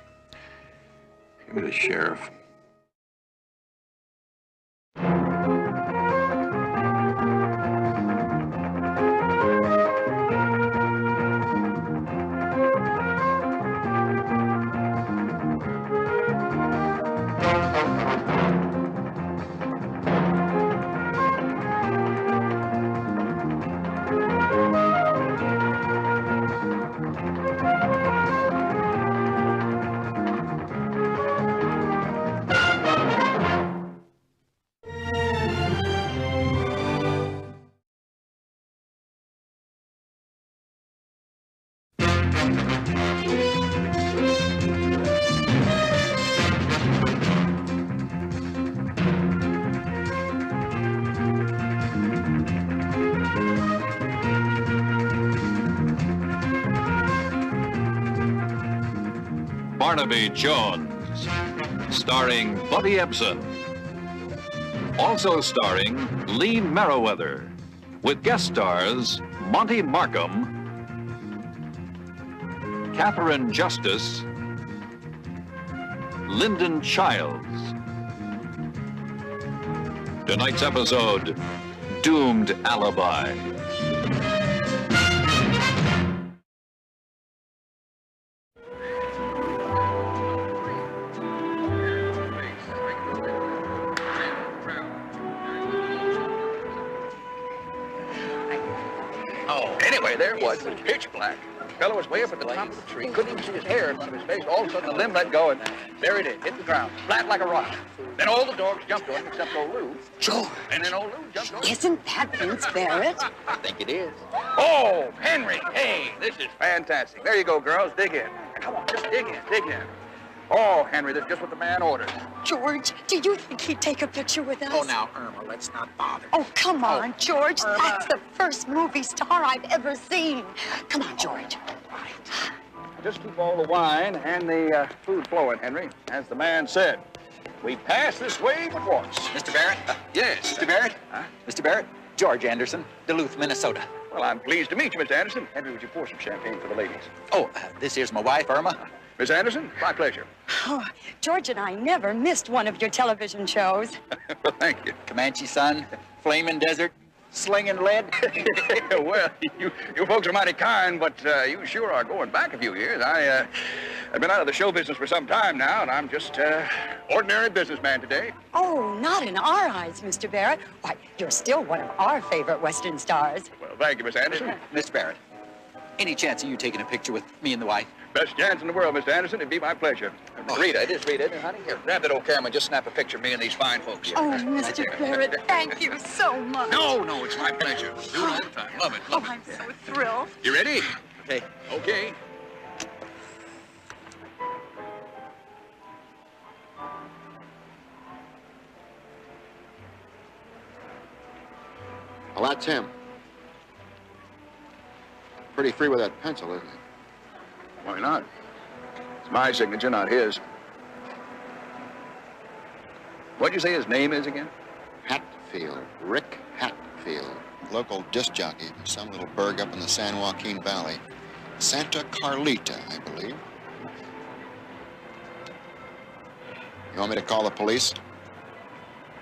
give me the sheriff. Barnaby Jones, starring Buddy Ebsen. Also starring Lee Merriweather, with guest stars Monty Markham, Catherine Justice, Lyndon Childs. Tonight's episode, Doomed Alibi. Anyway, there it was. It was pitch black. The fellow was way up at the top of the tree. Couldn't even see his hair in front of his face. All of a sudden, the limb let go, and there it is, hit the ground, flat like a rock. Then all the dogs jumped on him, except old Lou. George. And then old Lou jumped on him. Isn't that Vince Barrett? I think it is. Oh, Henry, hey, this is fantastic. There you go, girls. Dig in. Come on, just dig in, dig in. Oh, Henry, that's just what the man ordered. George, do you think he'd take a picture with us? Oh, now, Irma, let's not bother. Oh, come on, George. Irma. That's the first movie star I've ever seen. Come on, George. Just keep all the wine and the food flowing, Henry. As the man said, we pass this way but once. Mr. Barrett? Yes. Mr. Barrett? Huh? Mr. Barrett? George Anderson, Duluth, Minnesota. Well, I'm pleased to meet you, Mr. Anderson. Henry, would you pour some champagne for the ladies? Oh, this here's my wife, Irma. Miss Anderson, my pleasure. Oh, George and I never missed one of your television shows. Well, thank you. Comanche Sun, Flaming Desert, Slinging Lead. Well, you folks are mighty kind, but you sure are going back a few years. I've been out of the show business for some time now, and I'm just ordinary businessman today. Oh, not in our eyes, Mr. Barrett. Why, you're still one of our favorite Western stars. Well, thank you, Miss Anderson. Mr. Barrett, any chance of you taking a picture with me and the wife? Best chance in the world, Mr. Anderson. It'd be my pleasure. Rita, it is Rita, isn't it, honey? Here, grab that old camera and just snap a picture of me and these fine folks. Oh, Mr. Barrett, thank you so much. No, it's my pleasure. Do it all the time. Love it, love it. I'm so thrilled. You ready? Okay. Okay. Well, that's him. Pretty free with that pencil, isn't he? Why not? It's my signature, not his. What'd you say his name is again? Hatfield. Rick Hatfield. Local disc jockey from some little burg up in the San Joaquin Valley. Santa Carlita, I believe. You want me to call the police?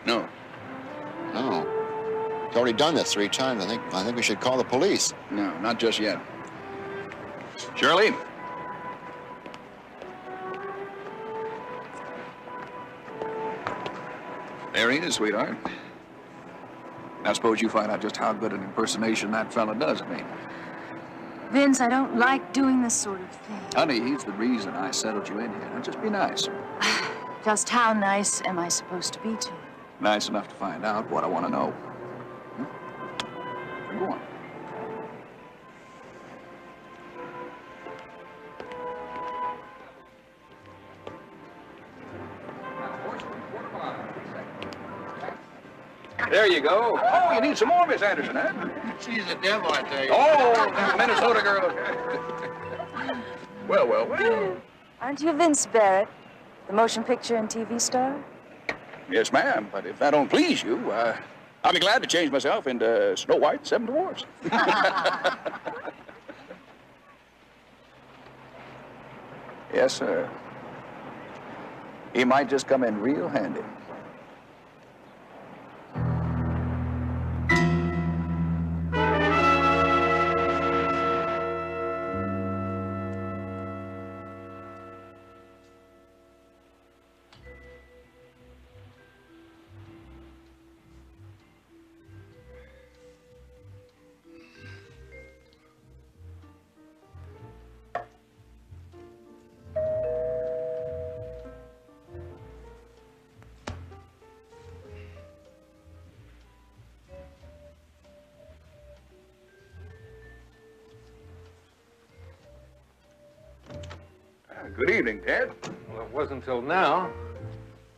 No. No. He's already done this 3 times. I think we should call the police. No, not just yet. Shirley? There he is, sweetheart. Now suppose you find out just how good an impersonation that fella does of me. Vince, I don't like doing this sort of thing. Honey, he's the reason I settled you in here. Now just be nice. Just how nice am I supposed to be to you? Nice enough to find out what I want to know. Go on. There you go. Oh, you need some more, Miss Anderson, huh? She's a devil, I tell you. Oh, them Minnesota girls. Well. Aren't you Vince Barrett, the motion picture and TV star? Yes, ma'am, but if that don't please you, I'll be glad to change myself into Snow White, 7 Dwarfs. Yes, sir. He might just come in real handy. Good evening, Ted. Well, it wasn't until now.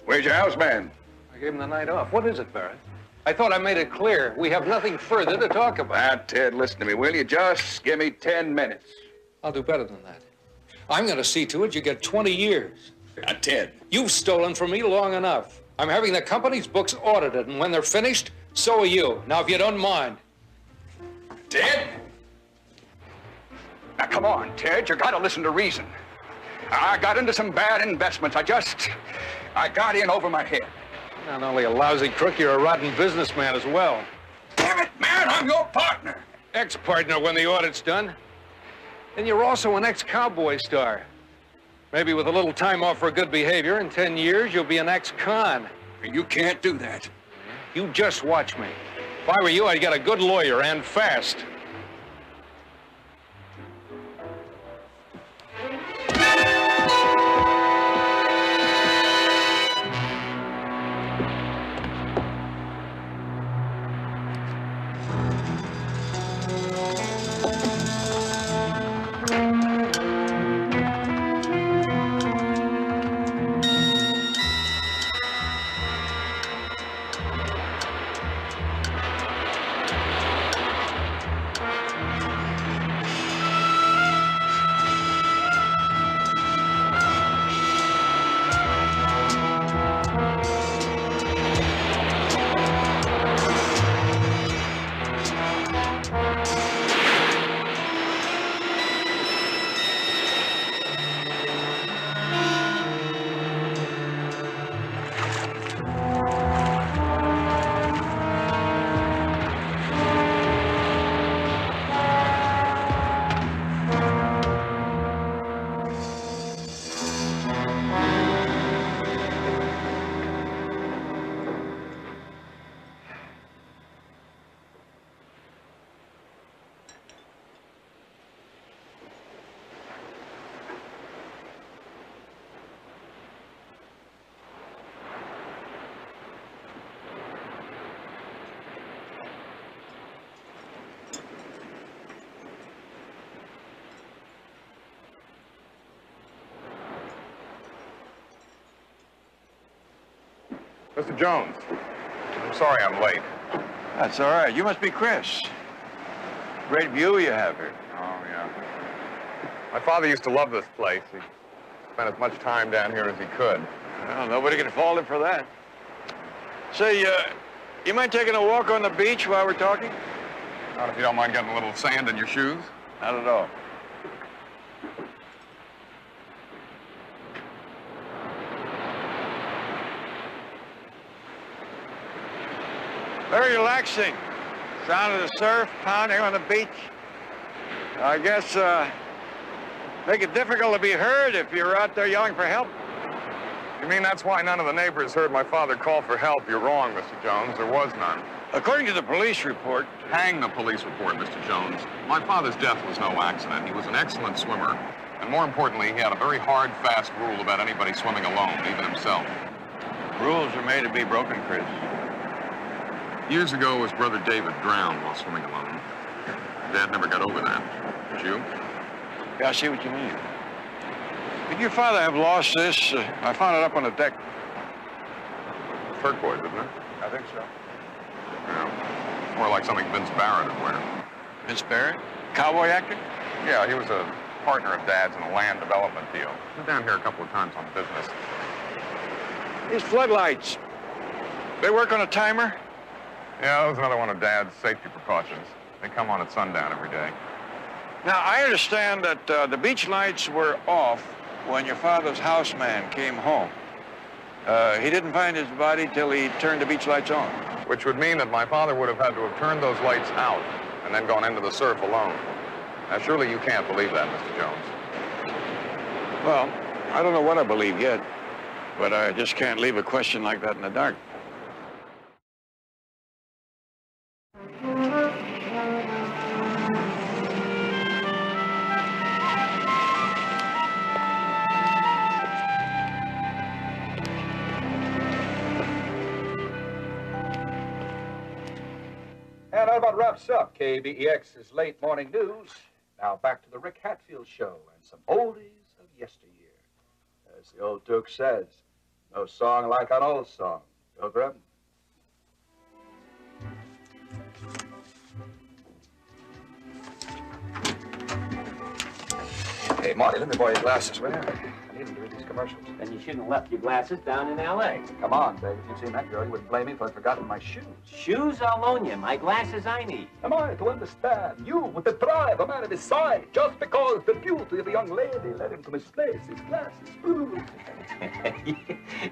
Where's your houseman? I gave him the night off. What is it, Barrett? I thought I made it clear. We have nothing further to talk about. Now, Ted, listen to me, will you? Just give me 10 minutes. I'll do better than that. I'm going to see to it you get 20 years. Ted. You've stolen from me long enough. I'm having the company's books audited, and when they're finished, so are you. Now, if you don't mind. Ted? Now, come on, Ted. You got to listen to reason. I got into some bad investments. I got in over my head. Not only a lousy crook, you're a rotten businessman as well. Damn it, man, I'm your partner. Ex-partner when the audit's done. And you're also an ex-cowboy star. Maybe with a little time off for good behavior, in 10 years, you'll be an ex-con. You can't do that. You just watch me. If I were you, I'd get a good lawyer, and fast. Mr. Jones, I'm sorry I'm late. That's all right. You must be Chris. Great view you have here. Oh, yeah. My father used to love this place. He spent as much time down here as he could. Well, nobody can fault him for that. Say, you mind taking a walk on the beach while we're talking? Not if you don't mind getting a little sand in your shoes. Not at all. Very relaxing. Sound of the surf pounding on the beach. I guess, make it difficult to be heard if you're out there yelling for help. You mean that's why none of the neighbors heard my father call for help? You're wrong, Mr. Jones. There was none. According to the police report... Hang the police report, Mr. Jones. My father's death was no accident. He was an excellent swimmer. And more importantly, he had a very hard, fast rule about anybody swimming alone, even himself. Rules are made to be broken, Chris. Years ago, his brother David drowned while swimming alone. Dad never got over that. Did you? Yeah, I see what you mean. Could your father have lost this? I found it up on the deck. Turquoise, isn't it? I think so. Yeah. More like something Vince Barrett would wear. Vince Barrett? Cowboy actor? Yeah, he was a partner of Dad's in a land development deal. Been down here a couple of times on business. These floodlights, they work on a timer? Yeah, that was another one of Dad's safety precautions. They come on at sundown every day. Now, I understand that the beach lights were off when your father's houseman came home. He didn't find his body till he turned the beach lights on. Which would mean that my father would have had to have turned those lights out and then gone into the surf alone. Now, surely you can't believe that, Mr. Jones. Well, I don't know what I believe yet, but I just can't leave a question like that in the dark. And that about wraps up KBEX's late morning news. Now back to the Rick Hatfield Show and some oldies of yesteryear. As the old Duke says, no song like an old song. Pilgrim. Hey, Marty, let me borrow your glasses, will you? I need them to read these commercials. Then you shouldn't have left your glasses down in L.A. Come on, babe. If you'd seen that girl, you wouldn't blame me if I'd forgotten my shoes. Shoes, I'll loan you. My glasses I need. Am I to understand you with the drive a man of his size just because the beauty of a young lady led him to misplace his glasses? Ooh.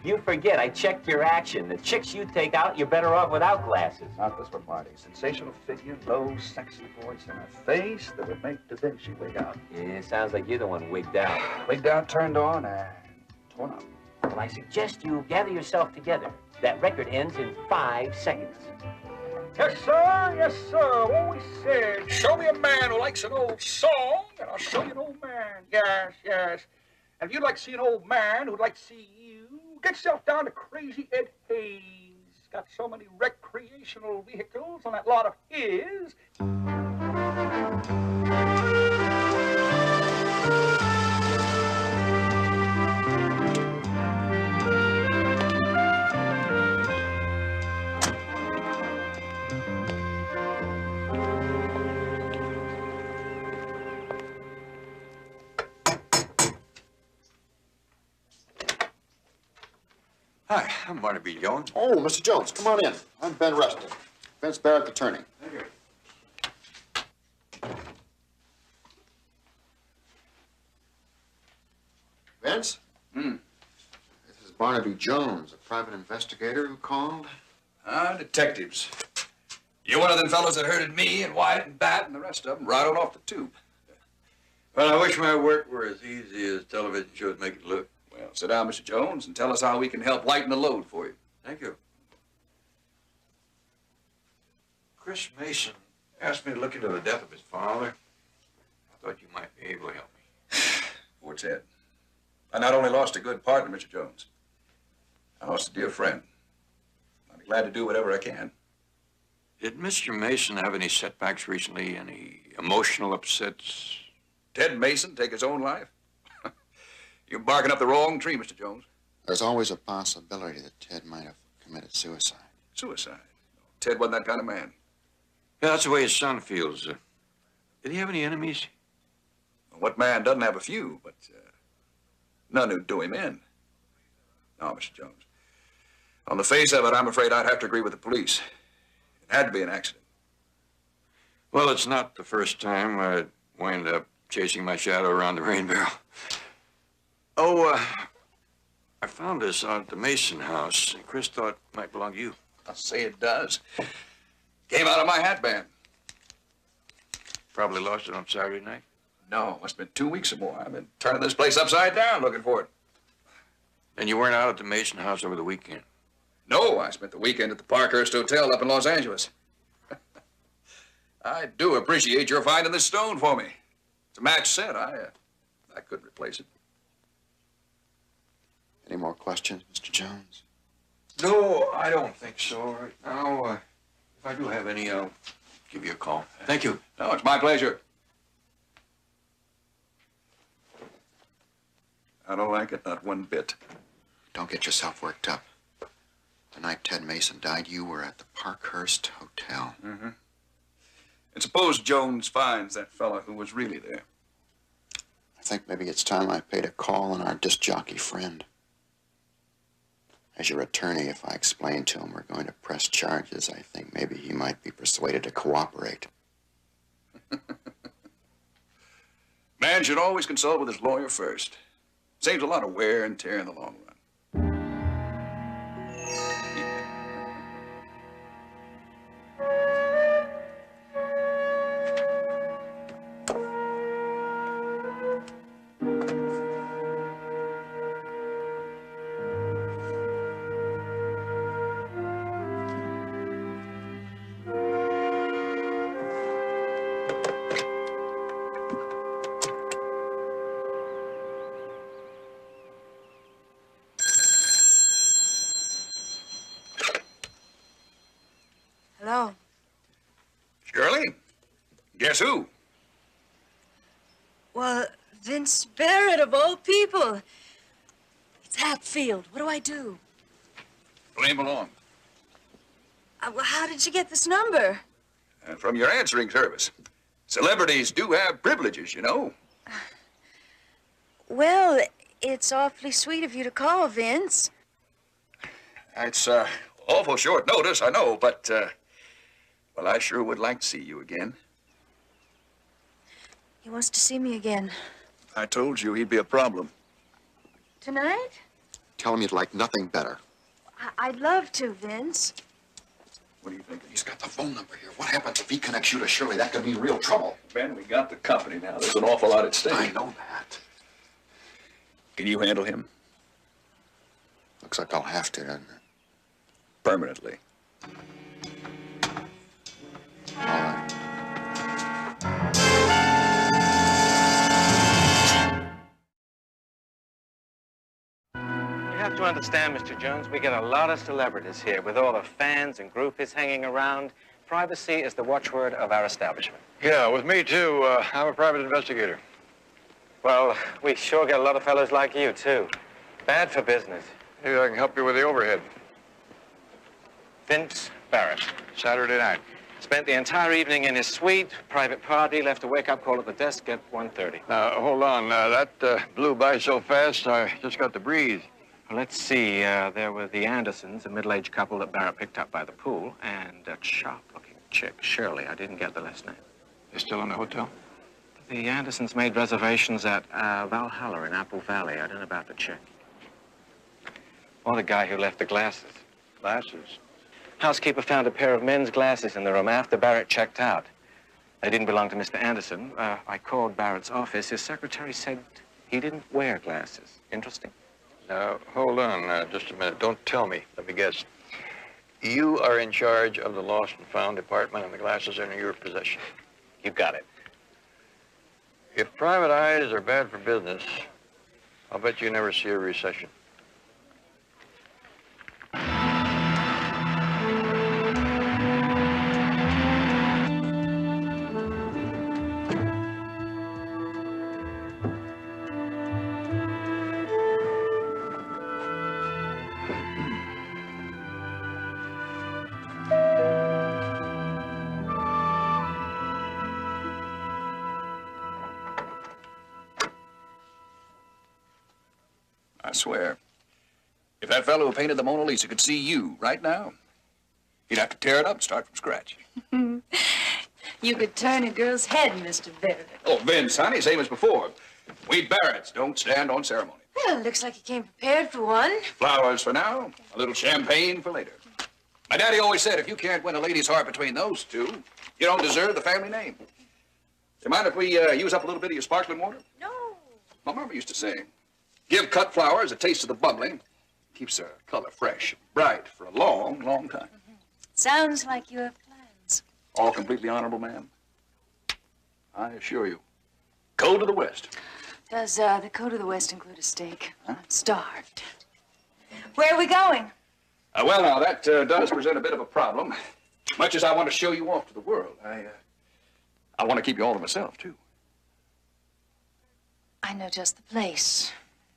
You forget, I checked your action. The chicks you take out, you're better off without glasses. Not this one, Marty. Sensational figure, low, sexy voice, and a face that would make Da Vinci wig out. Yeah, sounds like you're the one wigged out. Wigged out, turned on, and torn up. Well, I suggest you gather yourself together. That record ends in 5 seconds. Yes, sir. Yes, sir. I've always said, show me a man who likes an old song, and I'll show you an old man. Yes, yes. And if you'd like to see an old man who'd like to see you, get yourself down to Crazy Ed Hayes. Got so many recreational vehicles on that lot of his. Hi, I'm Barnaby Jones. Oh, Mr. Jones, come on in. I'm Ben Rustin, Vince Barrett's attorney. Thank you. Vince? This is Barnaby Jones, a private investigator who called. Detectives. You're one of them fellows that herded me and Wyatt and Bat and the rest of them right on off the tube. Well, I wish my work were as easy as television shows make it look. Well, sit down, Mr. Jones, and tell us how we can help lighten the load for you. Thank you. Chris Mason asked me to look into the death of his father. I thought you might be able to help me. Poor Ted. I not only lost a good partner, Mr. Jones, I lost a dear friend. I'll be glad to do whatever I can. Did Mr. Mason have any setbacks recently? Any emotional upsets? Ted Mason take his own life? You're barking up the wrong tree, Mr. Jones. There's always a possibility that Ted might have committed suicide. Suicide? Ted wasn't that kind of man. Yeah, that's the way his son feels. Did he have any enemies? Well, what man doesn't have a few, but none who'd do him in. No, Mr. Jones. On the face of it, I'm afraid I'd have to agree with the police. It had to be an accident. Well, it's not the first time I wind up chasing my shadow around the rain barrel. Oh, I found this out at the Mason house. Chris thought it might belong to you. I'll say it does. Came out of my hat band. Probably lost it on Saturday night. No, must have been 2 weeks or more. I've been turning this place upside down looking for it. And you weren't out at the Mason house over the weekend? No, I spent the weekend at the Parkhurst Hotel up in Los Angeles. I do appreciate your finding this stone for me. It's a match set. I couldn't replace it. Any more questions, Mr. Jones? No, I don't think so right now. If I do have any, I'll give you a call. Thank you. No, it's my pleasure. I don't like it, not one bit. Don't get yourself worked up. The night Ted Mason died, you were at the Parkhurst Hotel. Mm-hmm. And suppose Jones finds that fella who was really there. I think maybe it's time I paid a call on our disc jockey friend. As your attorney, if I explain to him we're going to press charges, I think maybe he might be persuaded to cooperate. Man should always consult with his lawyer first. Saves a lot of wear and tear in the long run. Hello. Shirley? Guess who? Well, Vince Barrett, of all people. It's Hatfield. What do I do? Blame along. Well, how did you get this number? From your answering service. Celebrities do have privileges, you know. Well, it's awfully sweet of you to call, Vince. It's awful short notice, I know, but, well, I sure would like to see you again. He wants to see me again. I told you he'd be a problem. Tonight? Tell him you'd like nothing better. I'd love to, Vince. What do you think? He's got the phone number here. What happens if he connects you to Shirley? That could mean real trouble. Ben, we got the company now. There's an awful lot at stake. I know that. Can you handle him? Looks like I'll have to, doesn't it? Permanently. All right. You have to understand, Mr. Jones, we get a lot of celebrities here with all the fans and groupies hanging around. Privacy is the watchword of our establishment. Yeah, with me too. I'm a private investigator. Well, we sure get a lot of fellows like you, too. Bad for business. Maybe I can help you with the overhead. Vince Barrett. Saturday night. Spent the entire evening in his suite, private party, left a wake-up call at the desk at 1:30. Now, hold on. That blew by so fast, I just got to breathe. Well, let's see. There were the Andersons, a middle-aged couple that Barrett picked up by the pool, and a sharp-looking chick, Shirley. I didn't get the last name. They're still in the hotel? The Andersons made reservations at Valhalla in Apple Valley. I don't know about the chick. Or the guy who left the glasses. Glasses? Housekeeper found a pair of men's glasses in the room after Barrett checked out. They didn't belong to Mr. Anderson. I called Barrett's office. His secretary said he didn't wear glasses. Interesting. Now, hold on just a minute. Don't tell me. Let me guess. You are in charge of the lost and found department, and the glasses are in your possession. You got it. If private eyes are bad for business, I'll bet you never see a recession. I swear, if that fellow who painted the Mona Lisa could see you right now, he'd have to tear it up and start from scratch. You could turn a girl's head, Mr. Barrett. Oh, Vince, honey, same as before. We Barretts don't stand on ceremony. Well, looks like you came prepared for one. Flowers for now, a little champagne for later. My daddy always said if you can't win a lady's heart between those two, you don't deserve the family name. Do you mind if we use up a little bit of your sparkling water? No. My mama used to say, give cut flowers a taste of the bubbling. Keeps the color fresh, bright for a long, long time. Sounds like you have plans. All completely honorable, ma'am. I assure you. Code to the West. Does the code of the West include a steak? Huh? I'm starved. Where are we going? Well, now, that does present a bit of a problem. Much as I want to show you off to the world, I want to keep you all to myself, too. I know just the place.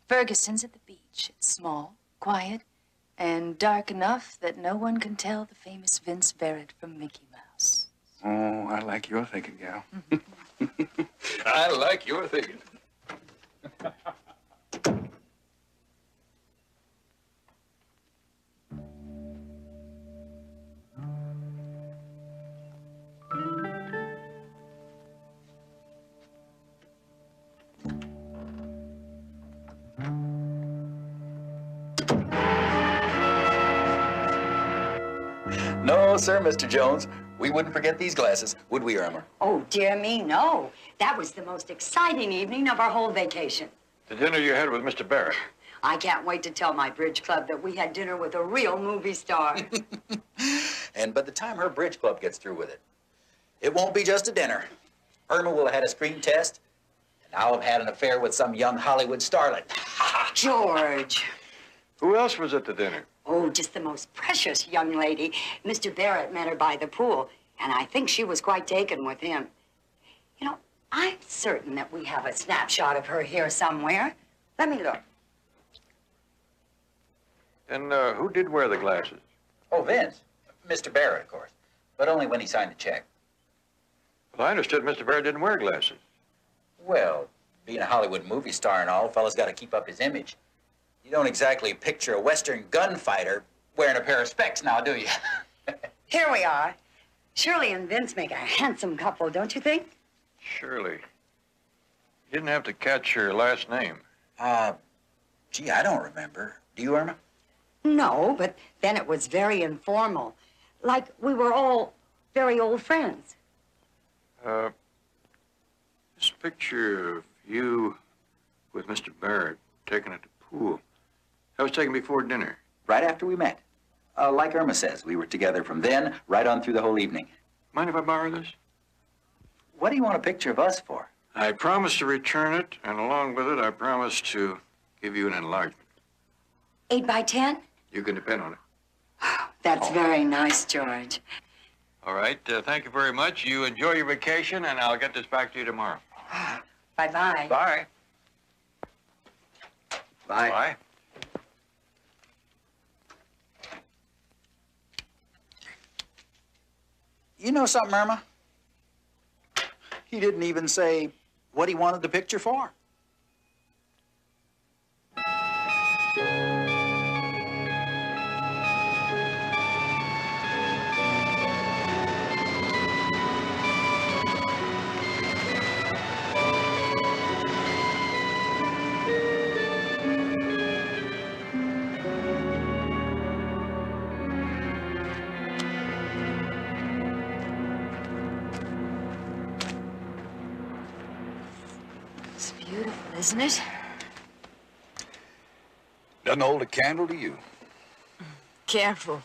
Ferguson's at the beach. It's small, quiet, and dark enough that no one can tell the famous Vince Barrett from Mickey Mouse. Oh, I like your thinking, gal. I like your thinking. No, sir, Mr. Jones. We wouldn't forget these glasses, would we, Irma? Oh, dear me, no. That was the most exciting evening of our whole vacation. The dinner you had with Mr. Barrett. I can't wait to tell my bridge club that we had dinner with a real movie star. And by the time her bridge club gets through with it, it won't be just a dinner. Irma will have had a screen test, and I'll have had an affair with some young Hollywood starlet. George. Who else was at the dinner? Oh, just the most precious young lady. Mr. Barrett met her by the pool, and I think she was quite taken with him. You know, I'm certain that we have a snapshot of her here somewhere. Let me look. And who did wear the glasses? Oh, Vince. Mr. Barrett, of course. But only when he signed the check. Well, I understood Mr. Barrett didn't wear glasses. Well, Being a Hollywood movie star and all, a fella's got to keep up his image. You don't exactly picture a Western gunfighter wearing a pair of specs now, do you? Here we are. Shirley and Vince make a handsome couple, don't you think? Shirley. You didn't have to catch her last name. Gee, I don't remember. Do you, Irma? No, but then it was very informal. Like we were all very old friends. This picture of you with Mr. Barrett taken at the pool, that was taken before dinner. Right after we met. Like Irma says, we were together from then right on through the whole evening. Mind if I borrow this? What do you want a picture of us for? I promised to return it, and along with it, I promised to give you an enlargement. 8 by 10? You can depend on it. That's very nice, George. All right, thank you very much. You enjoy your vacation, and I'll get this back to you tomorrow. Bye-bye. Bye. Bye. Bye. You know something, Irma? He didn't even say what he wanted the picture for. It's beautiful, isn't it? Doesn't hold a candle to you. Careful.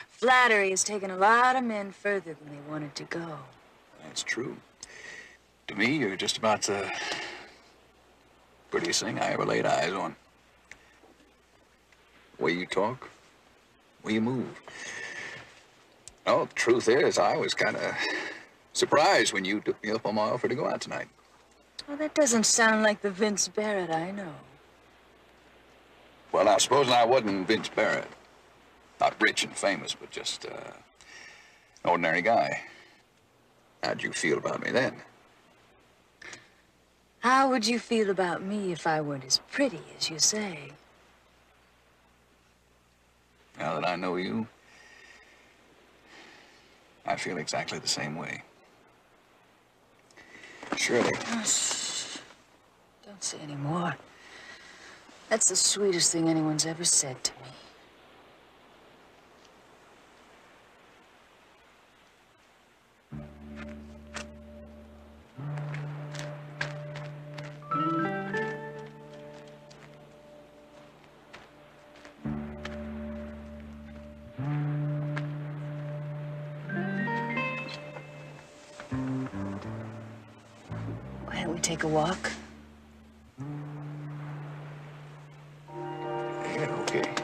Flattery has taken a lot of men further than they wanted to go. That's true. To me, you're just about the prettiest thing I ever laid eyes on. The way you talk, the way you move. Oh, the truth is, I was kind of surprised when you took me up on my offer to go out tonight. Well, that doesn't sound like the Vince Barrett I know. Well, now, supposing I wasn't Vince Barrett. Not rich and famous, but just an ordinary guy. How'd you feel about me then? How would you feel about me if I weren't as pretty as you say? Now that I know you, I feel exactly the same way. Shirley. Oh, shh. Don't say any more. That's the sweetest thing anyone's ever said to me. Why don't we take a walk? Yeah, okay.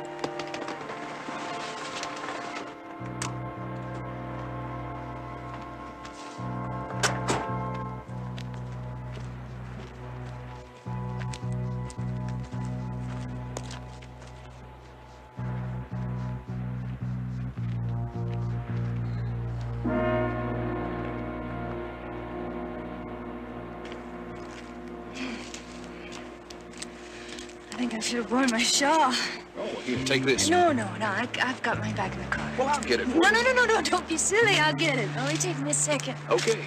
I think I should have worn my shawl. Oh, here, take this. No, I've got mine back in the car. Well, I'll get it for No, you. no, don't be silly. I'll get it. Only take me a second. Okay.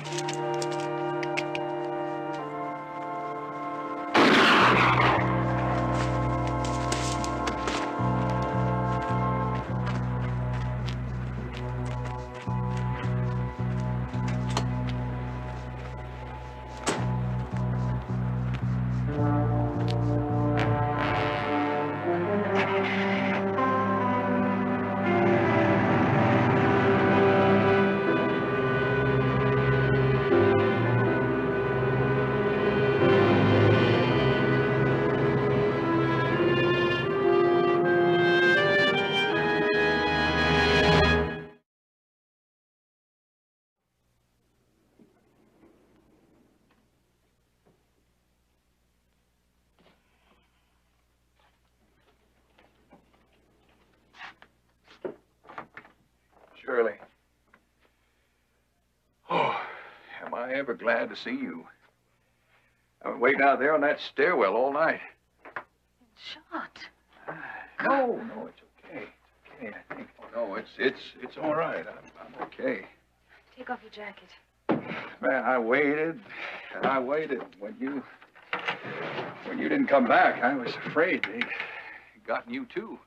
Shirley. Oh, am I ever glad to see you. waiting out there on that stairwell all night. Shot. No, it's okay. It's okay, I think. Oh, no, it's all right. I'm okay. Take off your jacket. Man, I waited and I waited. When you didn't come back, I was afraid they'd gotten you too.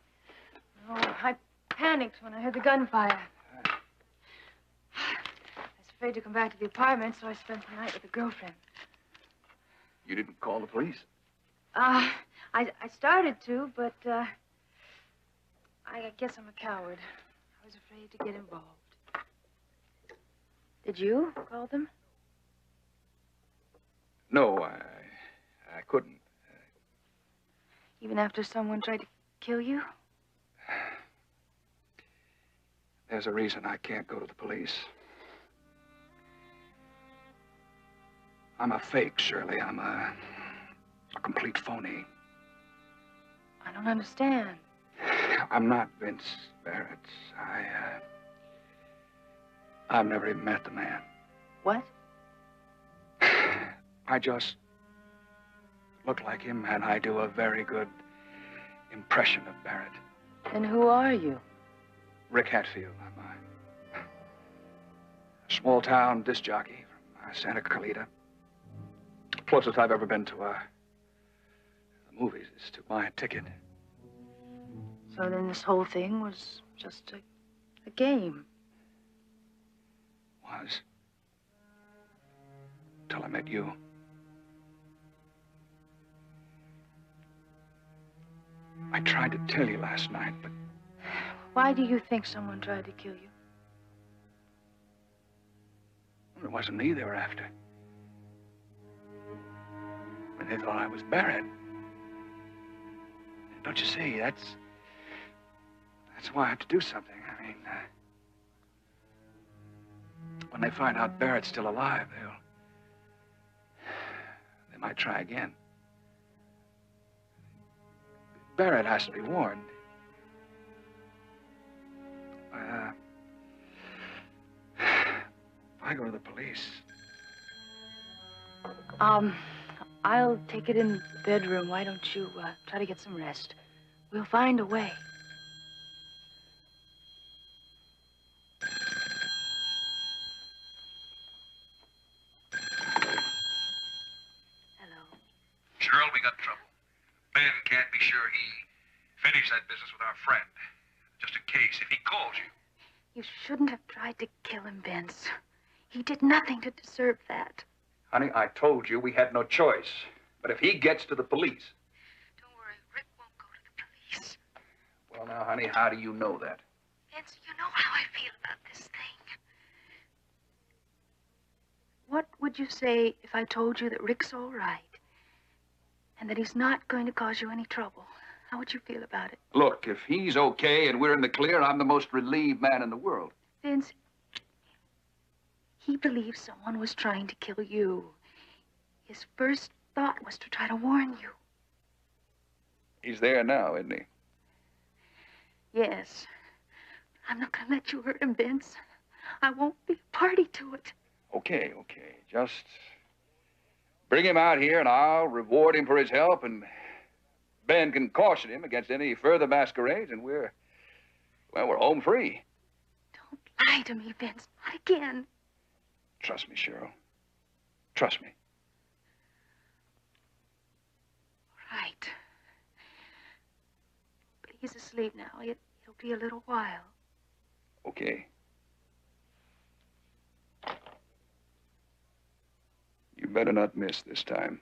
Oh, I panicked when I heard the gunfire. I was afraid to come back to the apartment, so I spent the night with a girlfriend. You didn't call the police? I started to, but I guess I'm a coward. I was afraid to get involved. Did you call them? No, I couldn't. Even after someone tried to kill you? There's a reason I can't go to the police. I'm a fake, Shirley. I'm a complete phony. I don't understand. I'm not Vince Barrett. I've never even met the man. What? I just look like him, and I do a very good impression of Barrett. And who are you? Rick Hatfield. I'm a small-town disc jockey from Santa Carlita. Closest I've ever been to the movies is to buy a ticket. So then this whole thing was just a game. Was. Till I met you. I tried to tell you last night, but... Why do you think someone tried to kill you? It wasn't me they were after. But they thought I was Barrett. Don't you see, that's why I have to do something. I mean, when they find out Barrett's still alive, they might try again. Barrett has to be warned. If I go to the police... I'll take it in the bedroom. Why don't you try to get some rest? We'll find a way. Cheryl, we got trouble. Ben can't be sure he finished that business with our friend. Just in case, if he calls you. You shouldn't have tried to kill him, Vince. He did nothing to deserve that. Honey, I told you we had no choice. But if he gets to the police... Don't worry, Rick won't go to the police. Well, now, honey, how do you know that? Vince, you know how I feel about this thing. What would you say if I told you that Rick's all right? And that he's not going to cause you any trouble? How would you feel about it? Look, if he's okay and we're in the clear, I'm the most relieved man in the world. Vince, he believes someone was trying to kill you. His first thought was to try to warn you. He's there now, isn't he? Yes. I'm not going to let you hurt him, Vince. I won't be a party to it. Okay. Just bring him out here and I'll reward him for his help, and Ben can caution him against any further masquerades, and we're home free. Don't lie to me, Vince. Not again. Trust me, Cheryl. Trust me. Right. But he's asleep now. It'll be a little while. Okay. You better not miss this time.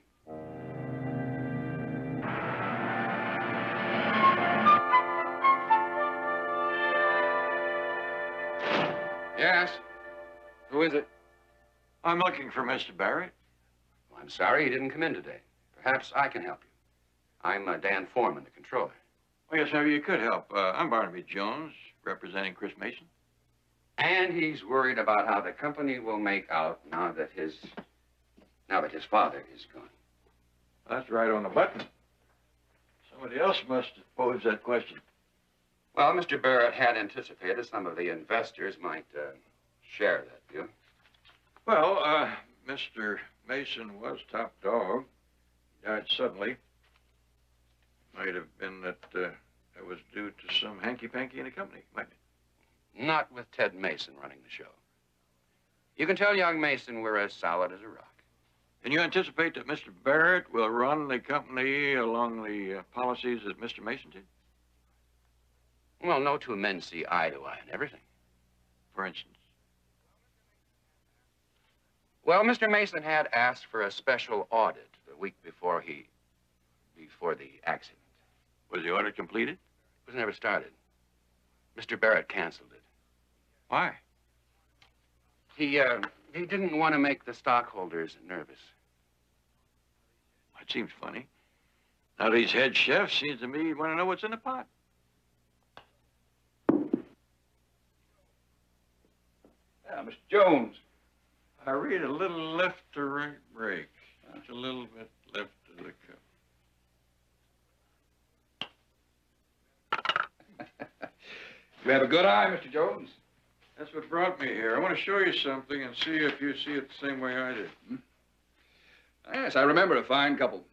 Yes? Who is it? I'm looking for Mr. Barrett. Well, I'm sorry he didn't come in today. Perhaps I can help you. I'm Dan Foreman, the controller. Well, yes, maybe you could help. I'm Barnaby Jones, representing Chris Mason. And he's worried about how the company will make out now that his father is gone. That's right on the button. Somebody else must have posed that question. Well, Mr. Barrett had anticipated some of the investors might share that view. Well, Mr. Mason was top dog. died suddenly. Might have been that it was due to some hanky-panky in the company, mightn't it? Not with Ted Mason running the show. You can tell young Mason we're as solid as a rock. And you anticipate that Mr. Barrett will run the company along the policies that Mr. Mason did? Well, no two men see eye to eye on everything. For instance? Well, Mr. Mason had asked for a special audit the week before the accident. Was the audit completed? It was never started. Mr. Barrett canceled it. Why? He didn't want to make the stockholders nervous. That seems funny. Now, these head chefs seems to me want to know what's in the pot. Yeah, Mr. Jones. I read a little left to right break. Just a little bit left of the cup. You have a good eye, Mr. Jones. That's what brought me here. I want to show you something and see if you see it the same way I did. Yes, I remember a fine couple.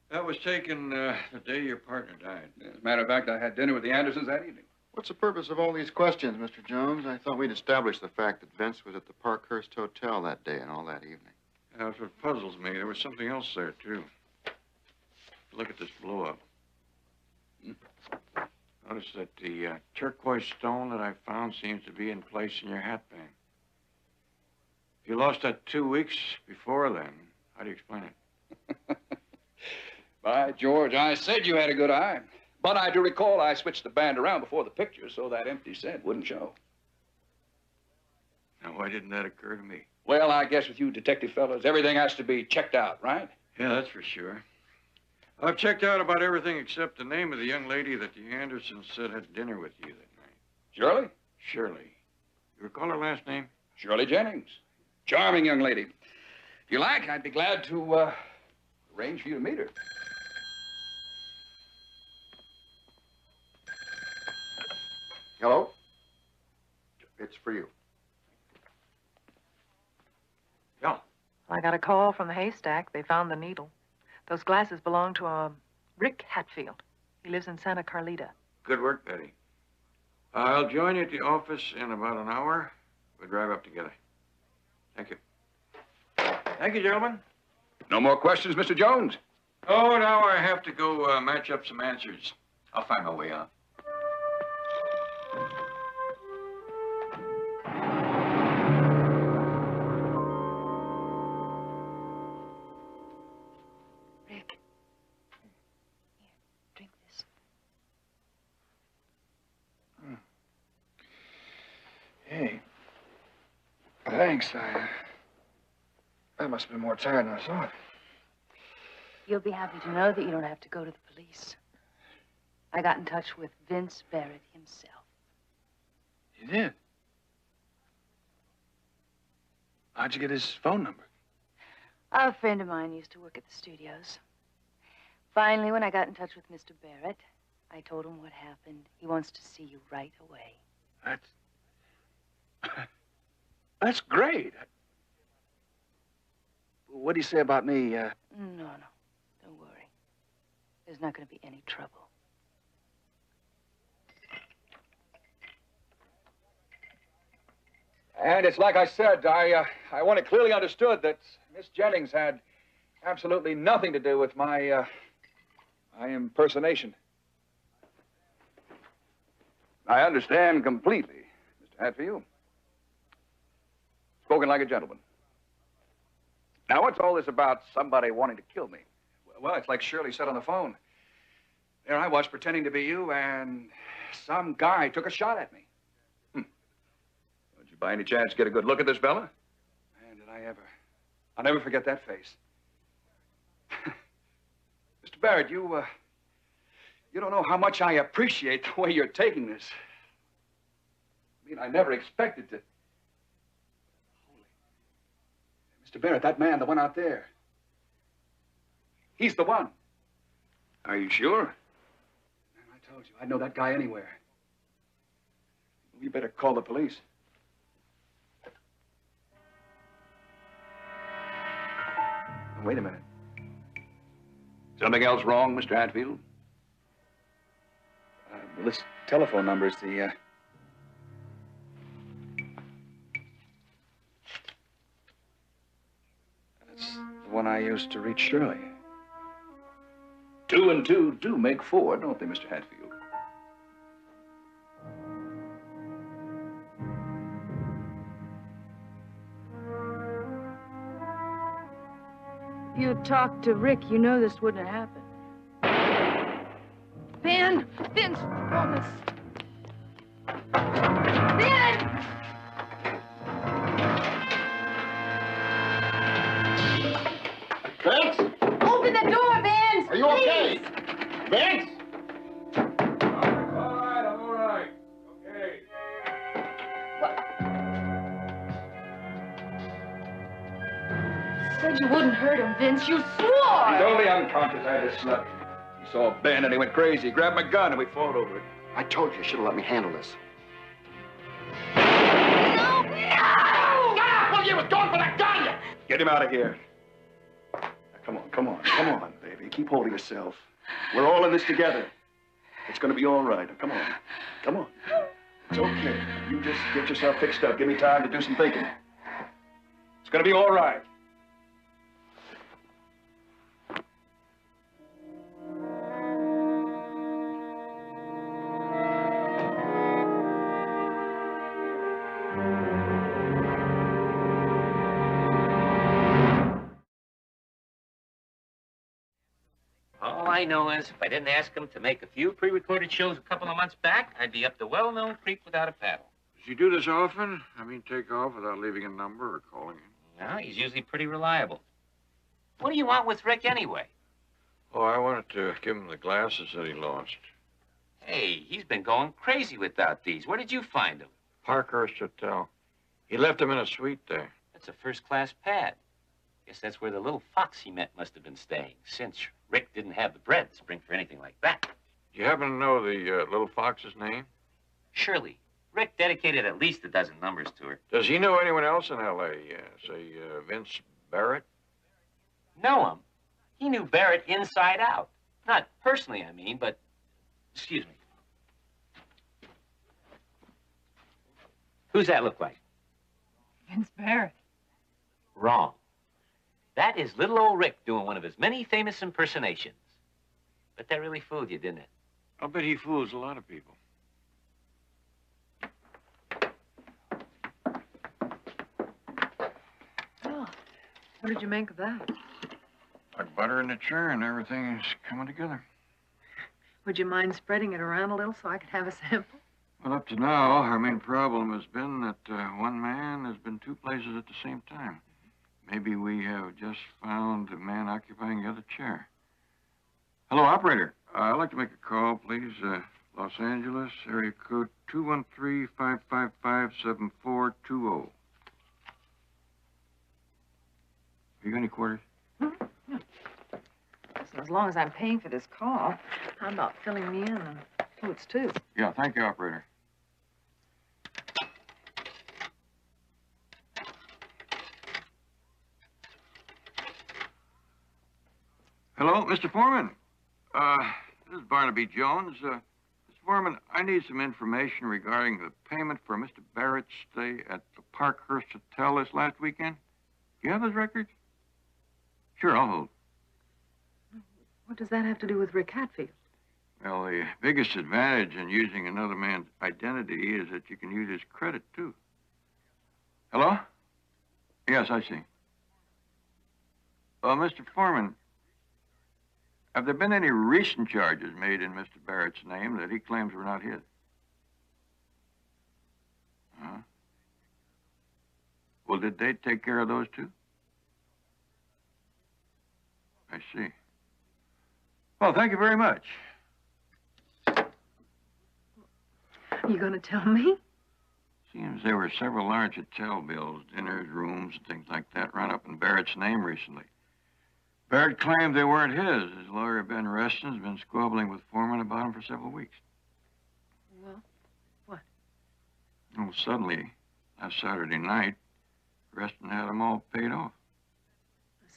That was taken the day your partner died. As a matter of fact, I had dinner with the Andersons that evening. What's the purpose of all these questions, Mr. Jones? I thought we'd established the fact that Vince was at the Parkhurst Hotel that day and all that evening. That's what puzzles me. There was something else there, too. Look at this blow-up. Notice that the turquoise stone that I found seems to be in place in your hat band. If you lost that 2 weeks before then, how do you explain it? By George, I said you had a good eye. But I do recall I switched the band around before the picture so that empty set wouldn't show. Now, why didn't that occur to me? Well, I guess with you detective fellas, everything has to be checked out, right? Yeah, that's for sure. I've checked out about everything except the name of the young lady that the Andersons said had dinner with you that night. Shirley? Shirley. You recall her last name? Shirley Jennings. Charming young lady. If you like, I'd be glad to arrange for you to meet her. Hello? It's for you. Yeah. I got a call from the haystack. They found the needle. Those glasses belong to Rick Hatfield. He lives in Santa Carlita. Good work, Betty. I'll join you at the office in about an hour. We'll drive up together. Thank you. Thank you, gentlemen. No more questions, Mr. Jones? Oh, now I have to go match up some answers. I'll find my way out. Rick. Here, drink this. Hey. Thanks. I must have been more tired than I thought. You'll be happy to know that you don't have to go to the police. I got in touch with Vince Barrett himself. You did? How'd you get his phone number? A friend of mine used to work at the studios. Finally, when I got in touch with Mr. Barrett, I told him what happened. He wants to see you right away. That's great. What do you say about me, No, don't worry. There's not going to be any trouble. And it's like I said, I want it clearly understood that Miss Jennings had absolutely nothing to do with my impersonation. I understand completely, Mr. Hatfield. Spoken like a gentleman. Now, what's all this about somebody wanting to kill me? Well, it's like Shirley said on the phone. There I was pretending to be you, and some guy took a shot at me. Did you by any chance get a good look at this fella? Man, did I ever. I'll never forget that face. Mr. Barrett, you don't know how much I appreciate the way you're taking this. I mean, I never expected to. Mr. Barrett, that man, the one out there. He's the one. Are you sure? Man, I told you, I'd know that guy anywhere. We better call the police. Wait a minute. Something else wrong, Mr. Hatfield? This telephone number is the, That's the one I used to reach Shirley. 2 and 2 do make 4, don't they, Mr. Hatfield? If you had talked to Rick, you know this wouldn't have happened. Vince, promise. Ben! Vince? Open the door, Vince! Are you okay? Vince? All right. Okay. Said you wouldn't hurt him, Vince. You swore! He's only unconscious. I had to slap him. He saw Ben and he went crazy. He grabbed my gun and we fought over it. I told you should have let me handle this. No! Well, you was going for the gun, you... Get him out of here. Now, come on, baby. Keep hold of yourself. We're all in this together. It's gonna be all right. Come on. It's okay. You just get yourself fixed up. Give me time to do some thinking. It's gonna be all right. All I know is if I didn't ask him to make a few pre-recorded shows a couple of months back, I'd be up the well-known creek without a paddle. Does he do this often? I mean, take off without leaving a number or calling in? No, he's usually pretty reliable. What do you want with Rick anyway? Oh, I wanted to give him the glasses that he lost. Hey, he's been going crazy without these. Where did you find them? Parkhurst Hotel. He left them in a suite there. That's a first-class pad. Guess that's where the little fox he met must have been staying, since Rick didn't have the bread to spring for anything like that. Do you happen to know the little fox's name? Shirley. Rick dedicated at least a dozen numbers to her. Does he know anyone else in L.A.? Say, Vince Barrett? Know him? He knew Barrett inside out. Not personally, I mean, but... Excuse me. Who's that look like? Vince Barrett. Wrong. That is little old Rick doing one of his many famous impersonations. But that really fooled you, didn't it? I'll bet he fools a lot of people. Oh, what did you make of that? Like butter in the churn, everything is coming together. Would you mind spreading it around a little so I could have a sample? Well, up to now, our main problem has been that one man has been 2 places at the same time. Maybe we have just found the man occupying the other chair. Hello, operator. I'd like to make a call, please. Los Angeles, area code 213-555-7420. You got any quarters? As long as I'm paying for this call, how about filling me in on who it's to? Yeah, thank you, operator. Hello, Mr. Foreman. This is Barnaby Jones. Mr. Foreman, I need some information regarding the payment for Mr. Barrett's stay at the Parkhurst Hotel this last weekend. Do you have those records? Sure, I'll hold. What does that have to do with Rick Hatfield? Well, the biggest advantage in using another man's identity is that you can use his credit, too. Hello? Yes, I see. Mr. Foreman, have there been any recent charges made in Mr. Barrett's name that he claims were not his? Huh? Well, did they take care of those, too? I see. Well, thank you very much. You gonna tell me? Seems there were several large hotel bills, dinners, rooms, and things like that run up in Barrett's name recently. Barrett claimed they weren't his. His lawyer, Ben Reston's been squabbling with Foreman about them for several weeks. Well, what? Well, suddenly, last Saturday night, Reston had them all paid off.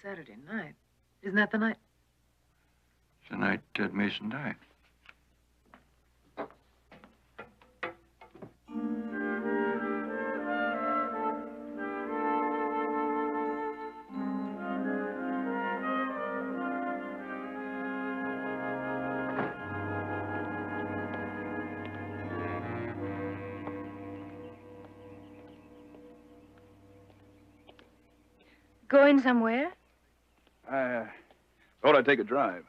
Saturday night? Isn't that the night? the night Ted Mason died. Going somewhere? I thought I'd take a drive.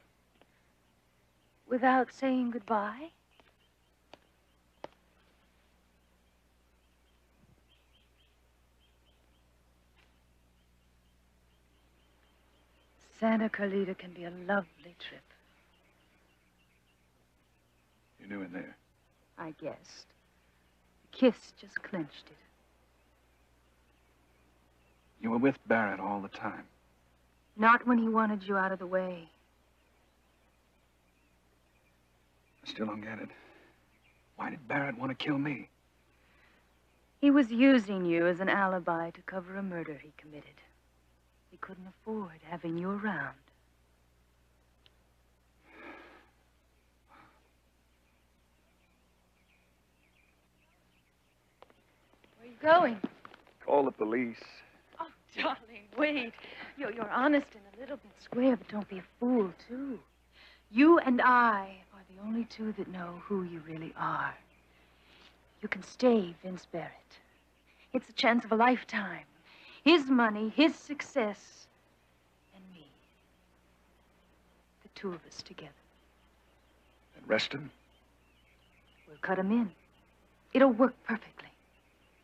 Without saying goodbye? Santa Carlita can be a lovely trip. You knew it there. I guessed. The kiss just clinched it. You were with Barrett all the time. Not when he wanted you out of the way. I still don't get it. Why did Barrett want to kill me? He was using you as an alibi to cover a murder he committed. He couldn't afford having you around. Where are you going? Call the police. Oh, darling, wait. You're honest and a little bit square, but don't be a fool, too. You and I are the only two that know who you really are. You can stay Vince Barrett. It's a chance of a lifetime. His money, his success, and me. The two of us together. And arrest him? We'll cut him in. It'll work perfectly.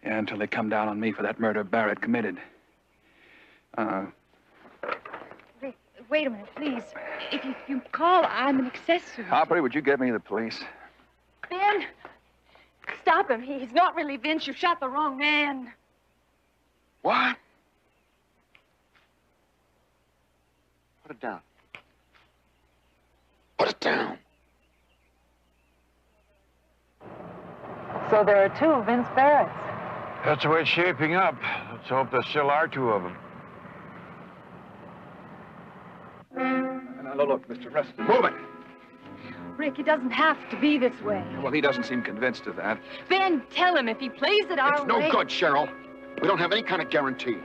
Yeah, until they come down on me for that murder Barrett committed. Wait a minute, please. If you call, I'm an accessory. Opry, would you get me the police? Ben! Stop him. He's not really Vince. You shot the wrong man. What? Put it down. Put it down. So there are two Vince Barretts. That's the way it's shaping up. Let's hope there still are two of them. Now, look, Mr. Reston. Move it! Rick, it doesn't have to be this way. Well, he doesn't seem convinced of that. Ben, tell him if he plays it our It's no way... good, Cheryl. We don't have any kind of guarantee.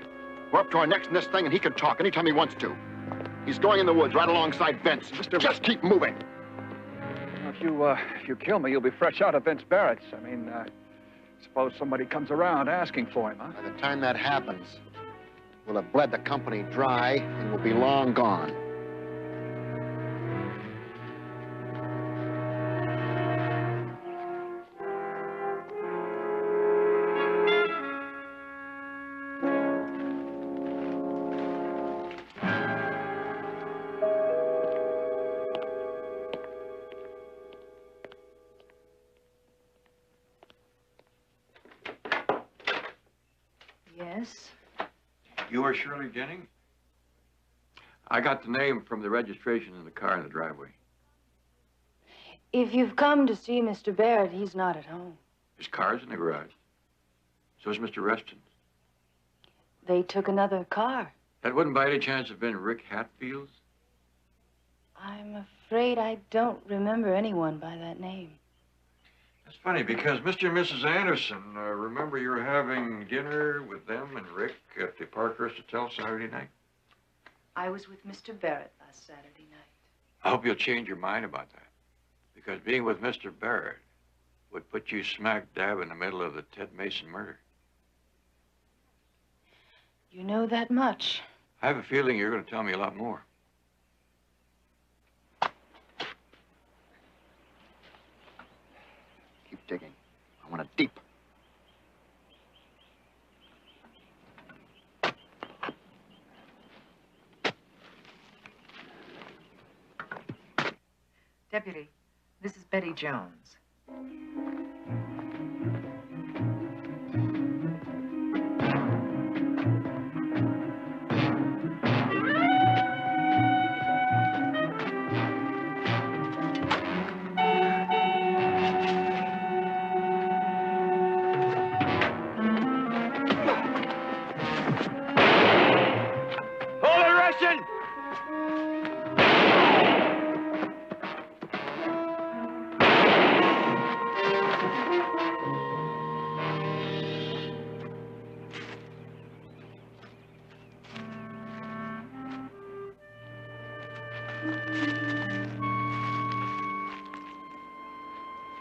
We're up to our necks in this thing, and he can talk anytime he wants to. He's going in the woods right alongside Vince. Just keep moving. If you kill me, you'll be fresh out of Vince Barrett's. I mean, suppose somebody comes around asking for him, huh? By the time that happens, we'll have bled the company dry, and we'll be long gone. Yes? You are Shirley Jennings? I got the name from the registration in the car in the driveway. If you've come to see Mr. Barrett, he's not at home. His car's in the garage. So is Mr. Reston's. They took another car. That wouldn't by any chance have been Rick Hatfield's? I'm afraid I don't remember anyone by that name. That's funny, because Mr. and Mrs. Anderson, remember you were having dinner with them and Rick at the Parkhurst Hotel Saturday night? I was with Mr. Barrett last Saturday night. I hope you'll change your mind about that. Because being with Mr. Barrett would put you smack dab in the middle of the Ted Mason murder. You know that much. I have a feeling you're going to tell me a lot more. Keep digging. I want it deep. Deputy, this is Betty Jones.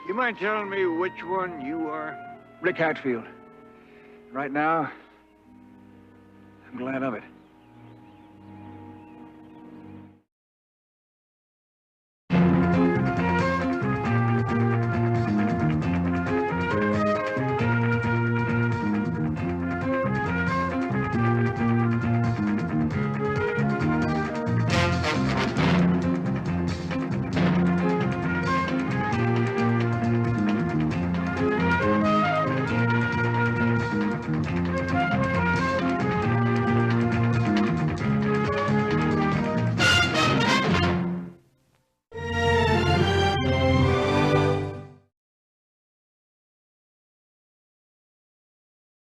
You mind telling me which one you are? Rick Hatfield. Right now, I'm glad of it.